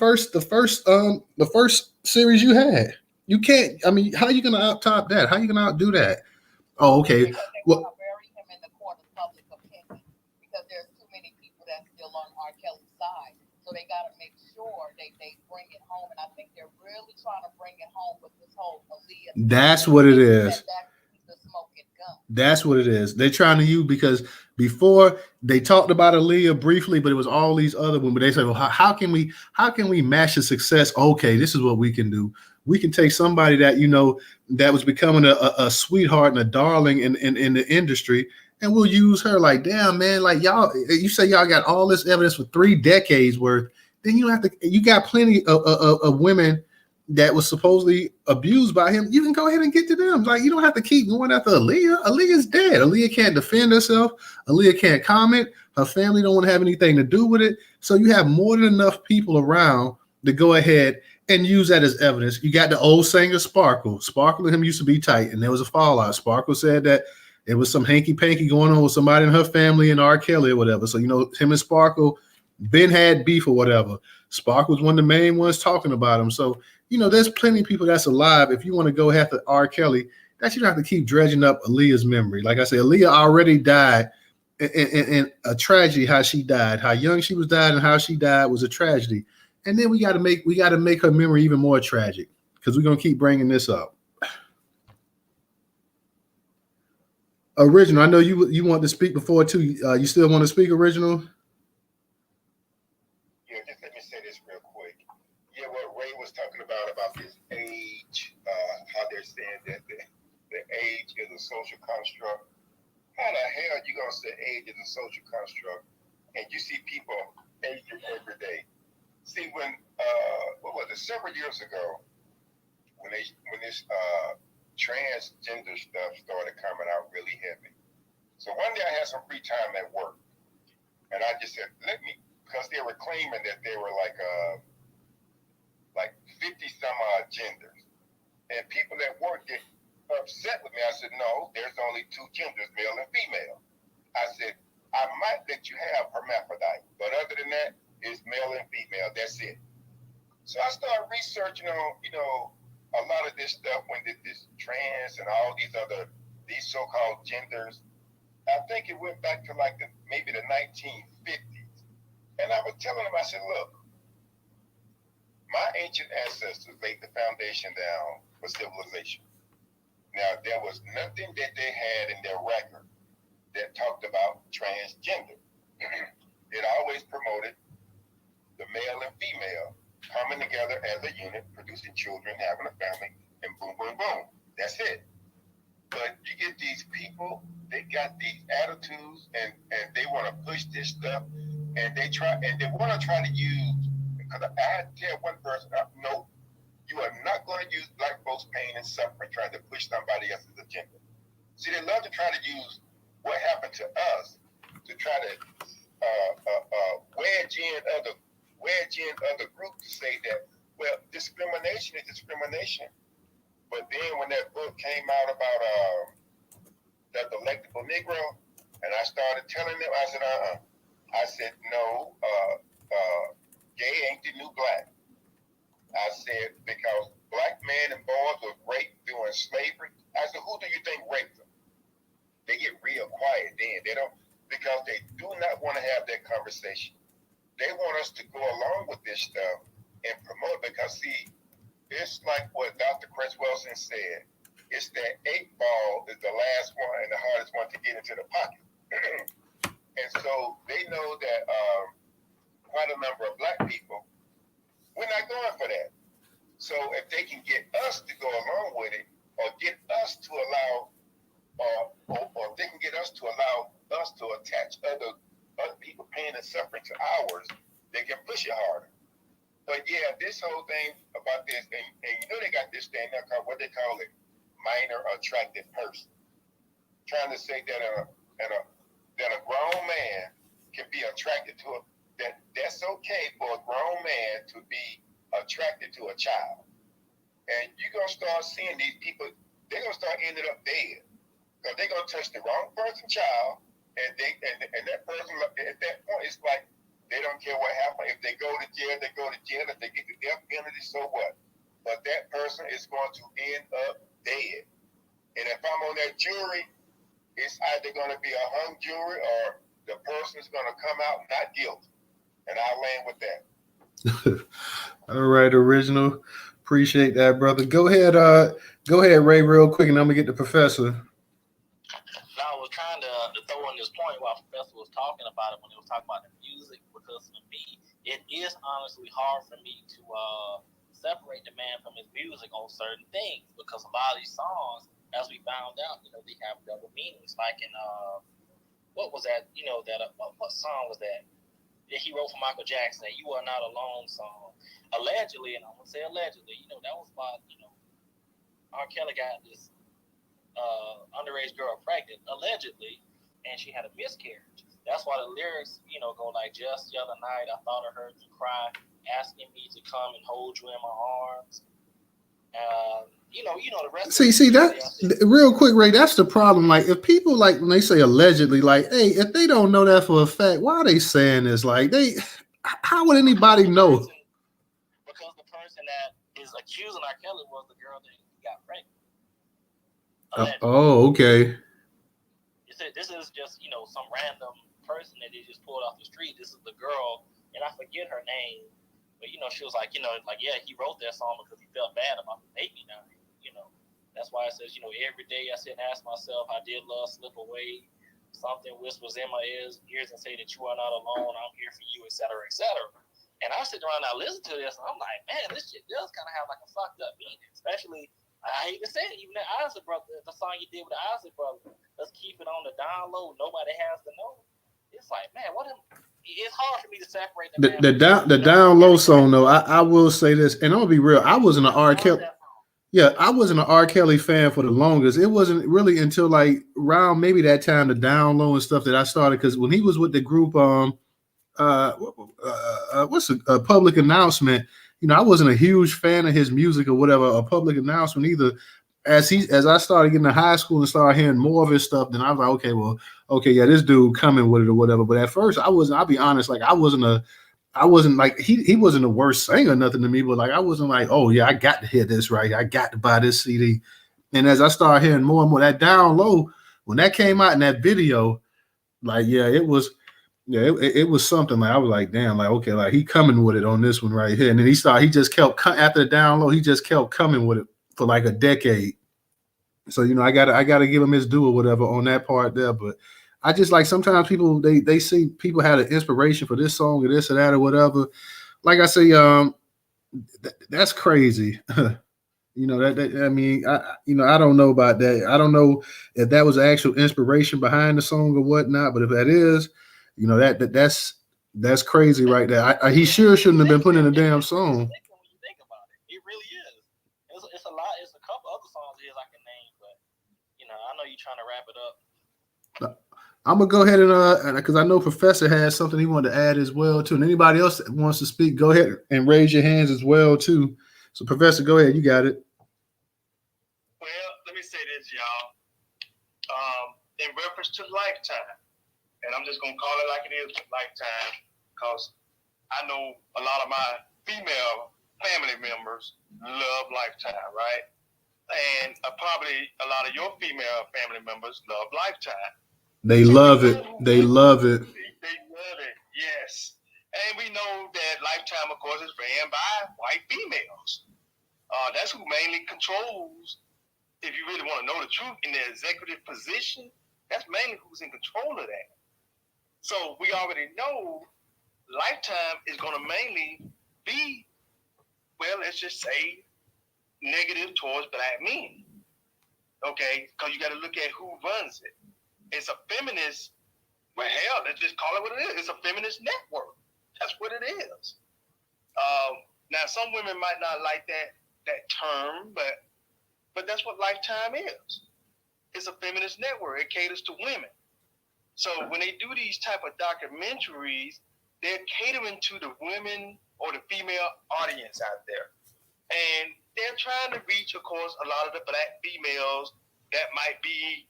first series you had? You can't. I mean, how are you going to out-top that? How are you going to outdo that? Oh, okay.
Because they want to bury him in the court of public opinion because there's too many people that's still on R. Kelly's side. So they got to make sure they bring it home. And I think they're really trying to bring it home with this whole Aaliyah.
That's what it is.
The smoking gun.
That's what it is. They're trying to use, because before they talked about Aaliyah briefly, but it was all these other women. But they said, well, how can we match the success? Okay, this is what we can do. We can take somebody that, that was becoming a sweetheart and a darling in the industry, and we'll use her. Like, damn, man, like you say y'all got all this evidence for 3 decades worth. Then you got plenty of women that was supposedly abused by him. You can go ahead and get to them. Like, you don't have to keep going after Aaliyah. Aaliyah's dead. Aaliyah can't defend herself. Aaliyah can't comment. Her family don't want to have anything to do with it. So you have more than enough people around to go ahead and use that as evidence. You got the old singer Sparkle. Sparkle and him used to be tight, and there was a fallout. Sparkle said that it was some hanky-panky going on with somebody in her family and R. Kelly or whatever. So, him and Sparkle been had beef or whatever. Sparkle was one of the main ones talking about him. So, there's plenty of people that's alive. If you want to go after R. Kelly, that you don't have to keep dredging up Aaliyah's memory. Like I said, Aaliyah already died in a tragedy. How she died, how young she was died, and how she died was a tragedy. And then we got to make her memory even more tragic, because we're gonna keep bringing this up. Original, I know you want to speak before too. You still want to speak, Original?
Yeah, just let me say this real quick. Yeah, what Ray was talking about this age, how they're saying that the age is a social construct. How the hell you gonna say age is a social construct, and you see people aging every day? See, when what was it, several years ago, when this transgender stuff started coming out really heavy. So one day I had some free time at work, and I just said, because they were claiming that they were like 50 some odd genders, and people at work get upset with me. I said, no, there's only 2 genders, male and female. I said, I might let you have hermaphrodite, but other than that, it's male and female. That's it. So I started researching on, a lot of this stuff when did this trans and all these so-called genders. I think it went back to maybe the 1950s. And I was telling them, I said, look, my ancient ancestors laid the foundation down for civilization. Now, there was nothing that they had in their record that talked about transgender. It always promoted the male and female coming together as a unit, producing children, having a family, and boom, boom, boom. That's it. But you get these people, they got these attitudes, and they want to push this stuff. and they want to try to use, because I had to tell one person, no, you are not going to use black folks' pain and suffering trying to push somebody else's agenda. See, they love to try to use what happened to us to try to wedge in other groups to say that, well, discrimination is discrimination. But then when that book came out about the delectable Negro, and I started telling them, I said, I said, no, gay ain't the new black. I said, because black men and boys were raped during slavery. I said, who do you think raped them? They get real quiet then. They don't, because they do not want to have that conversation. They want us to go along with this stuff and promote, because see, it's like what Dr. Chris Wilson said. It's that 8-ball is the last one and the hardest one to get into the pocket. And so they know that quite a number of black people, we're not going for that. So if they can get us to go along with it, or get us to allow, or they can get us to allow us to attach other people pain and suffering to ours, they can push it harder. But yeah, this whole thing about this, and you know they got this thing now called, what they call it, minor attractive person. Trying to say that a grown man can be attracted to that's okay for a grown man to be attracted to a child. And you're gonna start seeing these people, they're gonna start ending up dead. Because they're gonna touch the wrong person's child, and that person at that point it's like they don't care what happened. If they go to jail, they go to jail. If they get the death penalty, so what? But that person is going to end up dead. And if I'm on that jury, it's either going to be a hung jury or the person is going to come out not guilty. And I'll land with that.
All right, original. Appreciate that, brother. Go ahead, Ray, real quick, and I'm gonna get the professor.
Now, I was trying to throw in this point while Professor was talking about it when he was talking about the music, because for me, it is honestly hard for me to separate the man from his music on certain things, because a lot of these songs, as we found out, they have double meanings. Like in what was that? What song was that he wrote for Michael Jackson? "You Are Not Alone" song. Allegedly, and I'm gonna say allegedly, that was about R. Kelly got this underage girl pregnant, allegedly, and she had a miscarriage. That's why the lyrics, go like, "Just the other night I thought I heard you cry, asking me to come and hold you in my arms." The rest.
See that real quick, Ray. That's the problem. Like, if people, like, when they say allegedly, like, hey, if they don't know that for a fact, why are they saying this? Like, how would anybody know?
Because the person that is accusing R. Kelly was the girl that he got pregnant.
Okay.
This is just some random person that they just pulled off the street. This is the girl, and I forget her name, but she was like, yeah, he wrote that song because he felt bad about the baby dying. That's why it says, every day I sit and ask myself, how did love slip away? Something whispers in my ears and say that you are not alone. I'm here for you, etc., etc. And I sit around and I listen to this, and I'm like, man, this shit does kind of have like a fucked up meaning. Especially, I hate to say it, even that Isaac brother, the song you did with the Isaac brother, let's keep it on the down low. Nobody has to know. It's like, man, it's hard for me to separate
the down low song though. I will say this, and I'll be real. I wasn't an R. Kelly. Yeah, I wasn't an R. Kelly fan for the longest. It wasn't really until like around maybe that time, the down low and stuff, that I started. Because when he was with the group, what's a Public Announcement? I wasn't a huge fan of his music or whatever. A Public Announcement either. As I started getting to high school and started hearing more of his stuff, then I was like, okay, yeah, this dude coming with it or whatever. But at first, I wasn't. I'll be honest, like I wasn't like he wasn't the worst singer or nothing to me, but like I wasn't like, oh yeah, I got to hear this, right? I got to buy this CD. And as I started hearing more and more, that down low, when that came out in that video, like it was something. Like I was like, damn, like okay, like he coming with it on this one right here. And then he just kept after the down low, he just kept coming with it for like a decade. So I gotta give him his due or whatever on that part there, but. I just like sometimes people they see people had an inspiration for this song or this or that or whatever. Like I say, that's crazy. I mean, I don't know about that. I don't know if that was actual inspiration behind the song or whatnot. But if that is, That's crazy right there. He sure shouldn't have been put in a damn song.
When you think about it, it really is. It's a lot. It's a couple other songs here I can name, but I know you're trying to wrap it up.
I'm gonna go ahead and because I know Professor has something he wanted to add as well too. And anybody else that wants to speak, go ahead and raise your hands as well too. So Professor, go ahead, you got it.
Well, let me say this, y'all. In reference to Lifetime, and I'm just gonna call it like it is, Lifetime, because I know a lot of my female family members love Lifetime, right? And probably a lot of your female family members love Lifetime.
They love it. They love it.
They love it, yes. And we know that Lifetime, of course, is ran by white females. That's who mainly controls, if you really want to know the truth, in the executive position, that's mainly who's in control of that. So we already know Lifetime is going to mainly be, well, let's just say, negative towards black men. Okay? Because you got to look at who runs it. It's a feminist, well, hell, let's just call it what it is. It's a feminist network. That's what it is. Now, some women might not like that term, but that's what Lifetime is. It's a feminist network. It caters to women. So when they do these type of documentaries, they're catering to the women or the female audience out there. And they're trying to reach, of course, a lot of the black females that might be,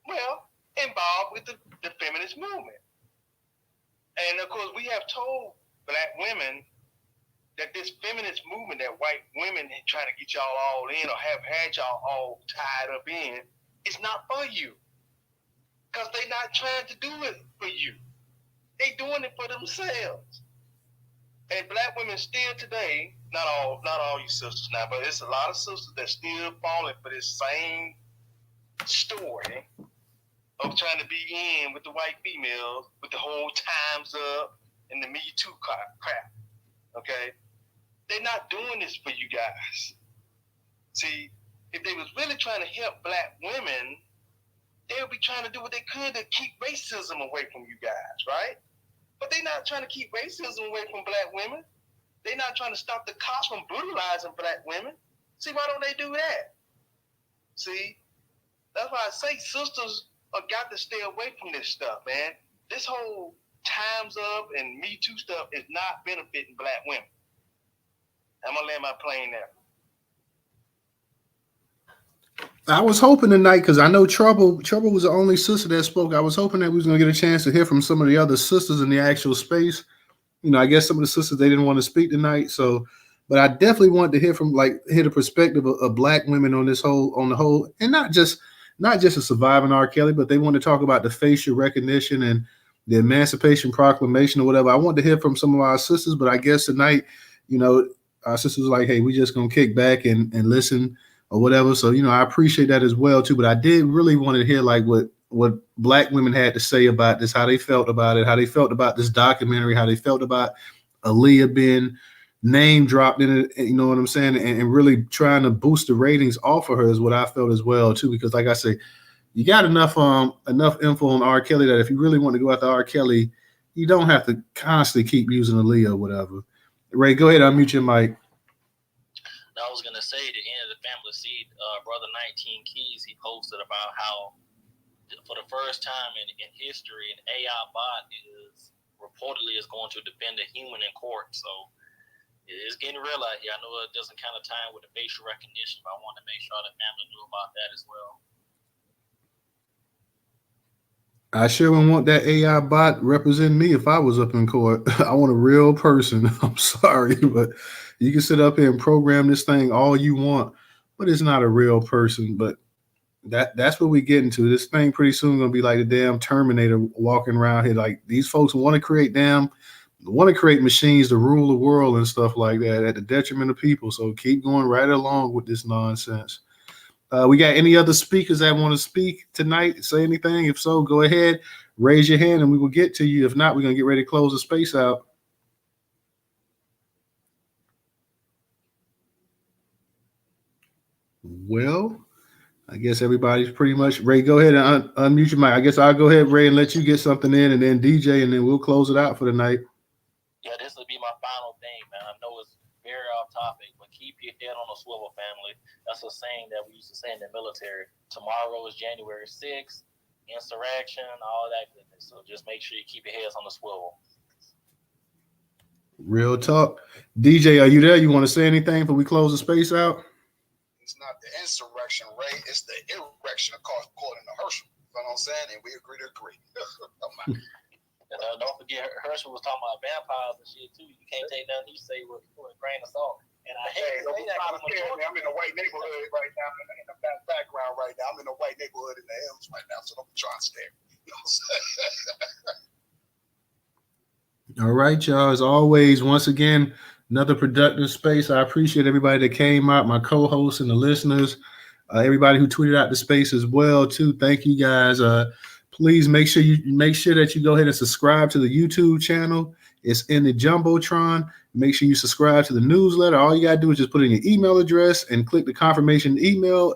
well, involved with the feminist movement. And of course, we have told black women that this feminist movement that white women trying to get y'all all in or have had y'all all tied up in, it's not for you. Because they're not trying to do it for you. They doing it for themselves. And black women still today, not all you sisters now, but it's a lot of sisters that still falling for this same story of trying to be in with the white females, with the whole Time's Up and the Me Too crap. Okay? They're not doing this for you guys. See, if they was really trying to help black women, they would be trying to do what they could to keep racism away from you guys, right? But they're not trying to keep racism away from black women. They're not trying to stop the cops from brutalizing black women. See, why don't they do that? See, that's why I say sisters have got to stay away from this stuff, man. This whole Time's Up and Me Too stuff is not benefiting black women. I'm going to land my plane there.
I was hoping tonight, because I know Trouble was the only sister that spoke. I was hoping that we was going to get a chance to hear from some of the other sisters in the actual space. I guess some of the sisters, they didn't want to speak tonight. So, but I definitely wanted to hear the perspective of black women on the whole, and not just a surviving R. Kelly, but they want to talk about the facial recognition and the Emancipation Proclamation or whatever. I wanted to hear from some of our sisters, but I guess tonight, our sisters were like, hey, we just going to kick back and listen or whatever. So, I appreciate that as well too. But I did really want to hear like what black women had to say about this, how they felt about it, how they felt about this documentary, how they felt about Aaliyah being name dropped in it, you know what I'm saying? And really trying to boost the ratings off of her is what I felt as well too. Because like I say, you got enough info on R. Kelly that if you really want to go after R. Kelly, you don't have to constantly keep using Aaliyah or whatever. Ray, go ahead, unmute your mic.
I was gonna say the end of the family seed, brother 19 Keys, he posted about how for the first time in history, an AI bot is reportedly going to defend a human in court. So it's getting real out here. I know it doesn't kind of time with the facial recognition, but I want to make sure the family knew about that as well.
I sure would want that AI bot representing me if I was up in court. I want a real person. I'm sorry, but you can sit up here and program this thing all you want, but it's not a real person. But that's what we get into. This thing pretty soon gonna be like the damn Terminator walking around here. Like these folks want to create machines to rule the world and stuff like that at the detriment of people. So keep going right along with this nonsense. We got any other speakers that want to speak tonight? Say anything? If so, go ahead, raise your hand, and we will get to you. If not, we're gonna get ready to close the space out. Well, I guess everybody's pretty much Ray. Go ahead and unmute your mic. I guess I'll go ahead, Ray, and let you get something in, and then DJ, and then we'll close it out for the night.
Yeah, this will be my final thing, man. I know it's very off topic, but keep your head on a swivel, family. That's a saying that we used to say in the military. Tomorrow is January 6th, insurrection, all that goodness. So just make sure you keep your heads on the swivel.
Real talk. DJ, are you there? You want to say anything before we close the space out?
It's not the insurrection, Ray. It's the erection, according to Herschel. You know what I'm saying? And we agree to agree.
Don't forget, Herschel was talking about vampires and shit too. You can't take nothing he say with a grain of salt. And I hate to say that.
I'm in a white neighborhood right now. In the background right now. I'm in a white neighborhood in the M's right now, so don't try to stare. You know what I'm saying?
All right, y'all. As always, once again, another productive space. I appreciate everybody that came out, my co-hosts and the listeners, everybody who tweeted out the space as well too. Thank you guys. Please make sure that you go ahead and subscribe to the YouTube channel. It's in the Jumbotron. Make sure you subscribe to the newsletter. All you gotta do is just put in your email address and click the confirmation email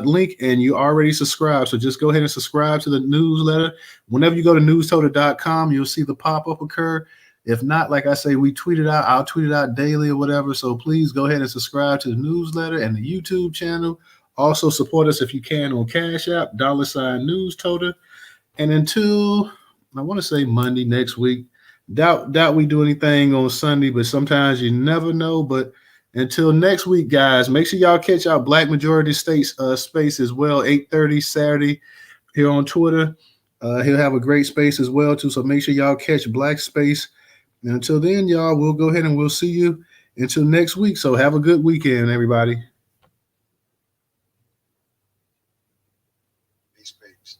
link, and you already subscribed. So just go ahead and subscribe to the newsletter. Whenever you go to newstoter.com, you'll see the pop-up occur. If not, like I say, we tweet it out. I'll tweet it out daily or whatever. So please go ahead and subscribe to the newsletter and the YouTube channel. Also support us if you can on Cash App, $Newstoter. And until, I want to say Monday next week, doubt we do anything on Sunday, but sometimes you never know. But until next week, guys, make sure y'all catch out Black Majority States space as well, 8:30 Saturday here on Twitter. He'll have a great space as well too. So make sure y'all catch Black Space. And until then, y'all, we'll go ahead and we'll see you until next week. So have a good weekend, everybody.
Peace, peace.